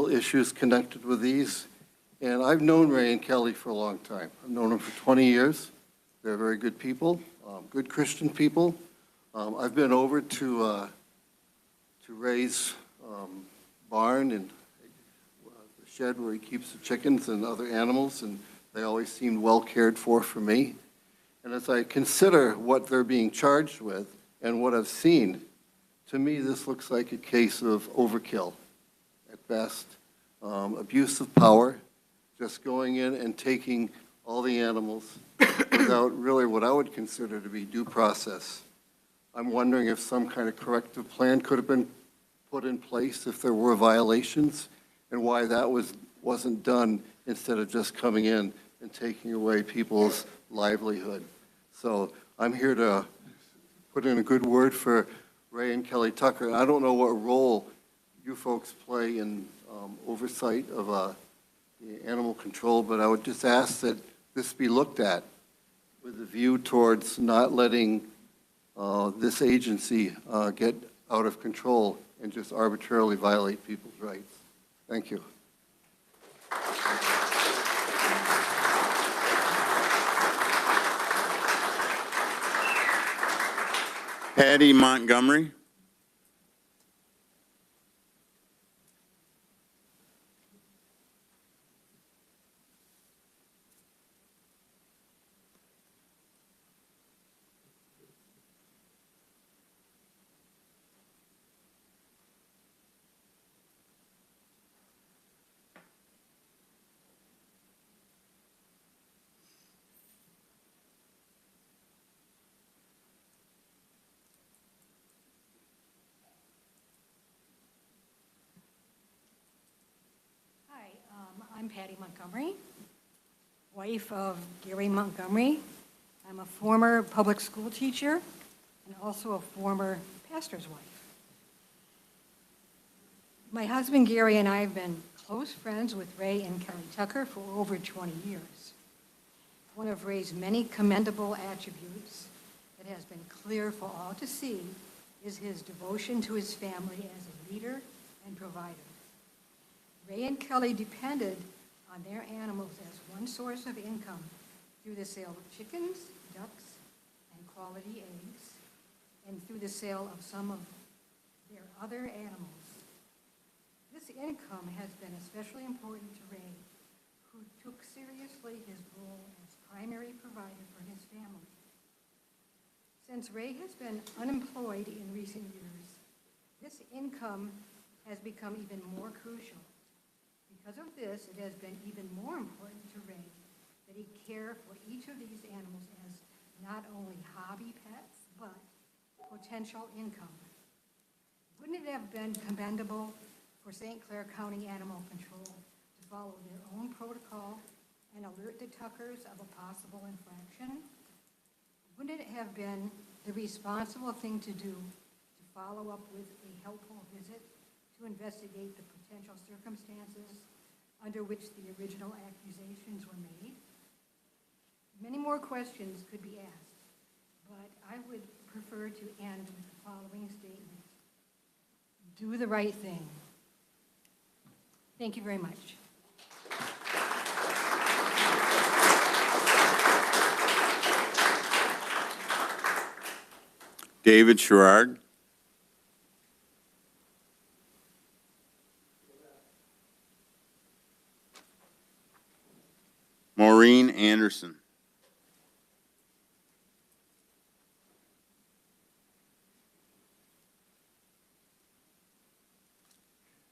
Speaker 23: issues connected with these. And I've known Ray and Kelly for a long time. I've known them for 20 years. They're very good people, good Christian people. I've been over to Ray's barn and the shed where he keeps the chickens and other animals, and they always seemed well cared for me. And as I consider what they're being charged with and what I've seen, to me this looks like a case of overkill at best, abuse of power, just going in and taking all the animals without really what I would consider to be due process. I'm wondering if some kind of corrective plan could have been put in place if there were violations, and why that wasn't done instead of just coming in and taking away people's livelihood. So I'm here to put in a good word for Ray and Kelly Tucker. I don't know what role you folks play in oversight of the animal control, but I would just ask that this be looked at with a view towards not letting this agency get out of control and just arbitrarily violate people's rights. Thank you.
Speaker 18: Patty Montgomery.
Speaker 4: Hi, I'm Patty Montgomery, wife of Gary Montgomery. I'm a former public school teacher and also a former pastor's wife. My husband Gary and I have been close friends with Ray and Kelly Tucker for over 20 years. One of Ray's many commendable attributes that has been clear for all to see is his devotion to his family as a leader and provider. Ray and Kelly depended on their animals as one source of income through the sale of chickens, ducks, and quality eggs, and through the sale of some of their other animals. This income has been especially important to Ray, who took seriously his role as primary provider for his family. Since Ray has been unemployed in recent years, this income has become even more crucial. Because of this, it has been even more important to Ray that he care for each of these animals as not only hobby pets, but potential income. Wouldn't it have been commendable for St. Clair County Animal Control to follow their own protocol and alert the Tuckers of a possible infraction? Wouldn't it have been the responsible thing to do to follow up with a helpful visit to investigate the potential circumstances under which the original accusations were made? Many more questions could be asked, but I would prefer to end with the following statement. Do the right thing. Thank you very much.
Speaker 18: David Sherrard. Maureen Anderson.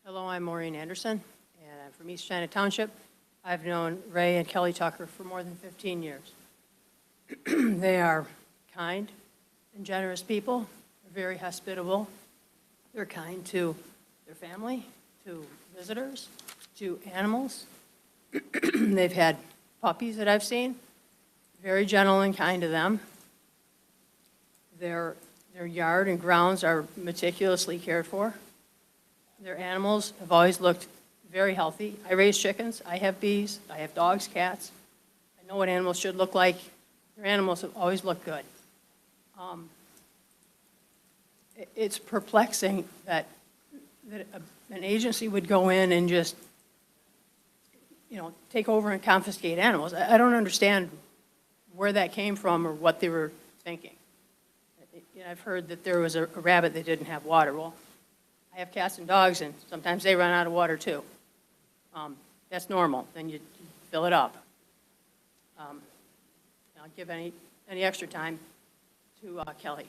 Speaker 6: Hello, I'm Maureen Anderson, and I'm from East China Township. I've known Ray and Kelly Tucker for more than 15 years. They are kind and generous people. They're very hospitable. They're kind to their family, to visitors, to animals. They've had puppies that I've seen, very gentle and kind to them. Their yard and grounds are meticulously cared for. Their animals have always looked very healthy. I raise chickens, I have bees, I have dogs, cats. I know what animals should look like. Their animals have always looked good. It's perplexing that an agency would go in and just, take over and confiscate animals. I don't understand where that came from or what they were thinking. I've heard that there was a rabbit that didn't have water. Well, I have cats and dogs, and sometimes they run out of water too. That's normal. Then you fill it up. I'll give any extra time to Kelly.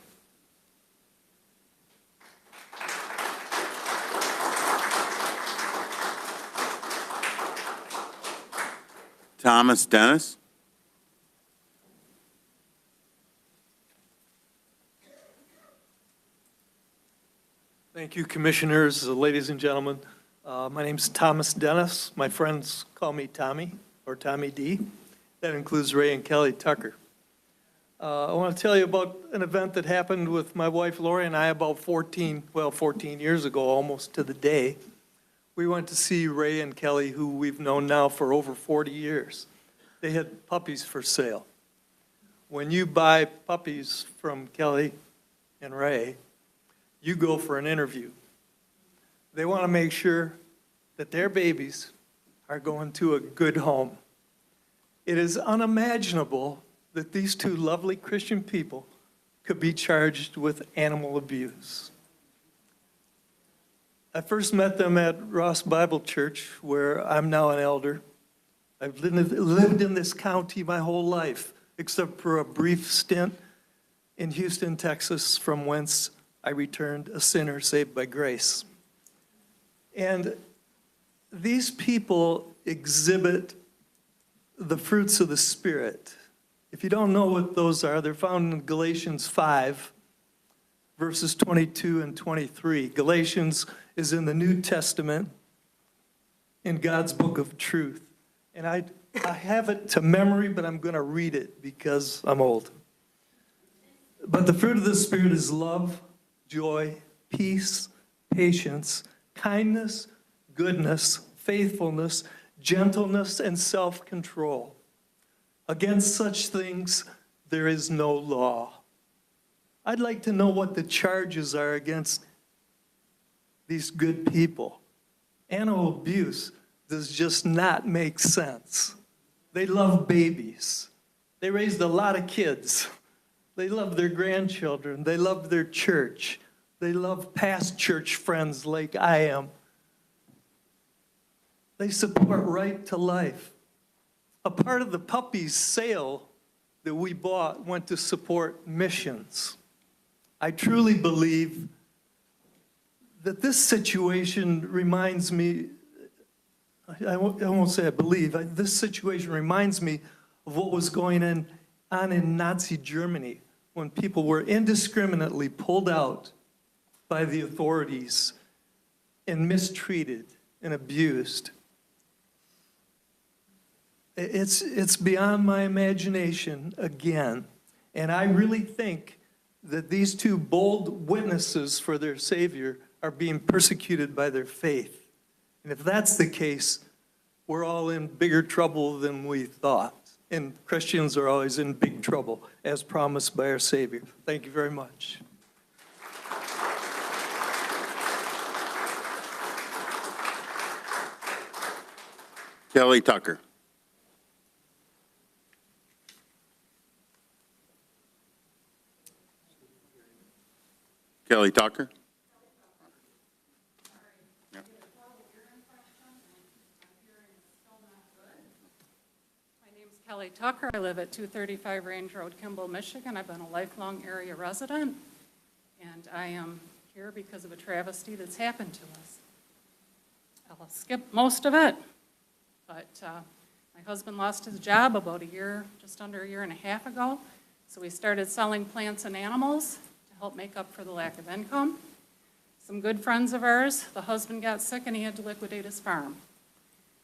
Speaker 18: Thomas Dennis.
Speaker 7: Thank you, Commissioners, ladies and gentlemen. My name's Thomas Dennis. My friends call me Tommy, or Tommy D. That includes Ray and Kelly Tucker. I want to tell you about an event that happened with my wife Lori and I about 14 years ago, almost to the day. We went to see Ray and Kelly, who we've known now for over 40 years. They had puppies for sale. When you buy puppies from Kelly and Ray, you go for an interview. They want to make sure that their babies are going to a good home. It is unimaginable that these two lovely Christian people could be charged with animal abuse. I first met them at Ross Bible Church, where I'm now an elder. I've lived in this county my whole life, except for a brief stint in Houston, Texas, from whence I returned a sinner saved by grace. And these people exhibit the fruits of the Spirit. If you don't know what those are, they're found in Galatians 5, verses 22 and 23. Galatians is in the New Testament, in God's book of truth. And I have it to memory, but I'm going to read it because I'm old. But the fruit of the Spirit is love, joy, peace, patience, kindness, goodness, faithfulness, gentleness, and self-control. Against such things, there is no law. I'd like to know what the charges are against these good people. Animal abuse does just not make sense. They love babies. They raised a lot of kids. They love their grandchildren. They love their church. They love past church friends like I am. They support right to life. A part of the puppy's sale that we bought went to support missions. I truly believe that this situation reminds me, I won't say I believe, this situation reminds me of what was going on in Nazi Germany when people were indiscriminately pulled out by the authorities and mistreated and abused. It's beyond my imagination again. And I really think that these two bold witnesses for their Savior are being persecuted by their faith. And if that's the case, we're all in bigger trouble than we thought. And Christians are always in big trouble, as promised by our Savior. Thank you very much.
Speaker 18: Kelly Tucker. Kelly Tucker.
Speaker 8: My name's Kelly Tucker. I live at 235 Range Road, Kimball, Michigan. I've been a lifelong area resident, and I am here because of a travesty that's happened to us. I'll skip most of it, but my husband lost his job about just under a year and a half ago, so we started selling plants and animals to help make up for the lack of income. Some good friends of ours, the husband got sick and he had to liquidate his farm.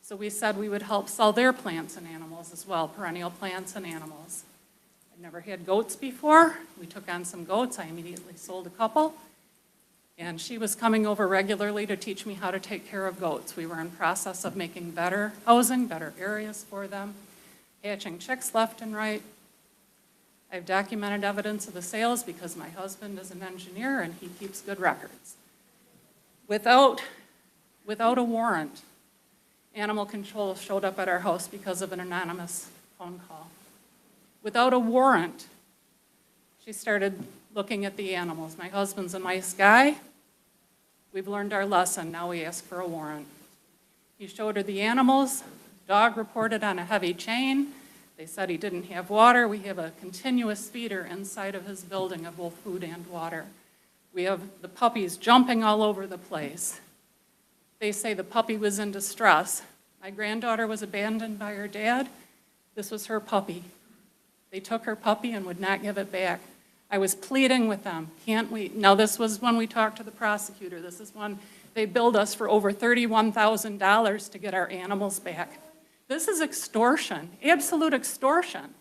Speaker 8: So we said we would help sell their plants and animals as well, perennial plants and animals. I'd never had goats before. We took on some goats. I immediately sold a couple. And she was coming over regularly to teach me how to take care of goats. We were in process of making better housing, better areas for them, hatching chicks left and right. I've documented evidence of the sales because my husband is an engineer and he keeps good records. Without a warrant, animal control showed up at our house because of an anonymous phone call. Without a warrant, she started looking at the animals. My husband's a nice guy. We've learned our lesson. Now we ask for a warrant. He showed her the animals. Dog reported on a heavy chain. They said he didn't have water. We have a continuous feeder inside of his building of both food and water. We have the puppies jumping all over the place. They say the puppy was in distress. My granddaughter was abandoned by her dad. This was her puppy. They took her puppy and would not give it back. I was pleading with them, can't we? Now this was when we talked to the prosecutor. This is when they billed us for over $31,000 to get our animals back. This is extortion, absolute extortion.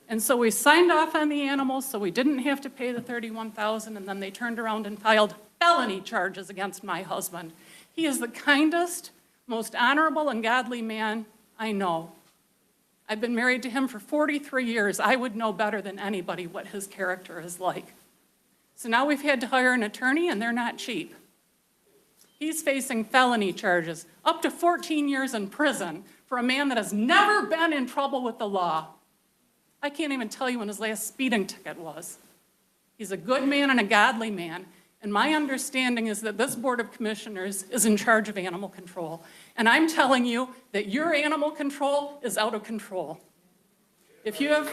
Speaker 8: And so we signed off on the animals so we didn't have to pay the $31,000, and then they turned around and filed felony charges against my husband. He is the kindest, most honorable and godly man I know. I've been married to him for 43 years. I would know better than anybody what his character is like. So now we've had to hire an attorney, and they're not cheap. He's facing felony charges, up to 14 years in prison for a man that has never been in trouble with the law. I can't even tell you when his last speeding ticket was. He's a good man and a godly man, and my understanding is that this Board of Commissioners is in charge of animal control. And I'm telling you that your animal control is out of control. If you have...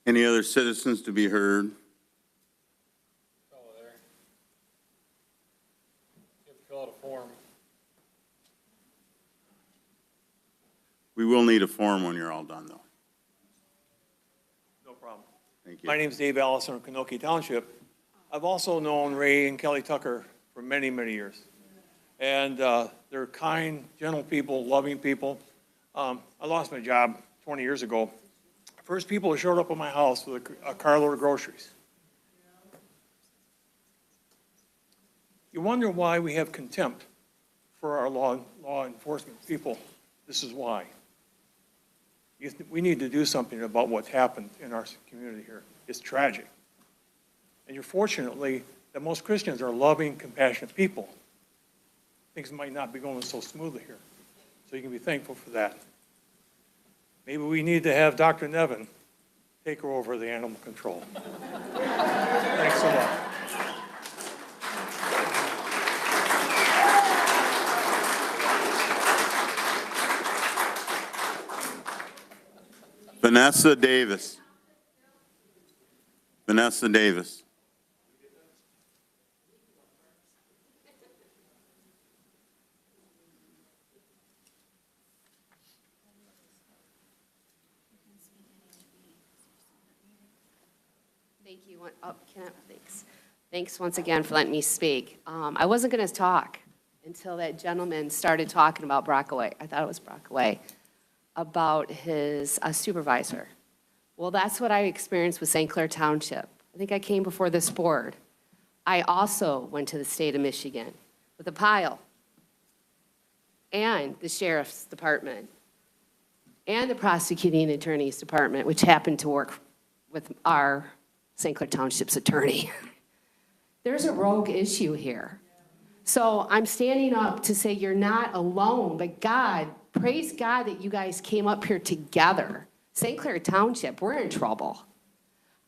Speaker 18: Any other citizens to be heard?
Speaker 21: You have to fill out a form.
Speaker 18: We will need a form when you're all done, though.
Speaker 1: No problem.
Speaker 18: Thank you.
Speaker 1: My name's Dave Allison from Kanoki Township. I've also known Ray and Kelly Tucker for many, many years. And they're kind, gentle people, loving people. I lost my job 20 years ago. First people who showed up at my house with a carload of groceries. You wonder why we have contempt for our law enforcement people. This is why. We need to do something about what's happened in our community here. It's tragic. And you're fortunately that most Christians are loving, compassionate people. Things might not be going so smoothly here. So you can be thankful for that. Maybe we need to have Dr. Nevin take her over the animal control. Thanks a lot.
Speaker 18: Vanessa Davis. Vanessa Davis.
Speaker 9: Thank you. Thanks once again for letting me speak. I wasn't going to talk until that gentleman started talking about Brockaway. I thought it was Brockaway, about his supervisor. Well, that's what I experienced with St. Clair Township. I think I came before this board. I also went to the state of Michigan with a pile, and the sheriff's department, and the prosecuting attorney's department, which happened to work with our St. Clair Township's attorney. There's a rogue issue here. So I'm standing up to say you're not alone, but God, praise God that you guys came up here together. St. Clair Township, we're in trouble.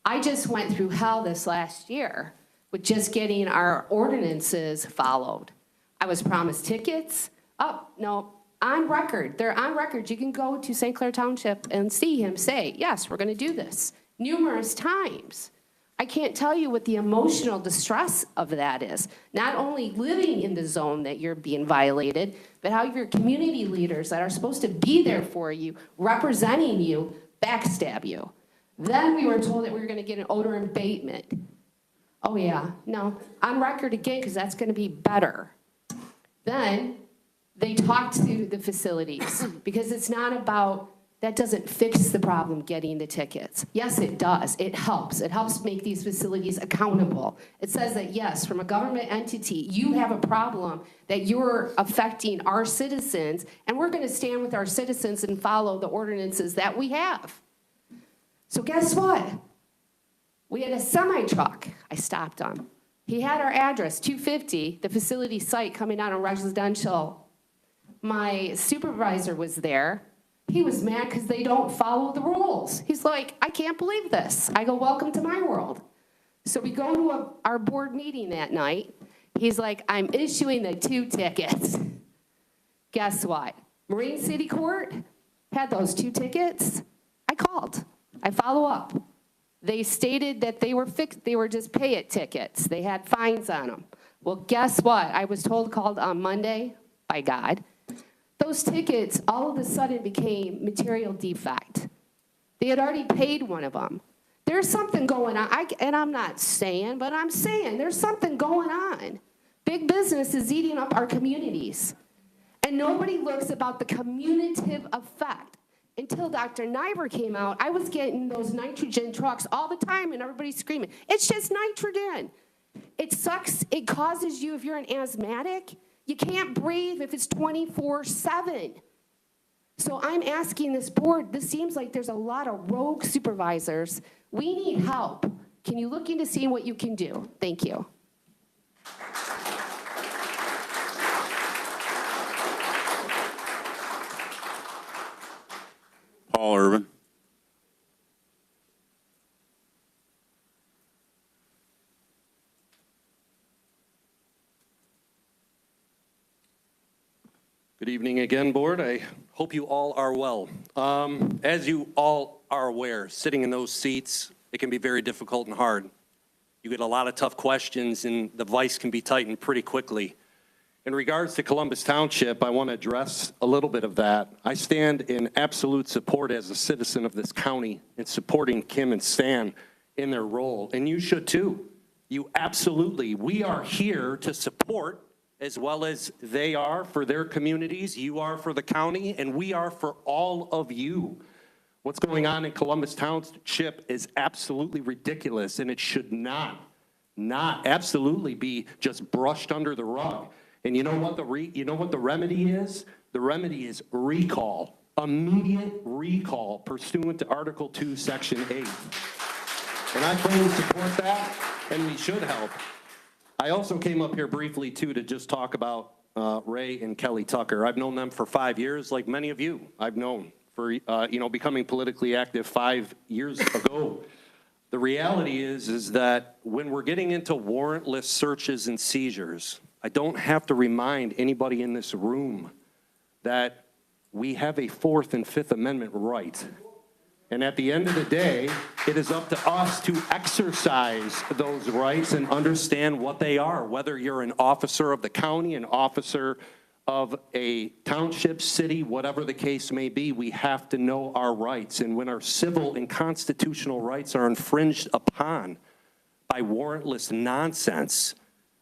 Speaker 9: I just went through hell this last year with just getting our ordinances followed. I was promised tickets. Oh, no, on record. They're on record. You can go to St. Clair Township and see him say, yes, we're going to do this, numerous times. I can't tell you what the emotional distress of that is. Not only living in the zone that you're being violated, but how your community leaders that are supposed to be there for you, representing you, backstab you. Then we were told that we were going to get an odor abatement. Oh yeah, no, on record again, because that's going to be better. Then they talked to the facilities, because it's not about, that doesn't fix the problem getting the tickets. Yes, it does. It helps. It helps make these facilities accountable. It says that, yes, from a government entity, you have a problem that you're affecting our citizens, and we're going to stand with our citizens and follow the ordinances that we have. So guess what? We had a semi-truck. I stopped him. He had our address, 250, the facility site coming out on residential. My supervisor was there. He was mad because they don't follow the rules. He's like, I can't believe this. I go, welcome to my world. So we go to our board meeting that night. He's like, I'm issuing the 2 tickets. Guess what? Marine City Court had those 2 tickets. I called. I follow up. They stated that they were fixed. They were just pay it tickets. They had fines on them. Well, guess what? I was called on Monday by God. Those tickets all of a sudden became material defect. They had already paid one of them. There's something going on, and I'm not saying, but I'm saying there's something going on. Big business is eating up our communities. And nobody looks about the cumulative effect. Until Dr. Nyber came out, I was getting those nitrogen trucks all the time and everybody's screaming, it's just nitrogen. It sucks, it causes you, if you're an asthmatic, you can't breathe if it's 24/7. So I'm asking this board, this seems like there's a lot of rogue supervisors. We need help. Can you look into seeing what you can do? Thank you.
Speaker 18: Paul Urban.
Speaker 11: Good evening again, Board. I hope you all are well. As you all are aware, sitting in those seats, it can be very difficult and hard. You get a lot of tough questions, and the vice can be tightened pretty quickly. In regards to Columbus Township, I want to address a little bit of that. I stand in absolute support as a citizen of this county in supporting Kim and Stan in their role, and you should too. You absolutely, we are here to support as well as they are for their communities, you are for the county, and we are for all of you. What's going on in Columbus Township is absolutely ridiculous, and it should not absolutely be just brushed under the rug. And you know what the remedy is? The remedy is recall, immediate recall pursuant to Article 2, Section 8. And I fully support that, and we should help. I also came up here briefly, too, to just talk about Ray and Kelly Tucker. I've known them for 5 years, like many of you I've known for, becoming politically active 5 years ago. The reality is that when we're getting into warrantless searches and seizures, I don't have to remind anybody in this room that we have a Fourth and Fifth Amendment right. And at the end of the day, it is up to us to exercise those rights and understand what they are, whether you're an officer of the county, an officer of a township, city, whatever the case may be, we have to know our rights. And when our civil and constitutional rights are infringed upon by warrantless nonsense,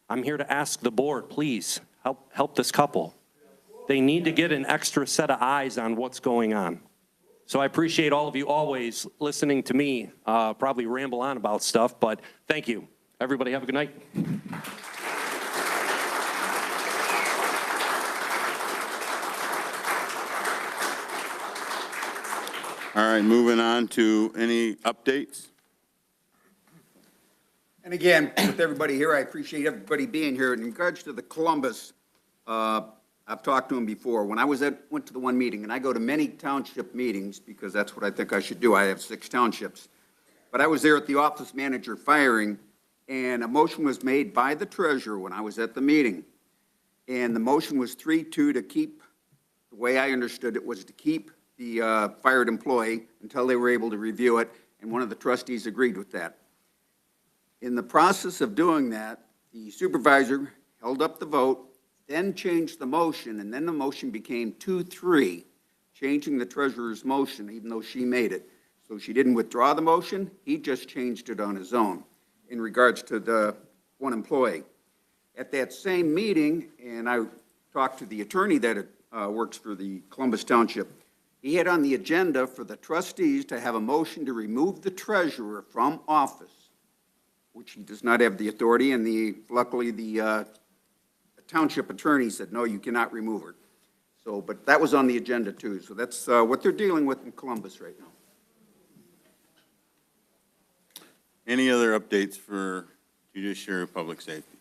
Speaker 11: I'm here to ask the board, please, help this couple. They need to get an extra set of eyes on what's going on. So I appreciate all of you always listening to me, probably ramble on about stuff, but thank you. Everybody have a good night.
Speaker 18: All right, moving on to any updates?
Speaker 3: And again, with everybody here, I appreciate everybody being here. In regards to the Columbus, I've talked to him before. When I went to the one meeting, and I go to many township meetings because that's what I think I should do. I have 6 townships. But I was there at the office manager firing, and a motion was made by the treasurer when I was at the meeting. And the motion was 3-2 to keep, the way I understood it, was to keep the fired employee until they were able to review it, and one of the trustees agreed with that. In the process of doing that, the supervisor held up the vote, then changed the motion, and then the motion became 2-3, changing the treasurer's motion, even though she made it. So she didn't withdraw the motion, he just changed it on his own in regards to the one employee. At that same meeting, and I talked to the attorney that works for the Columbus Township, he had on the agenda for the trustees to have a motion to remove the treasurer from office, which he does not have the authority, and luckily the township attorney said, no, you cannot remove her. So, but that was on the agenda too. So that's what they're dealing with in Columbus right now.
Speaker 18: Any other updates for Judiciary or Public Safety?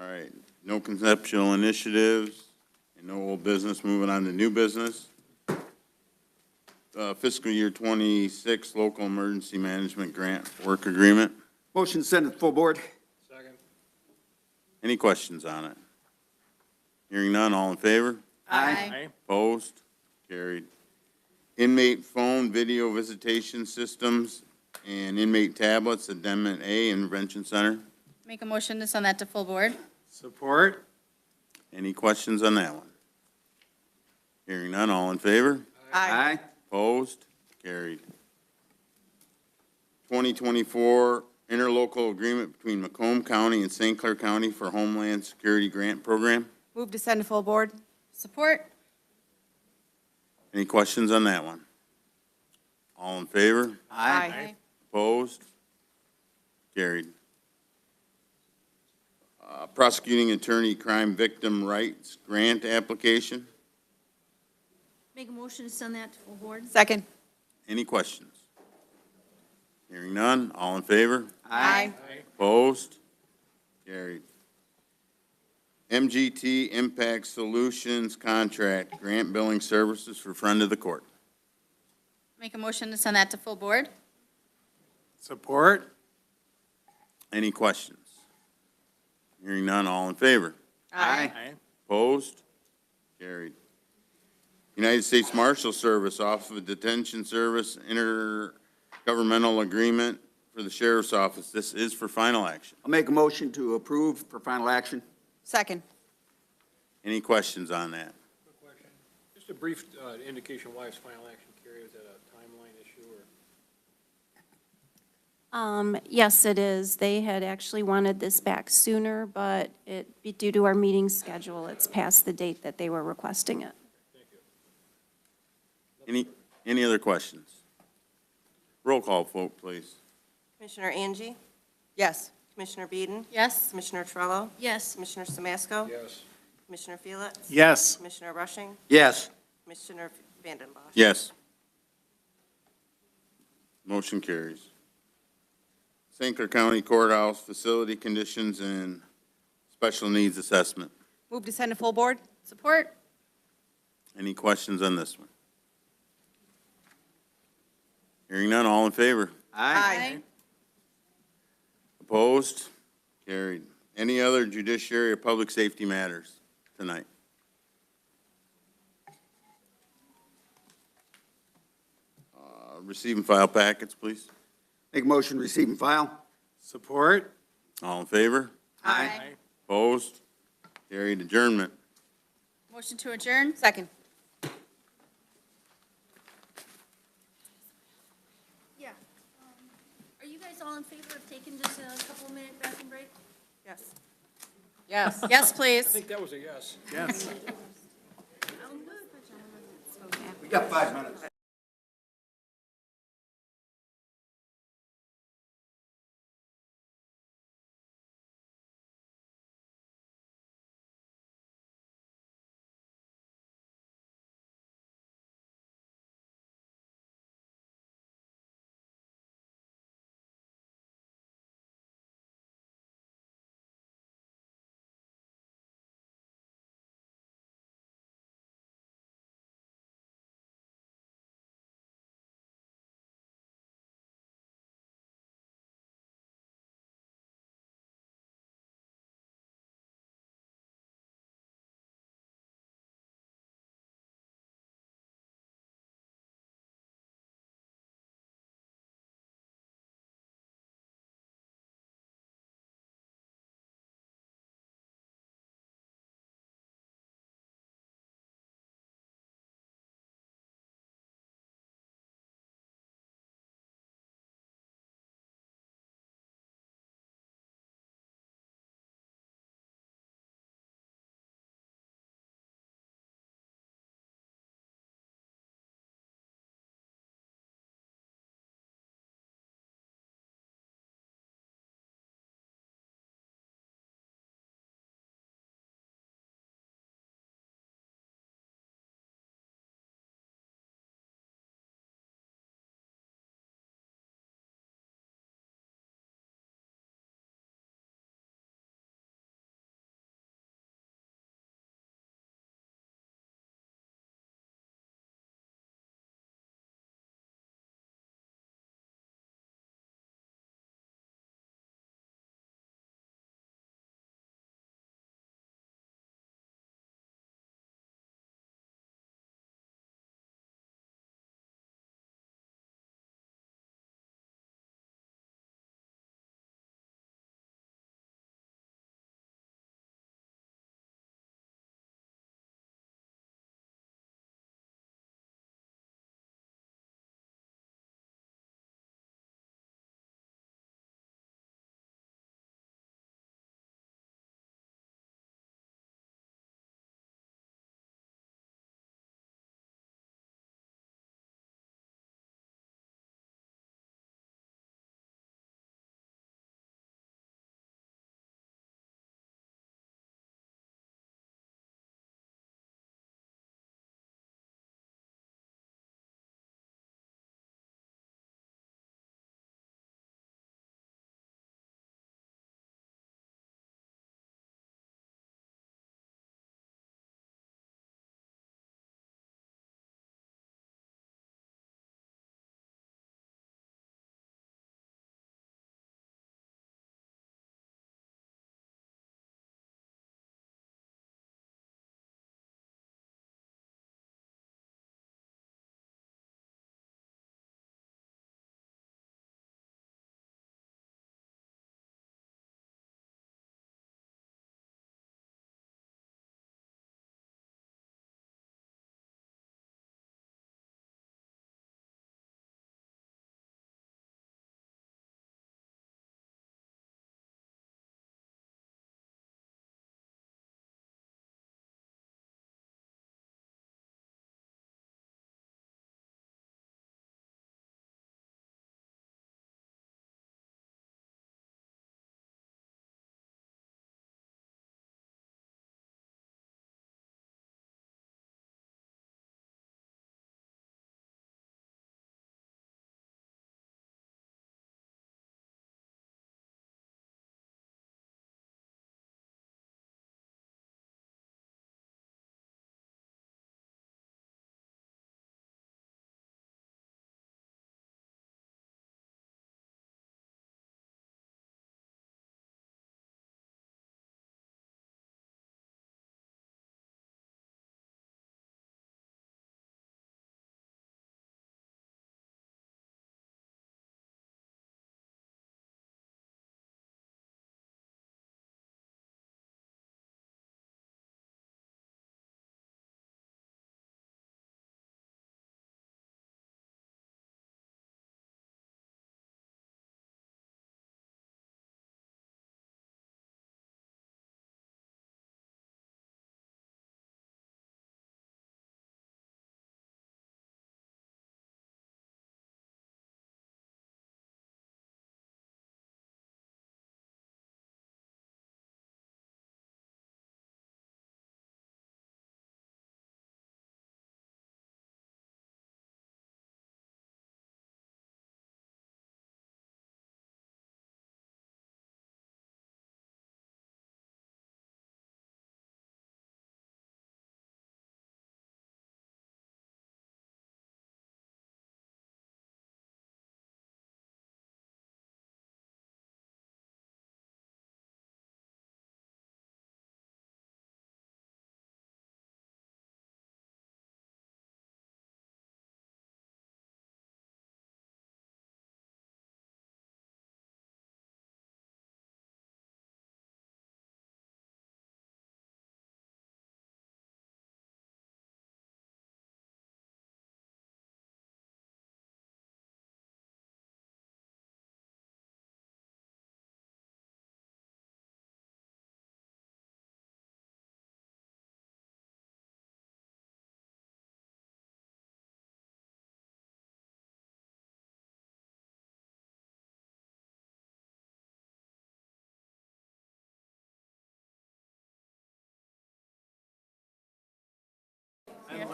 Speaker 18: All right, no conceptual initiatives and no old business. Moving on to new business. Fiscal year 26 Local Emergency Management Grant Work Agreement.
Speaker 3: Motion sent to full board.
Speaker 1: Second.
Speaker 18: Any questions on it? Hearing none, all in favor?
Speaker 3: Aye.
Speaker 18: Opposed? Carried. Inmate phone video visitation systems and inmate tablets, Addendum A, Intervention Center.
Speaker 22: Make a motion to send that to full board.
Speaker 16: Support.
Speaker 18: Any questions on that one? Hearing none, all in favor?
Speaker 3: Aye.
Speaker 18: Opposed? Carried. 2024 interlocal agreement between Macomb County and St. Clair County for Homeland Security Grant Program.
Speaker 17: Move to send to full board.
Speaker 22: Support.
Speaker 18: Any questions on that one? All in favor?
Speaker 17: Aye.
Speaker 18: Opposed? Carried. Prosecuting Attorney Crime Victim Rights Grant Application.
Speaker 2: Make a motion to send that to full board.
Speaker 17: Second.
Speaker 18: Any questions? Hearing none, all in favor?
Speaker 17: Aye.
Speaker 18: Opposed? Carried. MGT Impact Solutions Contract Grant Billing Services for Friend of the Court.
Speaker 22: Make a motion to send that to full board.
Speaker 16: Support?
Speaker 18: Any questions? Hearing none, all in favor?
Speaker 17: Aye.
Speaker 18: Opposed? Carried. United States Marshal Service Office of Detention Service Intergovernmental Agreement for the Sheriff's Office. This is for final action.
Speaker 3: I'll make a motion to approve for final action.
Speaker 17: Second.
Speaker 18: Any questions on that?
Speaker 21: Quick question. Just a brief indication why it's final action, Carrie. Is that a timeline issue or?
Speaker 2: Yes, it is. They had actually wanted this back sooner, but due to our meeting schedule, it's past the date that they were requesting it.
Speaker 18: Any other questions? Roll call vote, please.
Speaker 19: Commissioner Angie?
Speaker 17: Yes.
Speaker 19: Commissioner Beeden?
Speaker 22: Yes.
Speaker 19: Commissioner Trello?
Speaker 2: Yes.
Speaker 19: Commissioner Samasco?
Speaker 21: Yes.
Speaker 19: Commissioner Felix?
Speaker 16: Yes.
Speaker 19: Commissioner Rushing?
Speaker 3: Yes.
Speaker 19: Commissioner Vanden Bosch?
Speaker 18: Yes. Motion carries. St. Clair County Courthouse Facility Conditions and Special Needs Assessment.
Speaker 17: Move to send to full board.
Speaker 22: Support.
Speaker 18: Any questions on this one? Hearing none, all in favor?
Speaker 17: Aye.
Speaker 18: Opposed? Carried. Any other judiciary or public safety matters tonight? Receive and file packets, please.
Speaker 3: Make a motion, receive and file.
Speaker 16: Support?
Speaker 18: All in favor?
Speaker 17: Aye.
Speaker 18: Opposed? Carried. Adjournment.
Speaker 22: Motion to adjourn.
Speaker 17: Second.
Speaker 2: Yeah. Are you guys all in favor of taking just a couple-minute bathroom break?
Speaker 17: Yes. Yes.
Speaker 22: Yes,
Speaker 21: I
Speaker 22: please.
Speaker 21: think that was a yes.
Speaker 16: Yes.
Speaker 3: We got 5 minutes.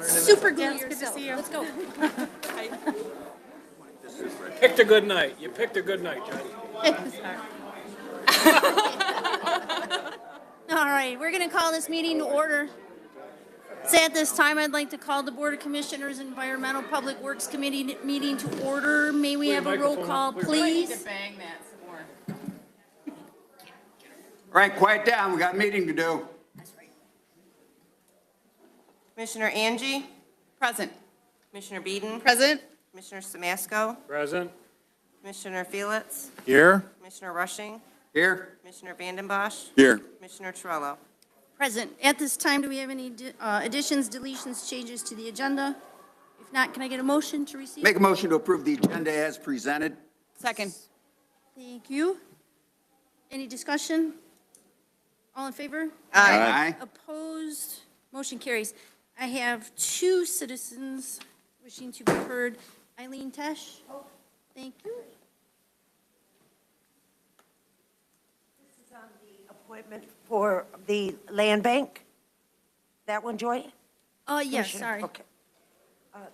Speaker 22: Super glue yourself. Let's go.
Speaker 21: Picked a good night. You picked a good night, Judge.
Speaker 22: All right, we're going to call this meeting to order. So at this time, I'd like to call the Board of Commissioners Environmental Public Works Committee meeting to order. May we have a roll call, please?
Speaker 17: Bang that some more.
Speaker 3: All right, quiet down, we got a meeting to do.
Speaker 19: Commissioner Angie,
Speaker 17: Present.
Speaker 19: Commissioner Beeden,
Speaker 17: Present.
Speaker 19: Commissioner Samasco,
Speaker 21: Present.
Speaker 19: Commissioner Felix,
Speaker 21: Here.
Speaker 19: Commissioner Rushing,
Speaker 3: Here?
Speaker 19: Commissioner Vanden Bosch,
Speaker 18: Here.
Speaker 19: Commissioner Torello.
Speaker 22: Present. At this time, do we have any additions, deletions, changes to the agenda? If not, can I get a motion to receive?
Speaker 3: Make a motion to approve the agenda as presented.
Speaker 17: Second.
Speaker 22: Thank you. Any discussion? All in favor?
Speaker 3: Aye.
Speaker 22: Opposed? Motion carries. I have two citizens wishing to be heard. Eileen Tesh? Thank you.
Speaker 12: Appointment for the land bank? That one, Joy?
Speaker 22: Yes,
Speaker 12: Commissioner?
Speaker 22: sorry.
Speaker 12: Okay.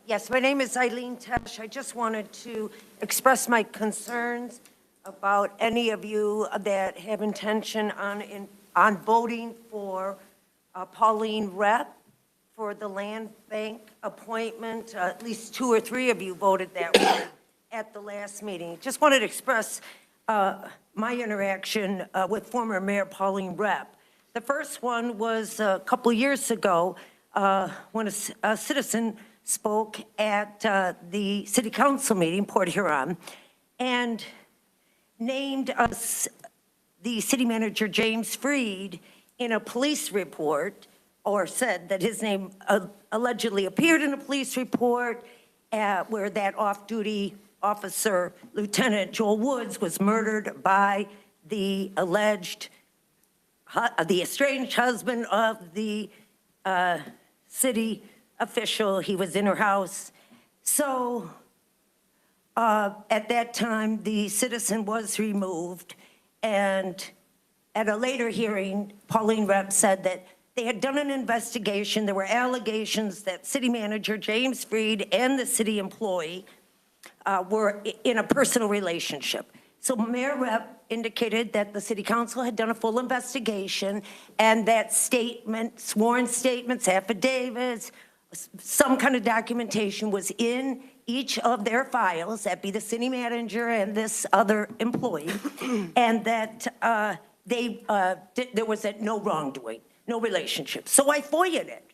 Speaker 12: Yes, my name is Eileen Tesh. I just wanted to express my concerns about any of you that have intention on voting for Pauline Rep for the land bank appointment. At least 2 or 3 of you voted that way at the last meeting. Just wanted to express my interaction with former Mayor Pauline Rep. The first one was a couple years ago when a citizen spoke at the city council meeting, Port Huron, and named us the city manager, James Freed, in a police report, or said that his name allegedly appeared in a police report where that off-duty officer, Lieutenant Joel Woods, was murdered by the estranged husband of the city official. He was in her house. So at that time, the citizen was removed. And at a later hearing, Pauline Rep said that they had done an investigation. There were allegations that city manager James Freed and the city employee were in a personal relationship. So Mayor Rep indicated that the city council had done a full investigation and that statements, sworn statements, affidavits, some kind of documentation was in each of their files, that be the city manager and this other employee, and that there was no wrongdoing, no relationship. So I FOIA'd it.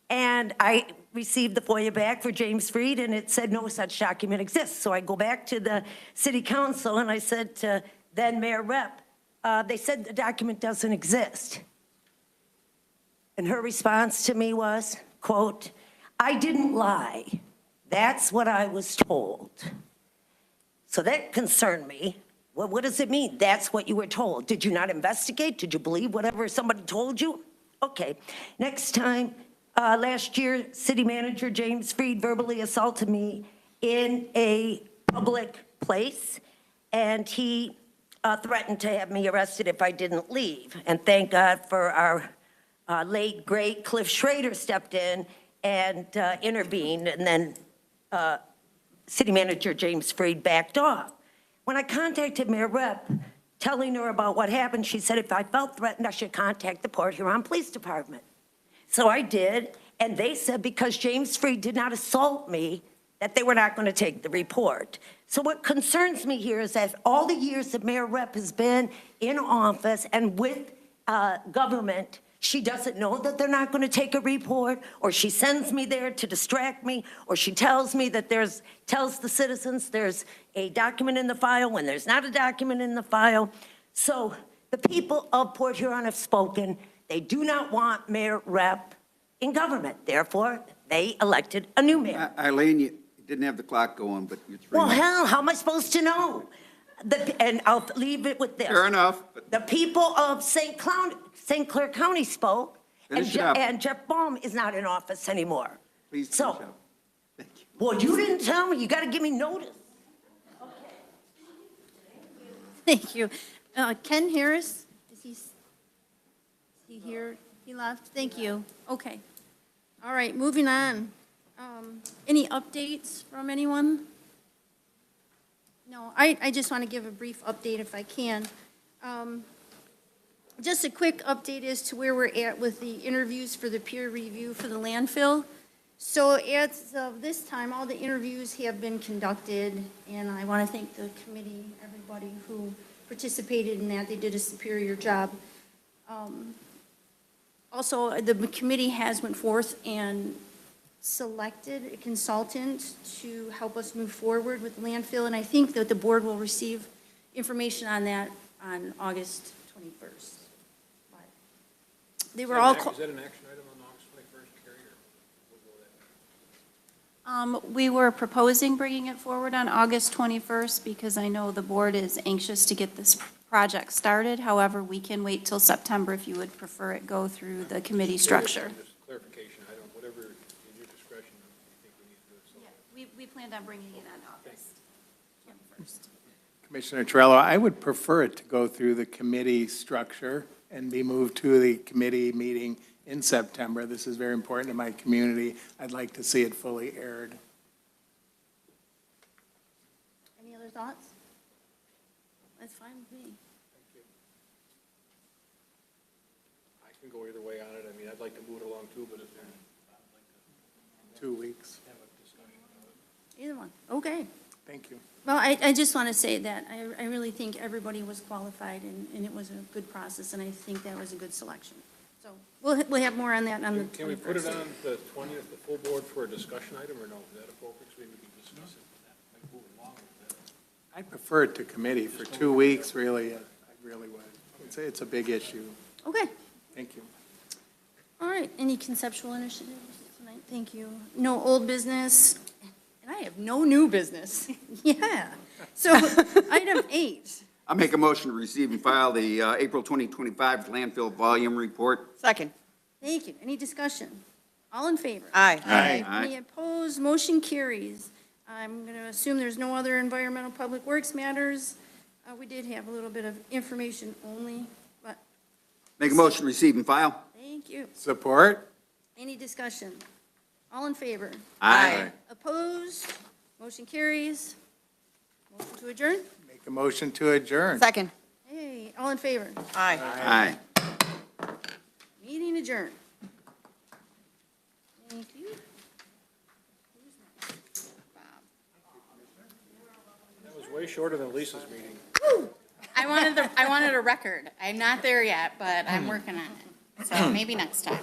Speaker 12: And I received the FOIA back for James Freed, and it said no such document exists. So I go back to the city council, and I said to then Mayor Rep, they said the document doesn't exist. And her response to me was, quote, "I didn't lie. That's what I was told." So that concerned me. Well, what does it mean? That's what you were told. Did you not investigate? Did you believe whatever somebody told you? Okay. Next time, last year, city manager James Freed verbally assaulted me in a public place, and he threatened to have me arrested if I didn't leave. And thank God for our late, great Cliff Schrader stepped in and intervened, and then city manager James Freed backed off. When I contacted Mayor Rep, telling her about what happened, she said if I felt threatened, I should contact the Port Huron Police Department. So I did, and they said because James Freed did not assault me, that they were not going to take the report. So what concerns me here is that all the years that Mayor Rep has been in office and with government, she doesn't know that they're not going to take a report, or she sends me there to distract me, or she tells me that tells the citizens there's a document in the file when there's not a document in the file. So the people of Port Huron have spoken. They do not want Mayor Rep in government. Therefore, they elected a new mayor.
Speaker 3: Eileen, you didn't have the clock going, but you're 3
Speaker 12: Well,
Speaker 3: minutes.
Speaker 12: hell, how am I supposed to know? And I'll leave it with this.
Speaker 3: Fair enough.
Speaker 12: The people of St. Clair County spoke, and
Speaker 3: Finish it up.
Speaker 12: Jeff Baum is not in office anymore.
Speaker 3: Please finish
Speaker 12: So,
Speaker 3: up. Thank you.
Speaker 12: well, you didn't tell me. You got to give me notice.
Speaker 22: Thank you. Ken Harris, is he here? He left? Thank you. Okay. All right, moving on. Any updates from anyone? No, I just want to give a brief update if I can. Just a quick update as to where we're at with the interviews for the peer review for the landfill. So as of this time, all the interviews have been conducted, and I want to thank the committee, everybody who participated in that. They did a superior job. Also, the committee has went forth and selected a consultant to help us move forward with landfill, and I think that the board will receive information on that on August 21st. But they were all.
Speaker 1: Is that an action item on August 21st, Carrie, or?
Speaker 22: We were proposing bringing it forward on August 21st because I know the board is anxious to get this project started. However, we can wait till September if you would prefer it go through the committee structure.
Speaker 1: Just clarification, I don't, whatever in your discretion you think we need to do. So.
Speaker 22: Yeah, we planned on bringing it on August 1st.
Speaker 16: Commissioner Torello, I would prefer it to go through the committee structure and be moved to the committee meeting in September. This is very important to my community. I'd like to see it fully aired.
Speaker 22: Any other thoughts? That's fine with me.
Speaker 1: Thank you. I can go either way on it. I mean, I'd like to move it along too, but if there's, I'd like to
Speaker 16: 2 weeks.
Speaker 1: have a discussion about it.
Speaker 22: Either one. Okay.
Speaker 16: Thank you.
Speaker 22: Well, I just want to say that I really think everybody was qualified and it was a good process, and I think that was a good selection. So we'll have more on that on the 21st.
Speaker 1: Can we put it on the 20th, the full board for a discussion item, or no? Is that appropriate? So maybe we can discuss it. Like, move it along with that.
Speaker 16: I prefer it to committee for 2 weeks, really. I really would. It's a big issue.
Speaker 22: Okay.
Speaker 16: Thank you.
Speaker 22: All right. Any conceptual initiatives tonight? Thank you. No old business, and I have no new business. Yeah. So item 8.
Speaker 3: I'll make a motion to receive and file the April 2025 landfill volume report.
Speaker 19: Second.
Speaker 22: Thank you. Any discussion? All in favor?
Speaker 19: Aye.
Speaker 3: Aye.
Speaker 22: Any opposed? Motion carries. I'm going to assume there's no other environmental public works matters. We did have a little bit of information only, but
Speaker 3: Make a motion to receive and file.
Speaker 22: thank you.
Speaker 16: Support?
Speaker 22: Any discussion? All in favor?
Speaker 3: Aye.
Speaker 22: Opposed? Motion carries. Motion to adjourn?
Speaker 16: Make a motion to adjourn.
Speaker 19: Second.
Speaker 22: Hey, all in favor?
Speaker 19: Aye.
Speaker 3: Aye.
Speaker 22: Meeting adjourned. Thank you.
Speaker 1: That was way shorter than Lisa's meeting.
Speaker 17: I wanted a record. I'm not there yet, but I'm working on it. So maybe next time.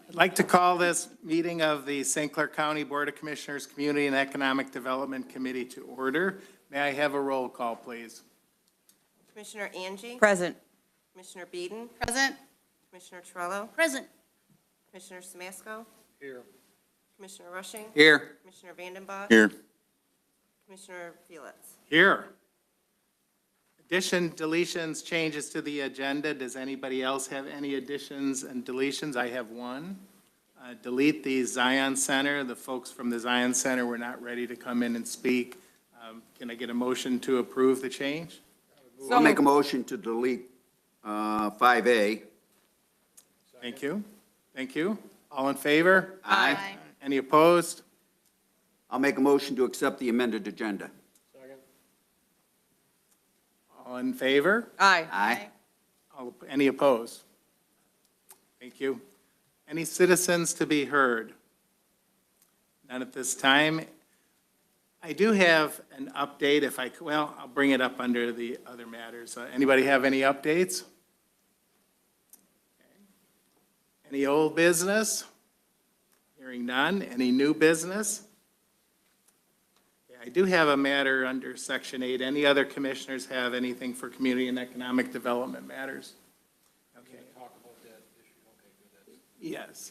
Speaker 16: I'd like to call this meeting of the St. Clair County Board of Commissioners Community and Economic Development Committee to order. May I have a roll call, please?
Speaker 19: Commissioner Angie?
Speaker 22: Present.
Speaker 19: Commissioner Beeden?
Speaker 17: Present?
Speaker 19: Commissioner Torello?
Speaker 22: Present.
Speaker 19: Commissioner Samasco?
Speaker 1: Here.
Speaker 19: Commissioner Rushing?
Speaker 3: Here.
Speaker 19: Commissioner Vandenbach?
Speaker 18: Here.
Speaker 19: Commissioner Felix?
Speaker 16: Here. Addition, deletions, changes to the agenda. Does anybody else have any additions and deletions? I have one. Delete the Zion Center. The folks from the Zion Center were not ready to come in and speak. Can I get a motion to approve the change?
Speaker 3: I'll make a motion to delete 5A.
Speaker 16: Thank you. Thank you. All in favor?
Speaker 3: Aye.
Speaker 16: Any opposed?
Speaker 3: I'll make a motion to accept the amended agenda.
Speaker 1: Second.
Speaker 16: All in favor?
Speaker 19: Aye.
Speaker 3: Aye.
Speaker 16: Any opposed? Thank you. Any citizens to be heard? None at this time. I do have an update if well, I'll bring it up under the other matters. Anybody have any updates? Any old business? Hearing none. Any new business? I do have a matter under Section 8. Any other commissioners have anything for community and economic development matters? Okay.
Speaker 1: Talk about that issue. Okay, good.
Speaker 16: Yes.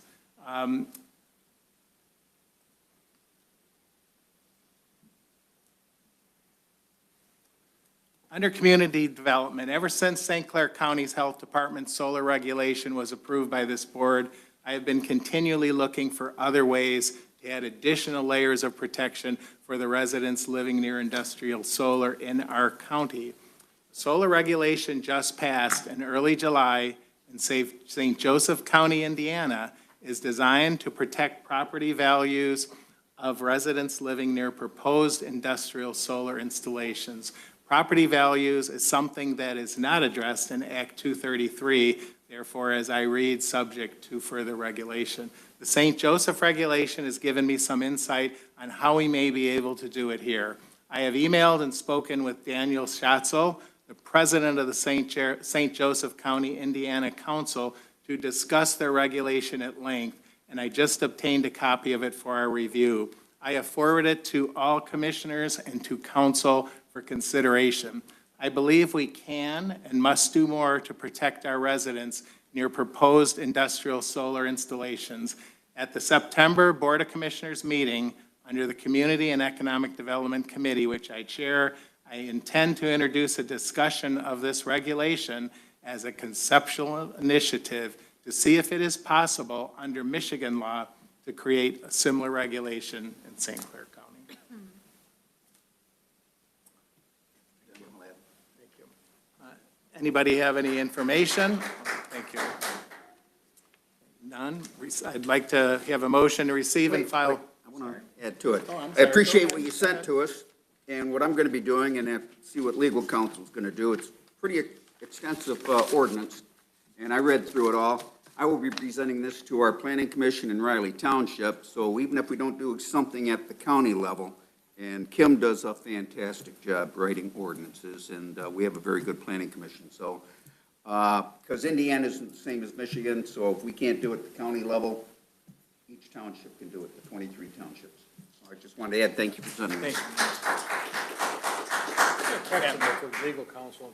Speaker 16: Under community development, ever since St. Clair County's Health Department's solar regulation was approved by this board, I have been continually looking for other ways to add additional layers of protection for the residents living near industrial solar in our county. Solar regulation just passed in early July, in St. Joseph County, Indiana, is designed to protect property values of residents living near proposed industrial solar installations. Property values is something that is not addressed in Act 233, therefore, as I read, subject to further regulation. The St. Joseph regulation has given me some insight on how we may be able to do it here. I have emailed and spoken with Daniel Schatzel, the president of the St. Joseph County, Indiana Council, to discuss their regulation at length, and I just obtained a copy of it for our review. I have forwarded it to all commissioners and to council for consideration. I believe we can and must do more to protect our residents near proposed industrial solar installations. At the September Board of Commissioners meeting, under the Community and Economic Development Committee, which I chair, I intend to introduce a discussion of this regulation as a conceptual initiative to see if it is possible under Michigan law to create a similar regulation in St. Clair County. Thank you. Anybody have any information? Thank you. None? I'd like to have a motion to receive and file.
Speaker 3: I want to add to it.
Speaker 16: Oh, I'm
Speaker 3: I
Speaker 16: sorry.
Speaker 3: appreciate what you sent to us, and what I'm going to be doing, and see what legal counsel is going to do. It's pretty extensive ordinance, and I read through it all. I will be presenting this to our planning commission in Riley Township, so even if we don't do something at the county level, and Kim does a fantastic job writing ordinances, and we have a very good planning commission, so, because Indiana isn't the same as Michigan, so if we can't do it at the county level, each township can do it, the 23 townships. So I just wanted to add, thank you for sending this.
Speaker 1: Question for legal counsel.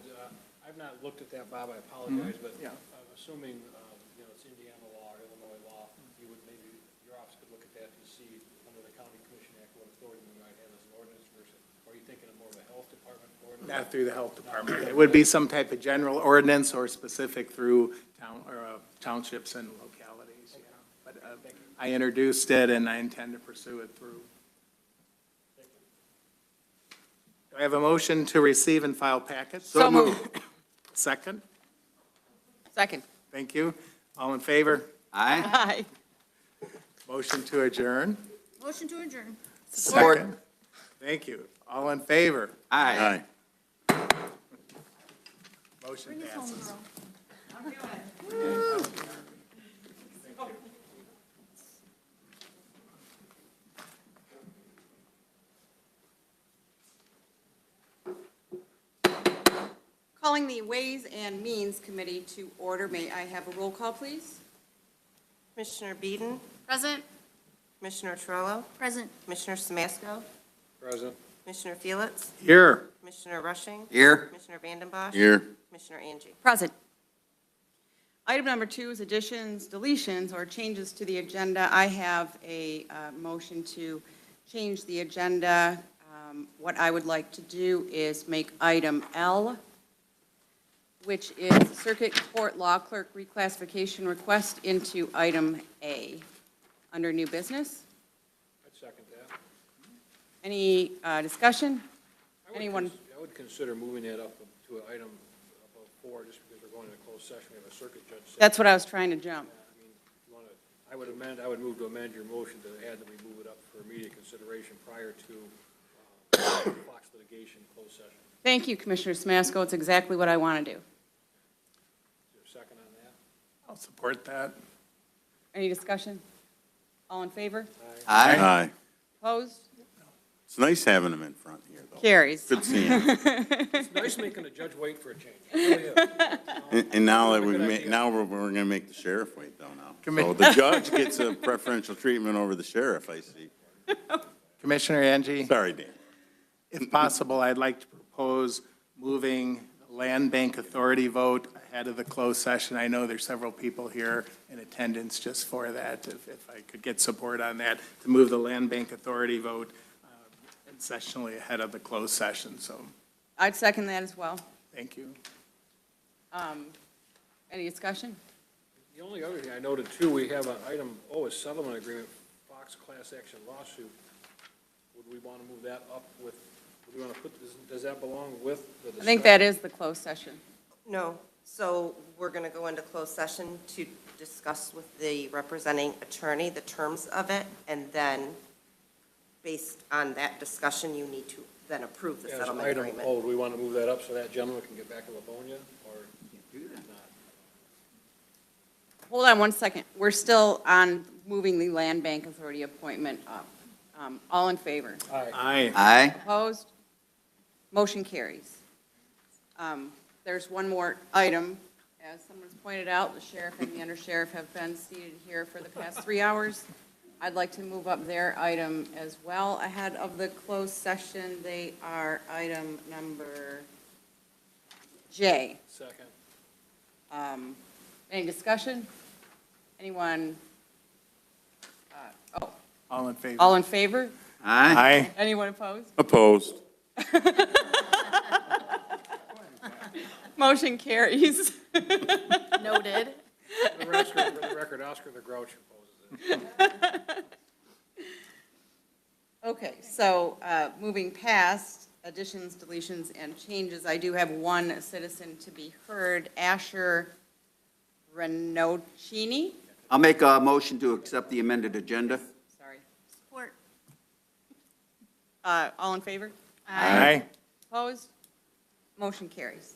Speaker 1: I've not looked at that, Bob, I apologize, but
Speaker 16: Yeah.
Speaker 1: assuming, it's Indiana law or Illinois law, you would maybe, your office could look at that to see under the County Commission Act what authority we might have as an ordinance versus, or are you thinking of more of a health department ordinance?
Speaker 16: Not through the health department. It would be some type of general ordinance or specific through town, or townships and localities, yeah. But I introduced it and I intend to pursue it through. Do I have a motion to receive and file packets?
Speaker 17: So moved.
Speaker 16: Second?
Speaker 17: Second.
Speaker 16: Thank you. All in favor?
Speaker 3: Aye.
Speaker 17: Aye.
Speaker 16: Motion to adjourn?
Speaker 22: Motion to adjourn.
Speaker 3: Support.
Speaker 16: Second. Thank you. All in favor?
Speaker 3: Aye.
Speaker 16: Motion passes.
Speaker 17: Calling the Ways and Means Committee to order. May I have a roll call, please?
Speaker 19: Commissioner Beeden,
Speaker 22: Present.
Speaker 19: Commissioner Torello,
Speaker 22: Present.
Speaker 19: Commissioner Samasco,
Speaker 1: Present.
Speaker 19: Commissioner Felix,
Speaker 16: Here.
Speaker 19: Commissioner Rushing,
Speaker 3: Here.
Speaker 19: Commissioner Vandenbosch.
Speaker 18: Here.
Speaker 19: Commissioner Angie.
Speaker 17: Present. Item number 2 is additions, deletions, or changes to the agenda. I have a motion to change the agenda. What I would like to do is make item L, which is Circuit Court Law Clerk reclassification request, into item A, under new business.
Speaker 1: I'd second that.
Speaker 17: Any discussion? Anyone?
Speaker 1: I would consider moving that up to an item above 4, just because we're going to closed session, we have a circuit judge.
Speaker 17: That's what I was trying to jump.
Speaker 1: I mean, I would move to amend your motion to add that we move it up for immediate consideration prior to Fox litigation closed session.
Speaker 17: Thank you, Commissioner Smasco. It's exactly what I want to do.
Speaker 1: Is there a second on that?
Speaker 16: I'll support that.
Speaker 17: Any discussion? All in favor?
Speaker 18: Aye.
Speaker 17: Opposed?
Speaker 18: It's nice having them in front here, though.
Speaker 17: Carries.
Speaker 18: Good seeing them.
Speaker 1: It's nice making the judge wait for a change. It really is.
Speaker 18: And now that
Speaker 1: Good idea.
Speaker 18: now we're going to make the sheriff wait, though, now. So the judge gets a preferential treatment over the sheriff, I see.
Speaker 16: Commissioner Angie?
Speaker 18: Sorry, Dan.
Speaker 16: If possible, I'd like to propose moving the Land Bank Authority vote ahead of the closed session. I know there's several people here in attendance just for that. If I could get support on that, to move the Land Bank Authority vote sessionally ahead of the closed session, so
Speaker 17: I'd second that as well.
Speaker 16: thank you.
Speaker 17: Any discussion?
Speaker 1: The only other thing I noted too, we have an item O, a settlement agreement, Fox class action lawsuit. Would we want to move that up with, would we want to put, does that belong with the discussion?
Speaker 17: I think that is the closed session.
Speaker 19: No, So we're going to go into closed session to discuss with the representing attorney the terms of it, and then, based on that discussion, you need to then approve the
Speaker 1: As
Speaker 19: settlement
Speaker 1: item
Speaker 19: agreement.
Speaker 1: O, do we want to move that up so that gentleman can get back to Livonia, or not?
Speaker 17: Hold on one second. We're still on moving the Land Bank Authority appointment up. All in favor?
Speaker 1: Aye.
Speaker 3: Aye.
Speaker 17: Opposed? Motion carries. There's one more item. As someone's pointed out, the sheriff and the undersheriff have been seated here for the past 3 hours. I'd like to move up their item as well ahead of the closed session. They are item number J.
Speaker 1: Second.
Speaker 17: Any discussion? Anyone?
Speaker 16: All in favor?
Speaker 17: All in favor?
Speaker 3: Aye.
Speaker 17: Anyone opposed?
Speaker 18: Opposed.
Speaker 17: Motion carries.
Speaker 22: Noted.
Speaker 1: For the record, Oscar the Grouch opposes it.
Speaker 17: Okay, so moving past additions, deletions, and changes, I do have one citizen to be heard, Asher Renocini.
Speaker 3: I'll make a motion to accept the amended agenda.
Speaker 17: Sorry.
Speaker 22: Support.
Speaker 17: All in favor?
Speaker 16: Aye.
Speaker 17: Opposed? Motion carries.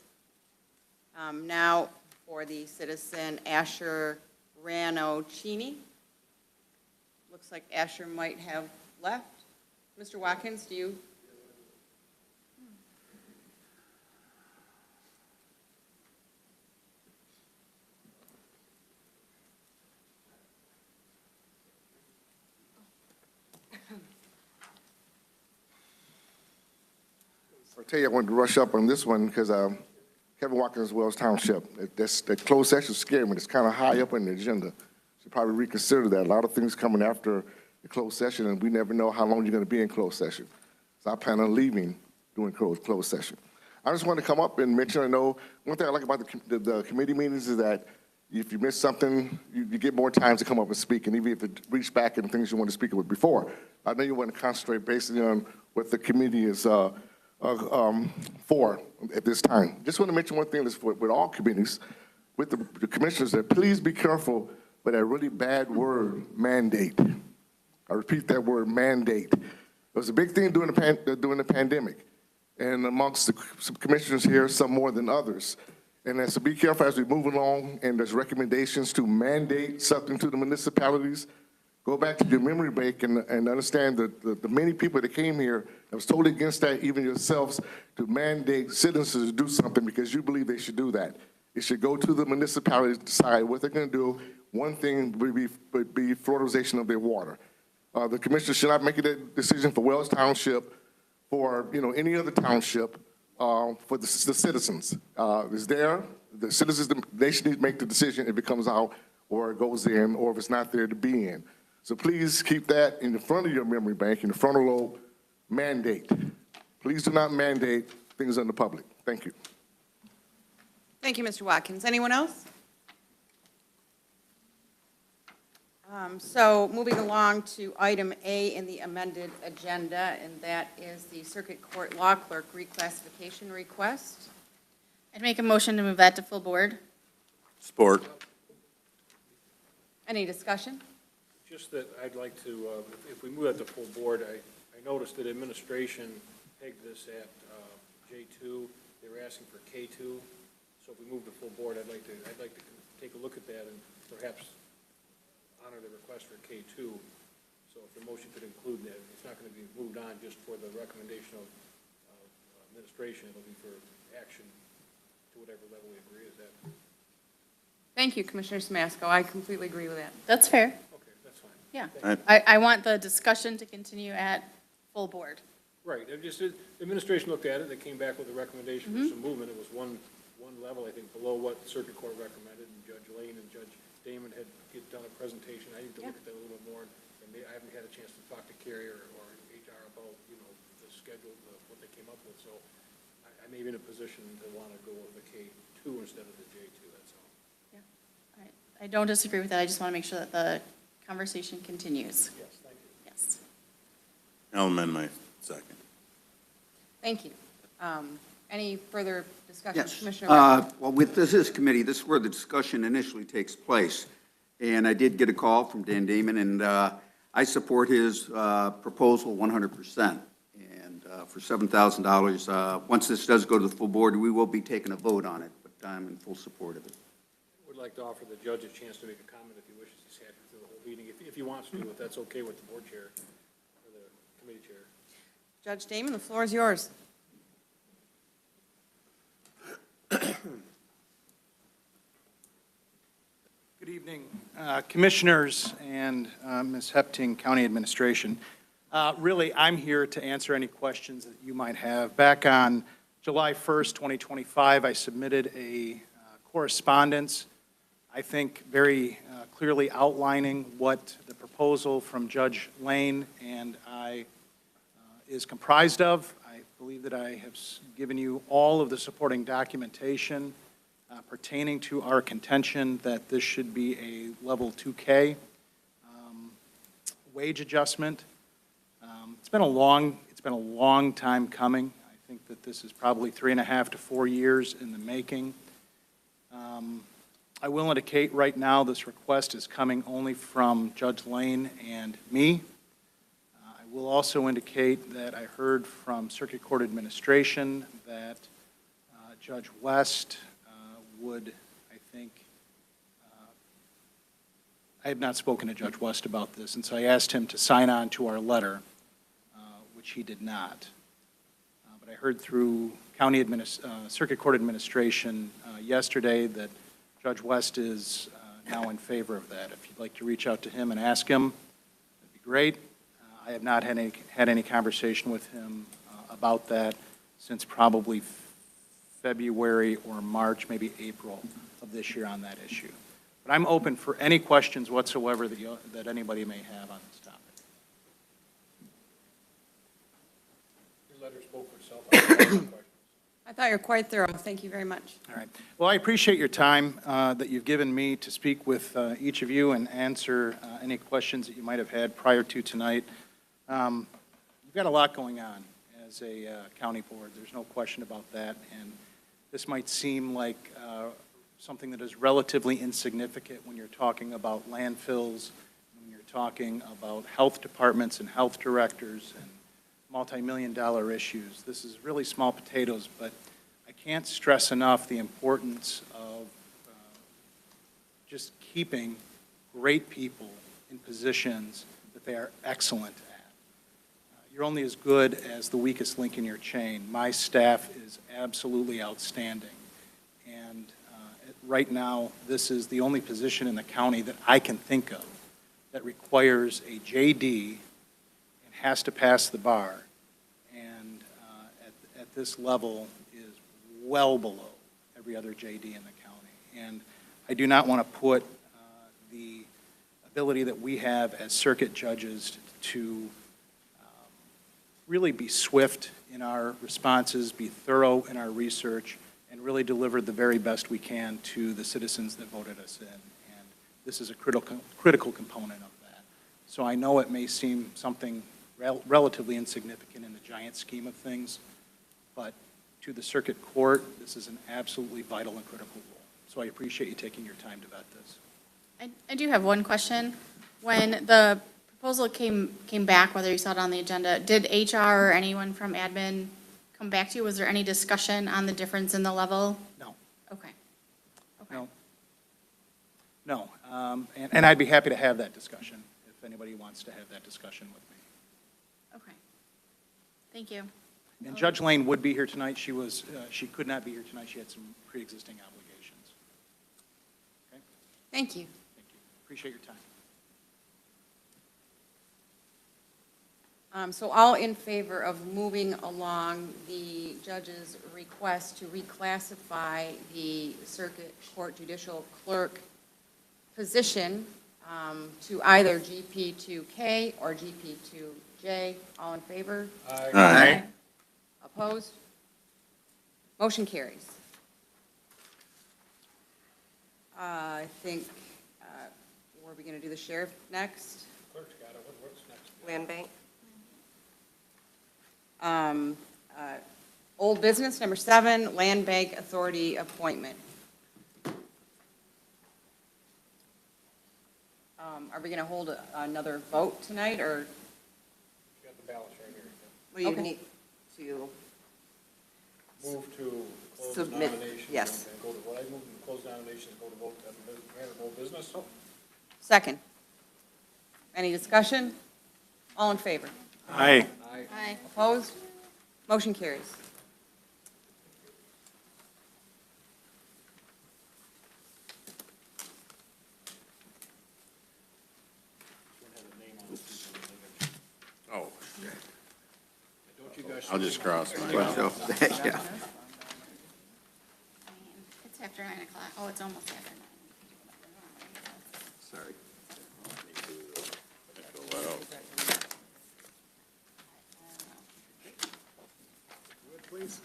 Speaker 17: Now for the citizen Asher Ranocini. Looks like Asher might have left. Mr. Watkins, do you?
Speaker 13: I'll tell you, I wanted to rush up on this one because Kevin Watkins, Wells Township, that closed session scared me. It's kind of high up on the agenda. Should probably reconsider that. A lot of things coming after the closed session, and we never know how long you're going to be in closed session. So I plan on leaving during closed session. I just want to come up and mention, I know, one thing I like about the committee meetings is that if you miss something, you get more time to come up and speak, and even if it reach back and things you want to speak about before. I know you want to concentrate basically on what the committee is for at this time. Just want to mention one thing that's with all committees, with the commissioners, that please be careful with that really bad word, mandate. I repeat that word, mandate. It was a big thing during the pandemic, and amongst the some commissioners here, some more than others. And so be careful as we move along, and there's recommendations to mandate something to the municipalities. Go back to your memory bank and understand that the many people that came here that was totally against that, even yourselves, to mandate citizens to do something because you believe they should do that. It should go to the municipalities to decide what they're going to do. One thing would be fluoridization of their water. The commissioners should not make a decision for Wells Township, for any other township, for the citizens. It's there. The citizens, they should make the decision if it comes out or it goes in, or if it's not there to be in. So please keep that in the front of your memory bank, in the frontal lobe, mandate. Please do not mandate things on the public. Thank you.
Speaker 17: Thank you, Mr. Watkins. Anyone else? So moving along to item A in the amended agenda, and that is the Circuit Court Law Clerk reclassification request.
Speaker 22: I'd make a motion to move that to full board.
Speaker 18: Support.
Speaker 17: Any discussion?
Speaker 1: Just that I'd like to, if we move that to full board, I noticed that administration pegged this at J2. They were asking for K2. So if we move to full board, I'd like to take a look at that and perhaps honor the request for K2. So if the motion could include that, it's not going to be moved on just for the recommendation of administration. It'll be for action to whatever level we agree. Is that?
Speaker 17: Thank you, Commissioner Smasko. I completely agree with that.
Speaker 22: That's fair.
Speaker 1: Okay, that's fine.
Speaker 22: Yeah.
Speaker 18: Right.
Speaker 22: I want the discussion to continue at full board.
Speaker 1: Right. It just, the administration looked at it. They came back with a recommendation for some movement. It was one level, I think, below what Circuit Court recommended, and Judge Lane and Judge Damon had done a presentation. I need to look at that a little bit more, and I haven't had a chance to talk to Carrie or HR about, the schedule, what they came up with. So I may be in a position to want to go with the K2 instead of the J2, that's all.
Speaker 22: Yeah. All right. I don't disagree with that. I just want to make sure that the conversation continues.
Speaker 1: Yes, thank you.
Speaker 22: Yes.
Speaker 18: I'll amend my second.
Speaker 17: Thank you. any further discussion?
Speaker 3: Yes.
Speaker 17: Commissioner West?
Speaker 3: Well, with this committee, this is where the discussion initially takes place. And I did get a call from Dan Damon, and I support his proposal 100%. And for $7,000, once this does go to the full board, we will be taking a vote on it, but I'm in full support of it.
Speaker 21: Would like to offer the judge a chance to make a comment if he wishes. He's happy through the whole meeting, if he wants to, if that's okay with the board chair or the committee chair.
Speaker 17: Judge Damon, the floor is yours.
Speaker 10: Good evening, Commissioners and Ms. Hepting, County Administration. Really, I'm here to answer any questions that you might have. Back on July 1st, 2025, I submitted a correspondence, I think very clearly outlining what the proposal from Judge Lane and I is comprised of. I believe that I have given you all of the supporting documentation pertaining to our contention that this should be a level 2K wage adjustment. It's been a long time coming. I think that this is probably 3.5 to 4 years in the making. I will indicate right now this request is coming only from Judge Lane and me. I will also indicate that I heard from Circuit Court Administration that Judge West would, I think, I have not spoken to Judge West about this, and so I asked him to sign on to our letter, which he did not. But I heard through Circuit Court Administration yesterday that Judge West is now in favor of that. If you'd like to reach out to him and ask him, that'd be great. I have not had any conversation with him about that since probably February or March, maybe April of this year on that issue. But I'm open for any questions whatsoever that anybody may have on this topic.
Speaker 21: Your letter spoke for itself.
Speaker 17: I thought you were quite thorough. Thank you very much.
Speaker 10: All right. Well, I appreciate your time that you've given me to speak with each of you and answer any questions that you might have had prior to tonight. You've got a lot going on as a county board. There's no question about that. And this might seem like something that is relatively insignificant when you're talking about landfills, when you're talking about health departments and health directors and multi-million-dollar issues. This is really small potatoes, but I can't stress enough the importance of just keeping great people in positions that they are excellent at. You're only as good as the weakest link in your chain. My staff is absolutely outstanding. And right now, this is the only position in the county that I can think of that requires a JD and has to pass the bar. And at this level is well below every other JD in the county. And I do not want to put the ability that we have as circuit judges to really be swift in our responses, be thorough in our research, and really deliver the very best we can to the citizens that voted us in. And this is a critical component of that. So I know it may seem something relatively insignificant in the giant scheme of things, but to the circuit court, this is an absolutely vital and critical role. So I appreciate you taking your time to vet this.
Speaker 22: I do have one question. When the proposal came back, whether you saw it on the agenda, did HR or anyone from admin come back to you? Was there any discussion on the difference in the level?
Speaker 10: No.
Speaker 22: Okay.
Speaker 10: No. And I'd be happy to have that discussion if anybody wants to have that discussion with me.
Speaker 22: Okay. Thank you.
Speaker 10: And Judge Lane would be here tonight. She could not be here tonight. She had some pre-existing obligations. Okay?
Speaker 17: Thank you.
Speaker 10: Thank you. Appreciate your time.
Speaker 17: So all in favor of moving along the judge's request to reclassify the circuit court judicial clerk position to either GP2K or GP2J, all in favor?
Speaker 18: Aye.
Speaker 17: Opposed? Motion carries. I think, were we going to do the sheriff next?
Speaker 21: Clerk's got it. What's next?
Speaker 19: Land bank.
Speaker 17: Old business, number 7, Land Bank Authority appointment. Are we going to hold another vote tonight, or?
Speaker 21: You got the ballots right here.
Speaker 19: Well, you
Speaker 17: Okay.
Speaker 19: need to
Speaker 21: Move to close
Speaker 19: Submit-
Speaker 21: nominations.
Speaker 19: yes.
Speaker 21: And go to, what I move to close nominations, go to vote, have a matter of old business.
Speaker 17: Second. Any discussion? All in favor?
Speaker 16: Aye.
Speaker 22: Aye.
Speaker 17: Opposed? Motion carries.
Speaker 18: Oh,
Speaker 21: Don't you guys?
Speaker 18: I'll just cross mine
Speaker 3: Well,
Speaker 18: out.
Speaker 3: so, yeah.
Speaker 22: It's after 9 o'clock. Oh, it's almost after 9.
Speaker 3: Sorry.
Speaker 21: Please.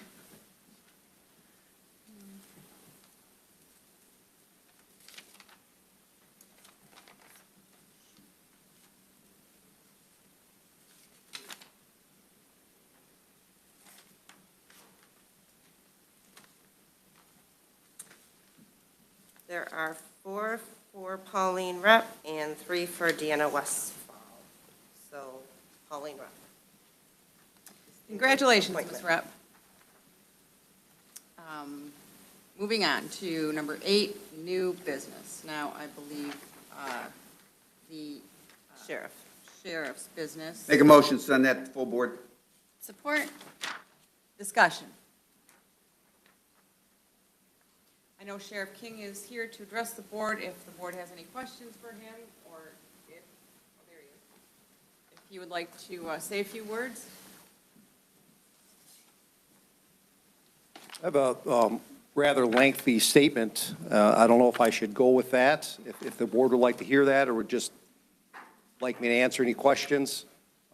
Speaker 19: There are 4 for Pauline Rep and 3 for Deanna Westfall. So Pauline Rep.
Speaker 17: Congratulations, Ms. Rep. Moving on to number 8, new business. Now, I believe the sheriff's business.
Speaker 3: Make a motion, send that to full board.
Speaker 22: Support?
Speaker 17: Discussion. I know Sheriff King is here to address the board if the board has any questions for him, or if, oh, there he is. If he would like to say a few words.
Speaker 5: I have a rather lengthy statement. I don't know if I should go with that, if the board would like to hear that, or would just like me to answer any questions.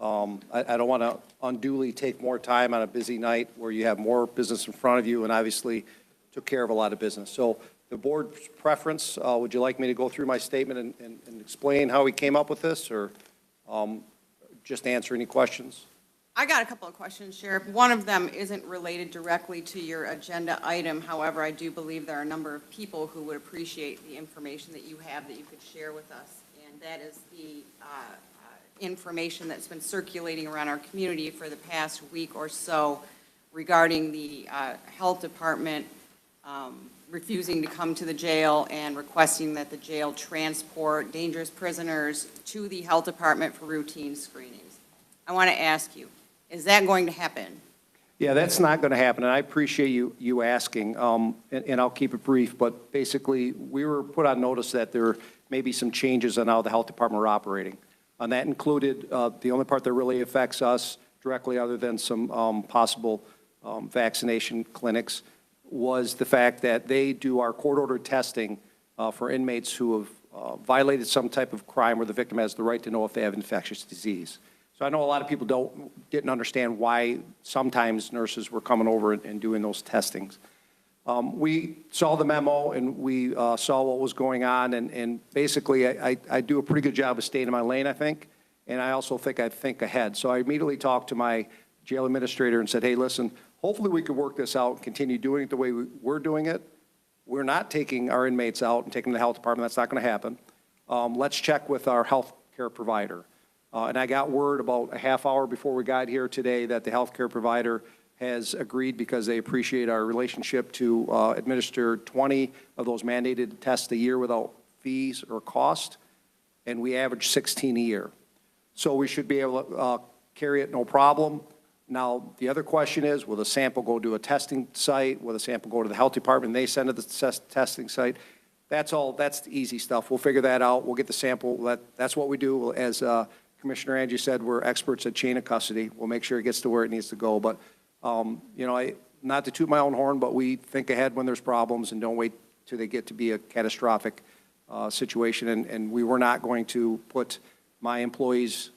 Speaker 5: I don't want to unduly take more time on a busy night where you have more business in front of you, and obviously took care of a lot of business. So the board's preference, would you like me to go through my statement and explain how we came up with this, or just answer any questions?
Speaker 17: I got a couple of questions, Sheriff. One of them isn't related directly to your agenda item. However, I do believe there are a number of people who would appreciate the information that you have that you could share with us. And that is the information that's been circulating around our community for the past week or so regarding the health department refusing to come to the jail and requesting that the jail transport dangerous prisoners to the health department for routine screenings. I want to ask you, is that going to happen?
Speaker 5: Yeah, that's not going to happen, and I appreciate you asking, and I'll keep it brief, but basically, we were put on notice that there may be some changes on how the health department are operating. And that included, the only part that really affects us directly, other than some possible vaccination clinics, was the fact that they do our court-ordered testing for inmates who have violated some type of crime where the victim has the right to know if they have infectious disease. So I know a lot of people didn't understand why sometimes nurses were coming over and doing those testings. We saw the memo, and we saw what was going on, and basically, I do a pretty good job of staying in my lane, I think, and I also think I think ahead. So I immediately talked to my jail administrator and said, hey, listen, hopefully we could work this out and continue doing it the way we're doing it. We're not taking our inmates out and taking them to the health department. That's not going to happen. Let's check with our health care provider. And I got word about a half hour before we got here today that the health care provider has agreed, because they appreciate our relationship, to administer 20 of those mandated tests a year without fees or cost, and we average 16 a year. So we should be able to carry it no problem. Now, the other question is, will the sample go to a testing site? Will the sample go to the health department and they send it to the testing site? That's the easy stuff. We'll figure that out. We'll get the sample. That's what we do. As Commissioner Angie said, we're experts at chain of custody. We'll make sure it gets to where it needs to go. But, you know, not to toot my own horn, but we think ahead when there's problems and don't wait till they get to be a catastrophic situation. And we were not going to put my employees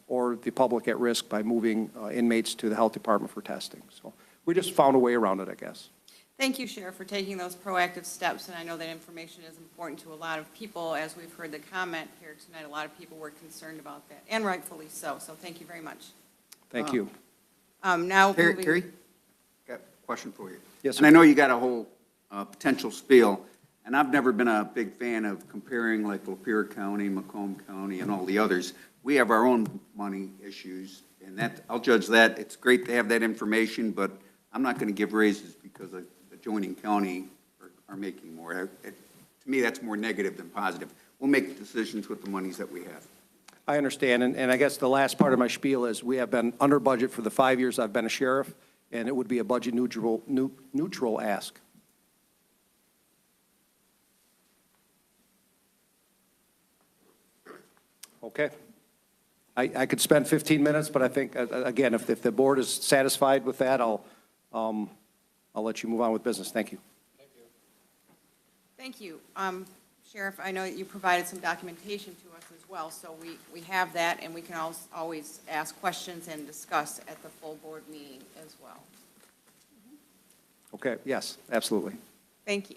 Speaker 5: or the public at risk by moving inmates to the health department for testing. So we just found a way around it, I guess.
Speaker 17: Thank you, Sheriff, for taking those proactive steps, and I know that information is important to a lot of people. As we've heard the comment here tonight, a lot of people were concerned about that, and rightfully so. So thank you very much.
Speaker 5: Thank you.
Speaker 17: Now,
Speaker 3: Carrie, question for you.
Speaker 5: Yes,
Speaker 3: And I
Speaker 5: sir.
Speaker 3: know you got a whole potential spiel, and I've never been a big fan of comparing like Lapeer County, Macomb County, and all the others. We have our own money issues, and that, I'll judge that. It's great to have that information, but I'm not going to give raises because the adjoining county are making more. To me, that's more negative than positive. We'll make decisions with the monies that we have.
Speaker 5: I understand, and I guess the last part of my spiel is we have been under budget for the 5 years I've been a sheriff, and it would be a budget neutral ask. Okay. I could spend 15 minutes, but I think, again, if the board is satisfied with that, I'll let you move on with business. Thank you.
Speaker 17: Thank you. Sheriff, I know that you provided some documentation to us as well, so we have that, and we can always ask questions and discuss at the full board meeting as well.
Speaker 5: Okay, yes, absolutely.
Speaker 17: Thank you.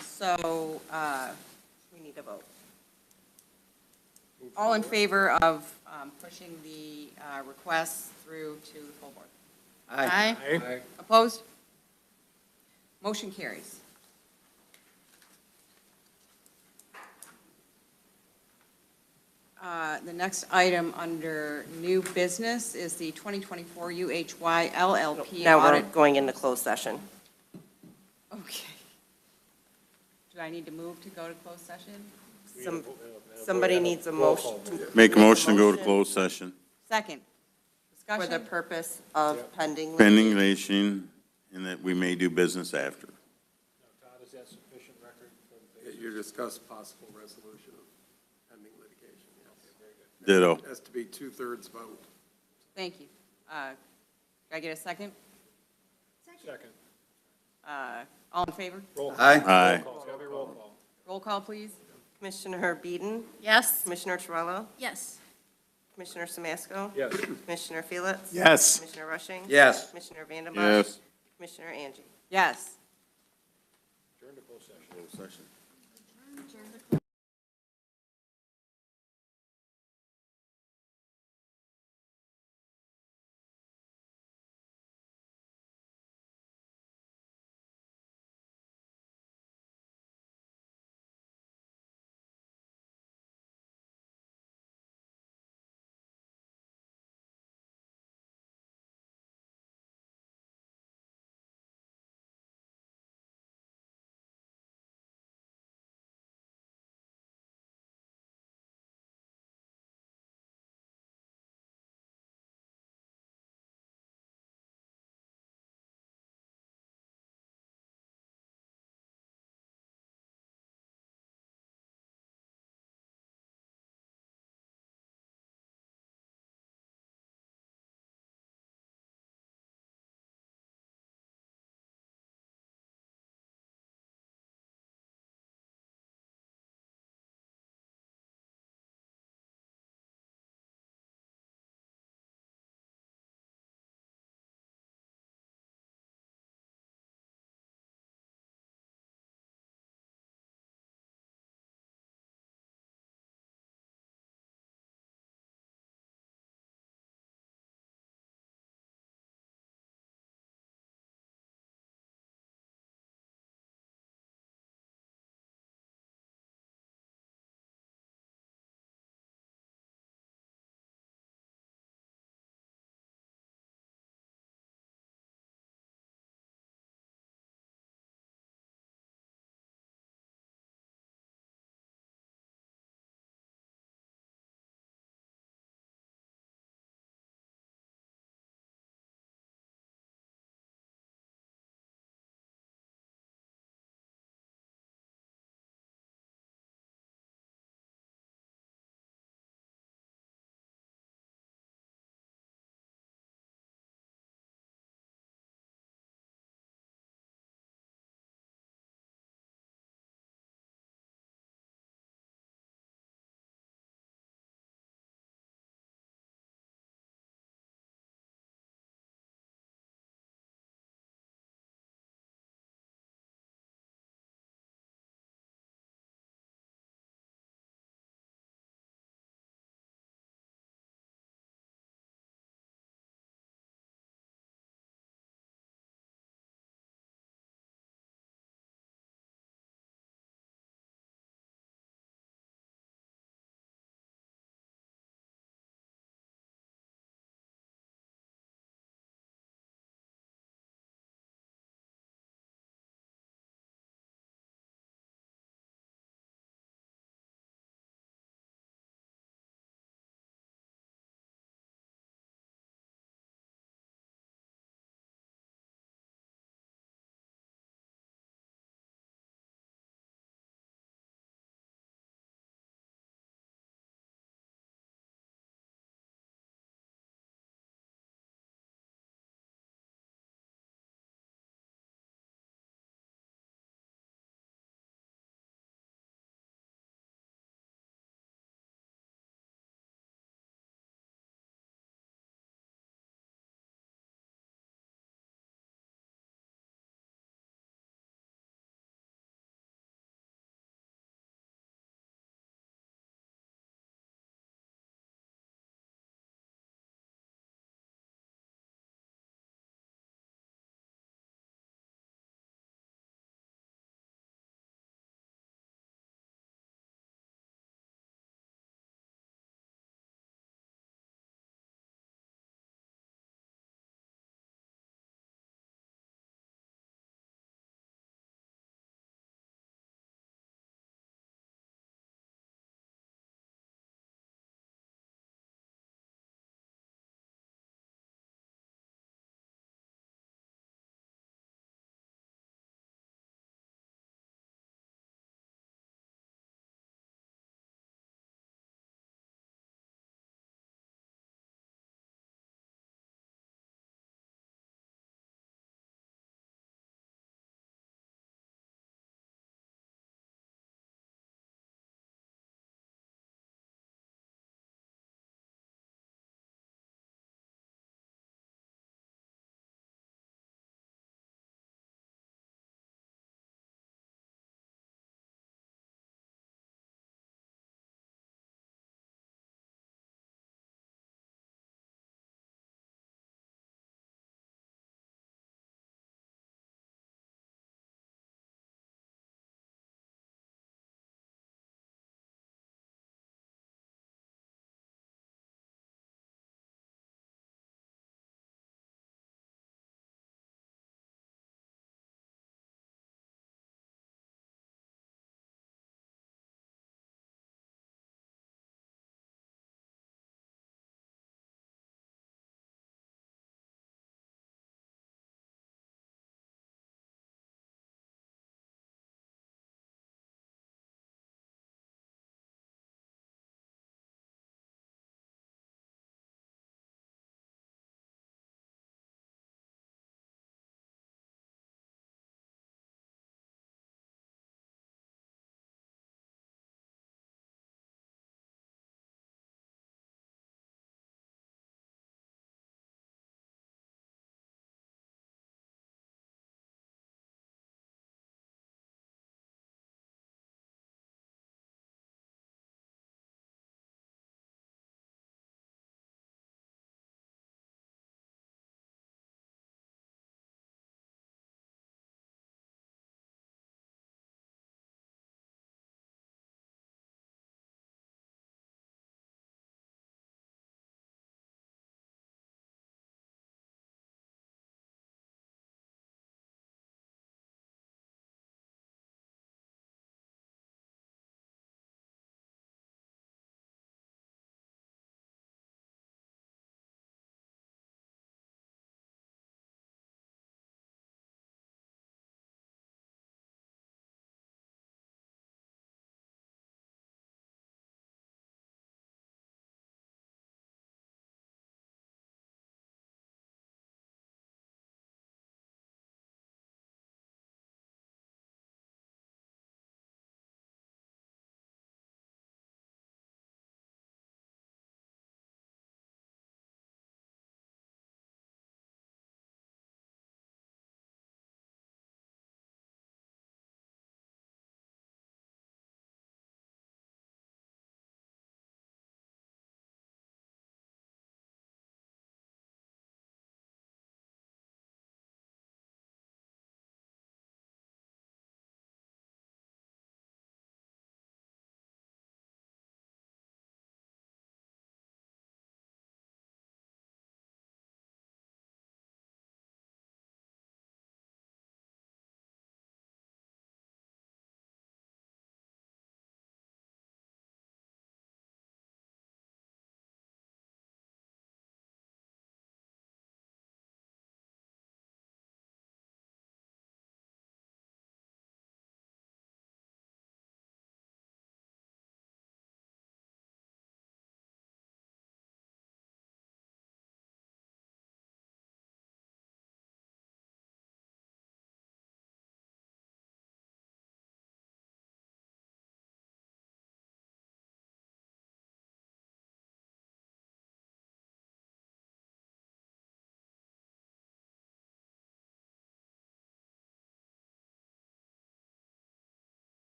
Speaker 17: So, we need a vote. All in favor of pushing the request through to the full board?
Speaker 12: Aye.
Speaker 17: Aye. Opposed? Motion carries. The next item under new business is the 2024 UHY LLP
Speaker 19: Now we're
Speaker 17: audit.
Speaker 19: going into closed session.
Speaker 17: Okay. Do I need to move to go to closed session?
Speaker 19: Somebody needs a motion.
Speaker 18: Make a motion to go to closed session.
Speaker 17: Second.
Speaker 19: For the
Speaker 17: Discussion?
Speaker 19: purpose of pending.
Speaker 18: Pending litigation, and that we may do business after.
Speaker 21: Todd, is that sufficient record for the?
Speaker 1: You discuss possible resolution of pending litigation, yes.
Speaker 18: Ditto.
Speaker 1: Has to be 2/3 vote.
Speaker 17: Thank you. Can I get a second?
Speaker 21: Second.
Speaker 17: All in favor?
Speaker 21: Roll call.
Speaker 3: Aye.
Speaker 18: Aye.
Speaker 21: Roll call. It's gotta be roll call.
Speaker 17: Roll call, please.
Speaker 19: Commissioner Beeden?
Speaker 22: Yes.
Speaker 19: Commissioner Torello?
Speaker 22: Yes.
Speaker 19: Commissioner Samasco?
Speaker 21: Yes.
Speaker 19: Commissioner Felix?
Speaker 16: Yes.
Speaker 19: Commissioner Rushing?
Speaker 3: Yes.
Speaker 19: Commissioner Vandenbach?
Speaker 18: Yes.
Speaker 19: Commissioner Angie?
Speaker 17: Yes.
Speaker 21: Adjourn to closed session.
Speaker 18: Closed session.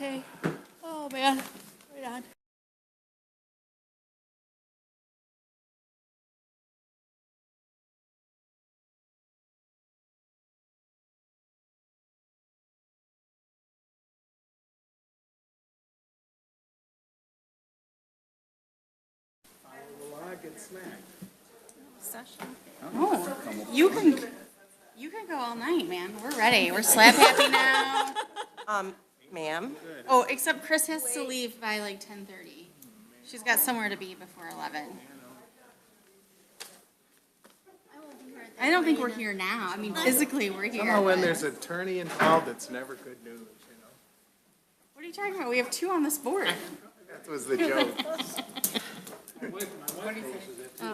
Speaker 22: Okay. Oh, man. Right on. Session. Oh, you can go all night, man. We're ready. We're slap happy now.
Speaker 19: Ma'am?
Speaker 22: Oh, except Chris has to leave by like 10:30. She's got somewhere to be before 11. I don't think we're here now. I mean, physically, we're here.
Speaker 16: Somehow when
Speaker 22: but-
Speaker 16: there's an attorney involved, it's never good news, you know?
Speaker 22: What are you talking about? We have 2 on this board.
Speaker 16: That was the joke.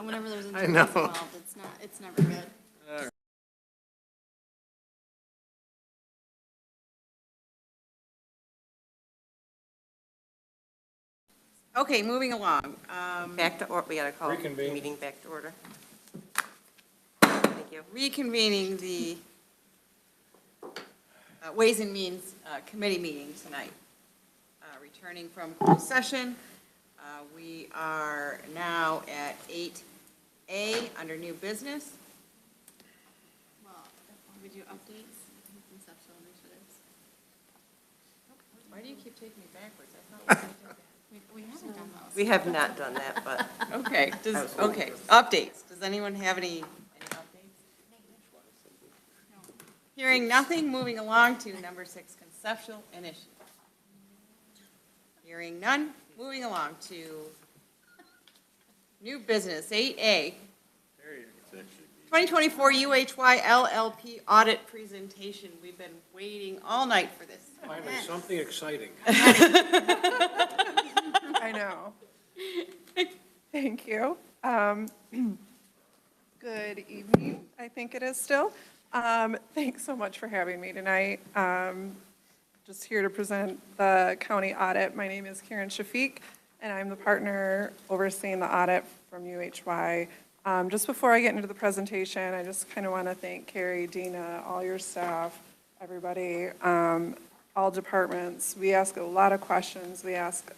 Speaker 22: Whenever there's an
Speaker 16: I
Speaker 22: attorney
Speaker 16: know.
Speaker 22: involved, it's never good.
Speaker 17: Okay, moving along.
Speaker 19: Back to, we gotta call the
Speaker 21: Reconvene.
Speaker 19: meeting back to order. Thank you.
Speaker 17: Reconvening the Ways and Means Committee meeting tonight. Returning from closed session, we are now at 8A under new business.
Speaker 22: Well, we do updates, conceptual initiatives.
Speaker 17: Why do you keep taking me backwards? I thought
Speaker 22: We haven't done those.
Speaker 19: We have not done that, but.
Speaker 17: Okay, okay, updates. Does anyone have any updates? Hearing nothing, moving along to number 6, conceptual initiative. Hearing none, moving along to new business, 8A. 2024 UHY LLP audit presentation. We've been waiting all night for this.
Speaker 21: Finally, something exciting.
Speaker 14: I know. Thank you. Good evening, I think it is still. Thanks so much for having me tonight. Just here to present the county audit. My name is Karen Shafiq, and I'm the partner overseeing the audit from UHY. Just before I get into the presentation, I just kind of want to thank Carrie, Dina, all your staff, everybody, all departments. We ask a lot of questions. We ask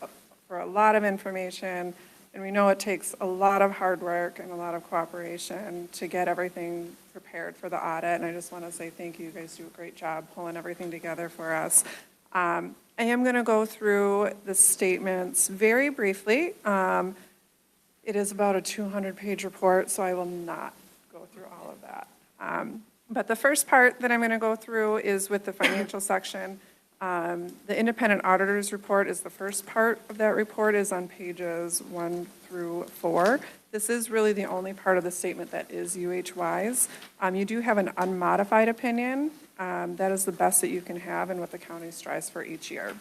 Speaker 14: for a lot of information, and we know it takes a lot of hard work and a lot of cooperation to get everything prepared for the audit, and I just want to say thank you. You guys do a great job pulling everything together for us. I am going to go through the statements very briefly. It is about a 200-page report, so I will not go through all of that. But the first part that I'm going to go through is with the financial section. The independent auditor's report is the first part of that report, is on pages 1 through 4. This is really the only part of the statement that is UHY's. You do have an unmodified opinion. That is the best that you can have and what the county strives for each year.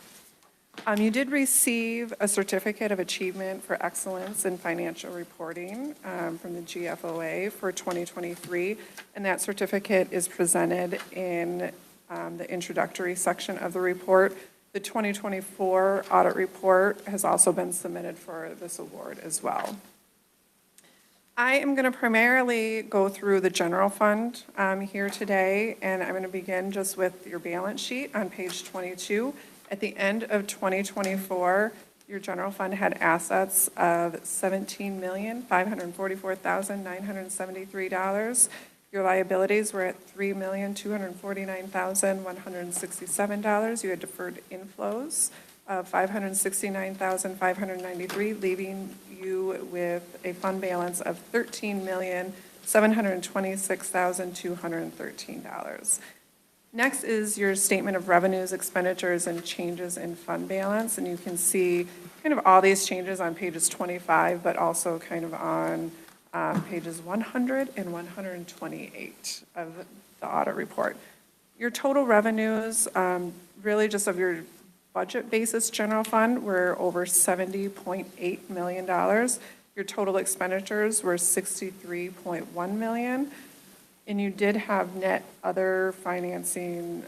Speaker 14: You did receive a certificate of achievement for excellence in financial reporting from the GFOA for 2023, and that certificate is presented in the introductory section of the report. The 2024 audit report has also been submitted for this award as well. I am going to primarily go through the general fund here today, and I'm going to begin just with your balance sheet on page 22. At the end of 2024, your general fund had assets of $17,544,973. Your liabilities were at $3,249,167. You had deferred inflows of $569,593, leaving you with a fund balance of $13,726,213. Next is your statement of revenues, expenditures, and changes in fund balance. And you can see kind of all these changes on pages 25, but also kind of on pages 100 and 128 of the audit report. Your total revenues, really just of your budget basis general fund, were over $70.8 million. Your total expenditures were $63.1 million. And you did have net other financing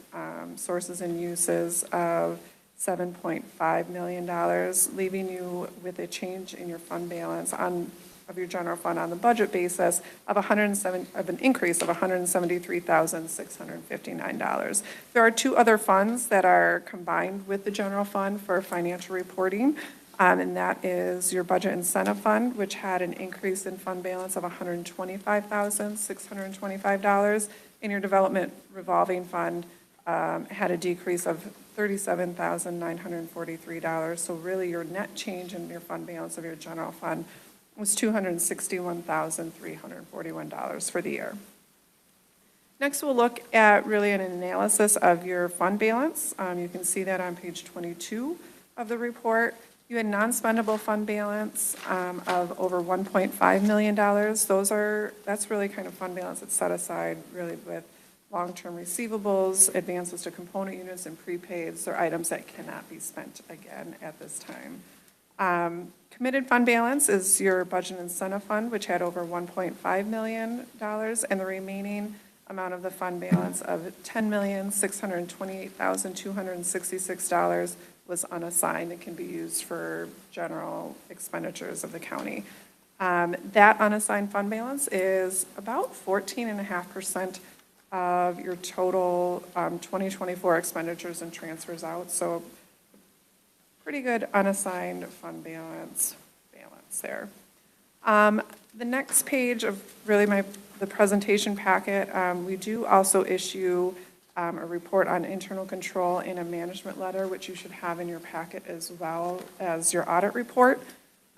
Speaker 14: sources and uses of $7.5 million, leaving you with a change in your fund balance on of your general fund on the budget basis of an increase of $173,659. There are two other funds that are combined with the general fund for financial reporting, and that is your budget incentive fund, which had an increase in fund balance of $125,625, and your development revolving fund had a decrease of $37,943. So really, your net change in your fund balance of your general fund was $261,341 for the year. Next, we'll look at really an analysis of your fund balance. You can see that on page 22 of the report. You had non-spendable fund balance of over $1.5 million. That's really kind of fund balance that's set aside really with long-term receivables, advances to component units, and prepaids. They're items that cannot be spent again at this time. Committed fund balance is your budget incentive fund, which had over $1.5 million, and the remaining amount of the fund balance of $10,628,266 was unassigned and can be used for general expenditures of the county. That unassigned fund balance is about 14.5% of your total 2024 expenditures and transfers out. So pretty good unassigned fund balance there. The next page of really the presentation packet, we do also issue a report on internal control and a management letter, which you should have in your packet as well as your audit report.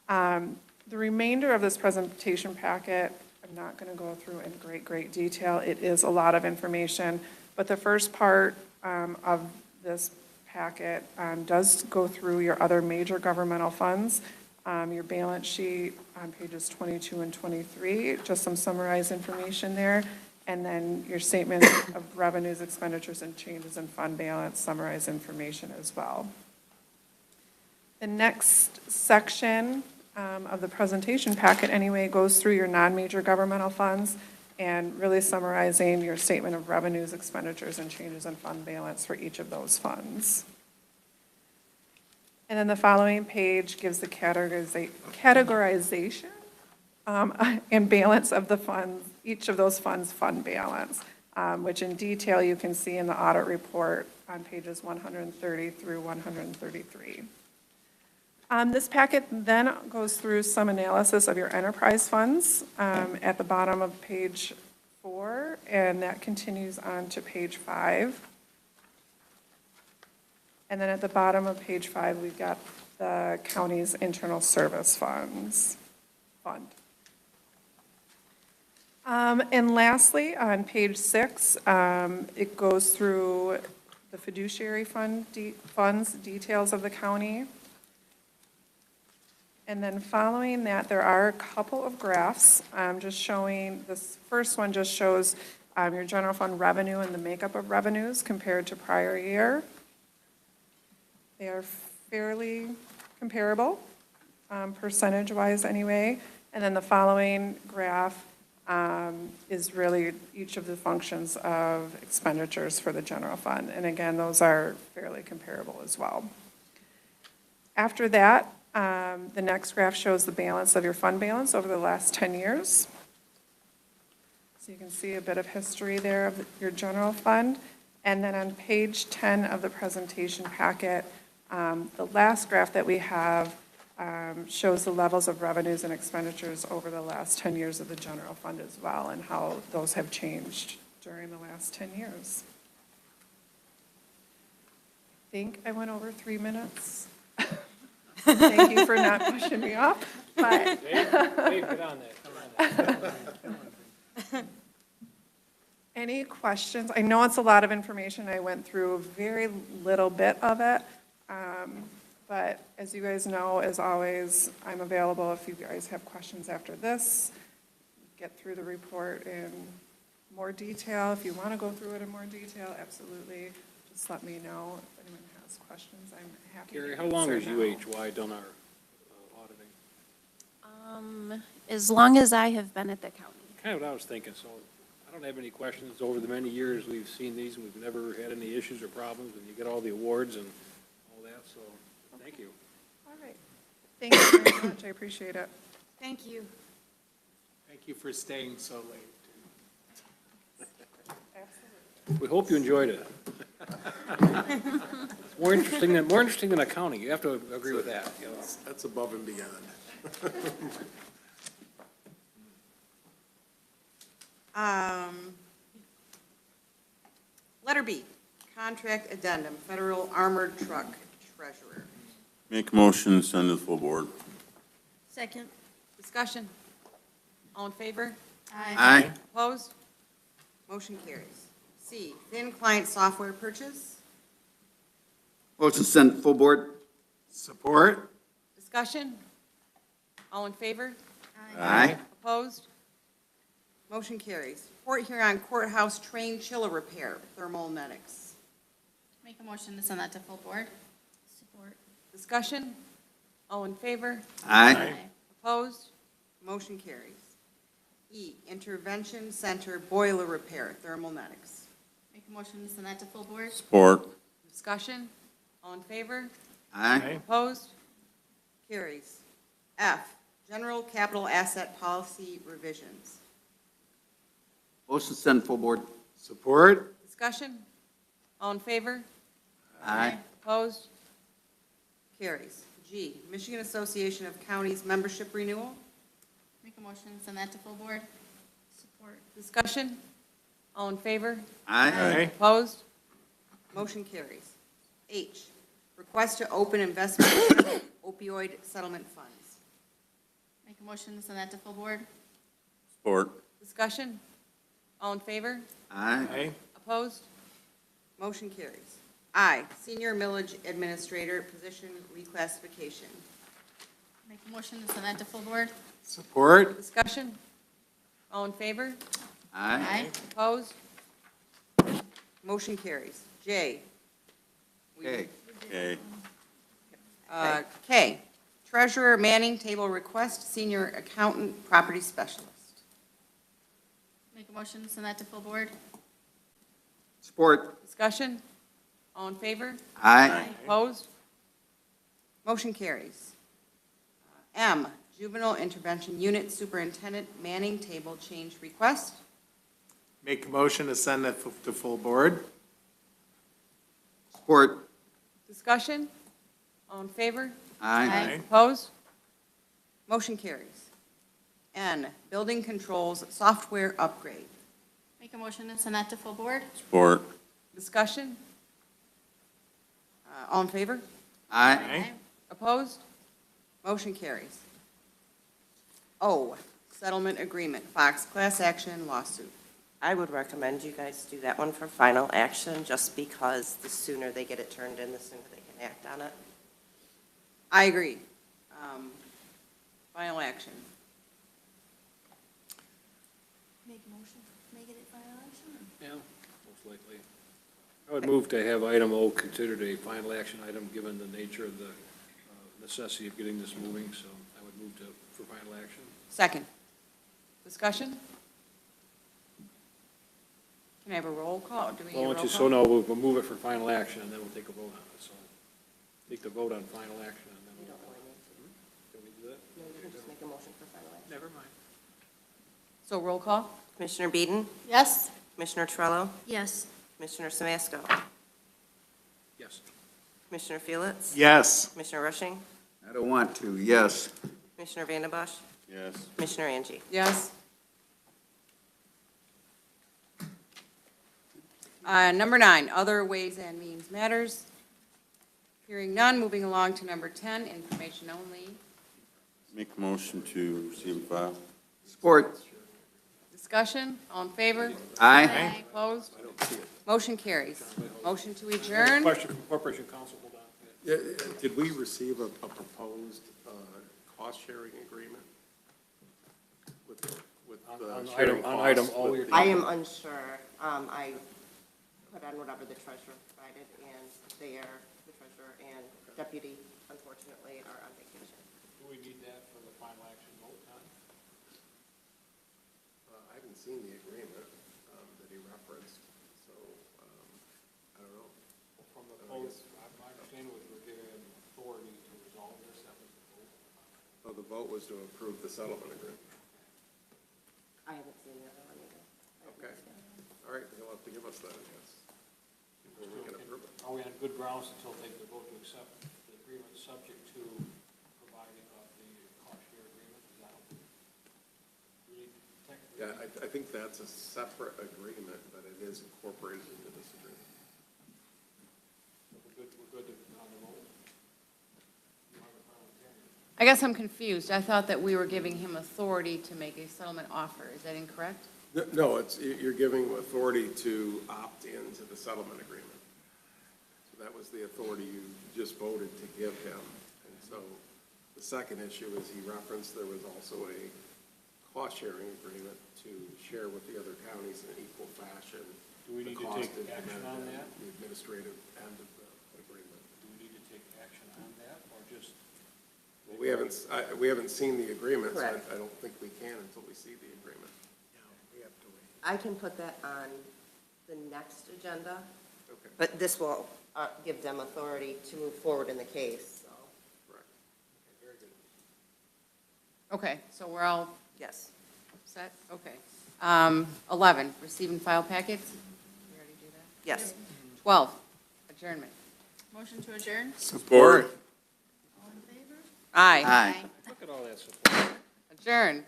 Speaker 14: The remainder of this presentation packet, I'm not going to go through in great detail. It is a lot of information, but the first part of this packet does go through your other major governmental funds, your balance sheet on pages 22 and 23, just some summarized information there, and then your statement of revenues, expenditures, and changes in fund balance, summarized information as well. The next section of the presentation packet anyway goes through your non-major governmental funds and really summarizing your statement of revenues, expenditures, and changes in fund balance for each of those funds. And then the following page gives the categorization and balance of the funds, each of those funds' fund balance, which in detail you can see in the audit report on pages 130 through 133. This packet then goes through some analysis of your enterprise funds at the bottom of page 4, and that continues on to page 5. And then at the bottom of page 5, we've got the county's internal service fund. And lastly, on page 6, it goes through the fiduciary funds details of the county. And then following that, there are a couple of graphs just showing, this first one just shows your general fund revenue and the makeup of revenues compared to prior year. They are fairly comparable, percentage-wise anyway. And then the following graph is really each of the functions of expenditures for the general fund. And again, those are fairly comparable as well. After that, the next graph shows the balance of your fund balance over the last 10 years. So you can see a bit of history there of your general fund. And then on page 10 of the presentation packet, the last graph that we have shows the levels of revenues and expenditures over the last 10 years of the general fund as well, and how those have changed during the last 10 years. I think I went over 3 minutes. Thank you for not pushing me off. But
Speaker 21: Dave, get on that.
Speaker 14: any questions? I know it's a lot of information. I went through a very little bit of it. But as you guys know, as always, I'm available if you guys have questions after this. Get through the report in more detail. If you want to go through it in more detail, absolutely. Just let me know if anyone has questions. I'm happy to
Speaker 21: Gary,
Speaker 14: answer
Speaker 21: how long has
Speaker 14: now.
Speaker 21: UHY done our auditing?
Speaker 22: As long as I have been at the county.
Speaker 21: Kind of what I was thinking, so I don't have any questions. Over the many years we've seen these, and we've never had any issues or problems, and you get all the awards and all that, so thank you.
Speaker 14: All right. Thank you very much. I appreciate it.
Speaker 17: Thank you.
Speaker 16: Thank you for staying so late.
Speaker 21: We hope you enjoyed it. It's more interesting than accounting. You have to agree with that, you know.
Speaker 15: That's above and beyond.
Speaker 17: Letter B, contract addendum, federal armored truck treasurer.
Speaker 18: Make a motion to send to the full board.
Speaker 22: Second.
Speaker 17: Discussion. All in favor?
Speaker 3: Aye.
Speaker 17: Opposed? Motion carries. C, thin client software purchase.
Speaker 3: Motion to send full board.
Speaker 16: Support?
Speaker 17: Discussion. All in favor?
Speaker 3: Aye.
Speaker 17: Opposed? Motion carries. Port Huron Courthouse Train Chiller Repair, Thermalnetics.
Speaker 22: Make a motion to send that to full board. Support.
Speaker 17: Discussion. All in favor?
Speaker 3: Aye.
Speaker 17: Opposed? Motion carries. E, Intervention Center Boiler Repair, Thermalnetics.
Speaker 22: Make a motion to send that to full board.
Speaker 18: Support.
Speaker 17: Discussion. All in favor?
Speaker 3: Aye.
Speaker 17: Opposed? Carries. F, General Capital Asset Policy Revisions.
Speaker 3: Motion to send full board.
Speaker 16: Support?
Speaker 17: Discussion. All in favor?
Speaker 3: Aye.
Speaker 17: Opposed? Carries. G, Michigan Association of Counties Membership Renewal.
Speaker 22: Make a motion to send that to full board. Support.
Speaker 17: Discussion. All in favor?
Speaker 3: Aye.
Speaker 17: Opposed? Motion carries. H, request to open investment opioid settlement funds.
Speaker 22: Make a motion to send that to full board.
Speaker 18: Support.
Speaker 17: Discussion. All in favor?
Speaker 3: Aye.
Speaker 17: Opposed? Motion carries. I, Senior Millage Administrator, position reclassification.
Speaker 22: Make a motion to send that to full board.
Speaker 16: Support?
Speaker 17: Discussion. All in favor?
Speaker 3: Aye.
Speaker 17: Opposed? Motion carries. J.
Speaker 3: Okay.
Speaker 18: Okay.
Speaker 17: K, Treasurer Manning Table Request, Senior Accountant, Property Specialist.
Speaker 22: Make a motion to send that to full board.
Speaker 3: Support.
Speaker 17: Discussion. All in favor?
Speaker 3: Aye.
Speaker 17: Opposed? Motion carries. M, Juvenile Intervention Unit Superintendent Manning Table Change Request.
Speaker 16: Make a motion to send that to full board.
Speaker 3: Support.
Speaker 17: Discussion. All in favor?
Speaker 3: Aye.
Speaker 17: Opposed? Motion carries. N, Building Controls Software Upgrade.
Speaker 22: Make a motion to send that to full board.
Speaker 18: Support.
Speaker 17: Discussion. All in favor?
Speaker 3: Aye.
Speaker 17: Opposed? Motion carries. O, Settlement Agreement, Fox Class Action Lawsuit.
Speaker 19: I would recommend you guys do that one for final action, just because the sooner they get it turned in, the sooner they can act on it.
Speaker 17: I agree. Final action.
Speaker 22: Make a motion, make it a final action.
Speaker 21: Yeah, most likely. I would move to have item O considered a final action item, given the nature of the necessity of getting this moving, so I would move for final action.
Speaker 17: Second. Discussion? Can I have a roll call? Do we need a roll call?
Speaker 21: So no, we'll move it for final action, and then we'll take a vote on it, so take the vote on final action, and then we'll. Can we do that?
Speaker 19: No, you can just make a motion for final action.
Speaker 21: Never mind.
Speaker 17: So roll call?
Speaker 19: Commissioner Beeden?
Speaker 22: Yes.
Speaker 19: Commissioner Trello?
Speaker 22: Yes.
Speaker 19: Commissioner Samasco?
Speaker 21: Yes.
Speaker 19: Commissioner Felix?
Speaker 16: Yes.
Speaker 19: Commissioner Rushing?
Speaker 3: I don't want to, yes.
Speaker 19: Commissioner Vandenbosch?
Speaker 18: Yes.
Speaker 19: Commissioner Angie?
Speaker 17: Yes. Number 9, Other Ways and Means Matters. Hearing none, moving along to number 10, Information Only.
Speaker 18: Make a motion to receive and file.
Speaker 3: Support.
Speaker 17: Discussion, all in favor?
Speaker 3: Aye.
Speaker 17: Opposed? Motion carries. Motion to adjourn.
Speaker 21: Question from Corporation Counsel, hold on.
Speaker 15: Yeah, did we receive a proposed cost-sharing agreement with the
Speaker 21: On
Speaker 15: sharing
Speaker 21: item
Speaker 15: costs
Speaker 21: O,
Speaker 15: with
Speaker 21: you're
Speaker 15: the-
Speaker 19: I am unsure. I put on whatever the treasurer provided, and the treasurer and deputy, unfortunately, are on vacation.
Speaker 21: Do we need that for the final action vote, Todd?
Speaker 15: I haven't seen the agreement that he referenced, so I don't know.
Speaker 21: From the votes, my understanding was we're giving him authority to resolve this, that was the vote.
Speaker 15: Oh, the vote was to approve the settlement agreement.
Speaker 19: I haven't seen the other one either.
Speaker 15: Okay. All right, you'll have to give us that, I guess. Before we can approve it.
Speaker 21: Are we on good grounds until take the vote to accept the agreement subject to providing of the cost share agreement? Is that okay? We need technically.
Speaker 15: Yeah, I think that's a separate agreement, but it is incorporated into this agreement.
Speaker 21: We're good on the vote.
Speaker 17: I guess I'm confused. I thought that we were giving him authority to make a settlement offer. Is that incorrect?
Speaker 15: No, you're giving authority to opt into the settlement agreement. So that was the authority you just voted to give him. And so the second issue is he referenced there was also a cost-sharing agreement to share with the other counties in equal fashion.
Speaker 21: Do we need to take action on that?
Speaker 15: The administrative end of the agreement.
Speaker 21: Do we need to take action on that, or just?
Speaker 15: Well, we haven't seen the agreement, so
Speaker 19: Correct.
Speaker 15: I don't think we can until we see the agreement.
Speaker 19: I can put that on the next agenda,
Speaker 15: Okay.
Speaker 19: but this will give them authority to move forward in the case, so,
Speaker 15: Correct.
Speaker 21: Very good.
Speaker 17: Okay, so we're all
Speaker 19: yes.
Speaker 17: set? Okay. 11, receive and file packets. We already do that?
Speaker 19: Yes.
Speaker 17: 12, adjournment.
Speaker 22: Motion to adjourn?
Speaker 15: Support.
Speaker 22: All in favor?
Speaker 17: Aye.
Speaker 19: Aye.
Speaker 21: Look at all that support.
Speaker 17: Adjourn.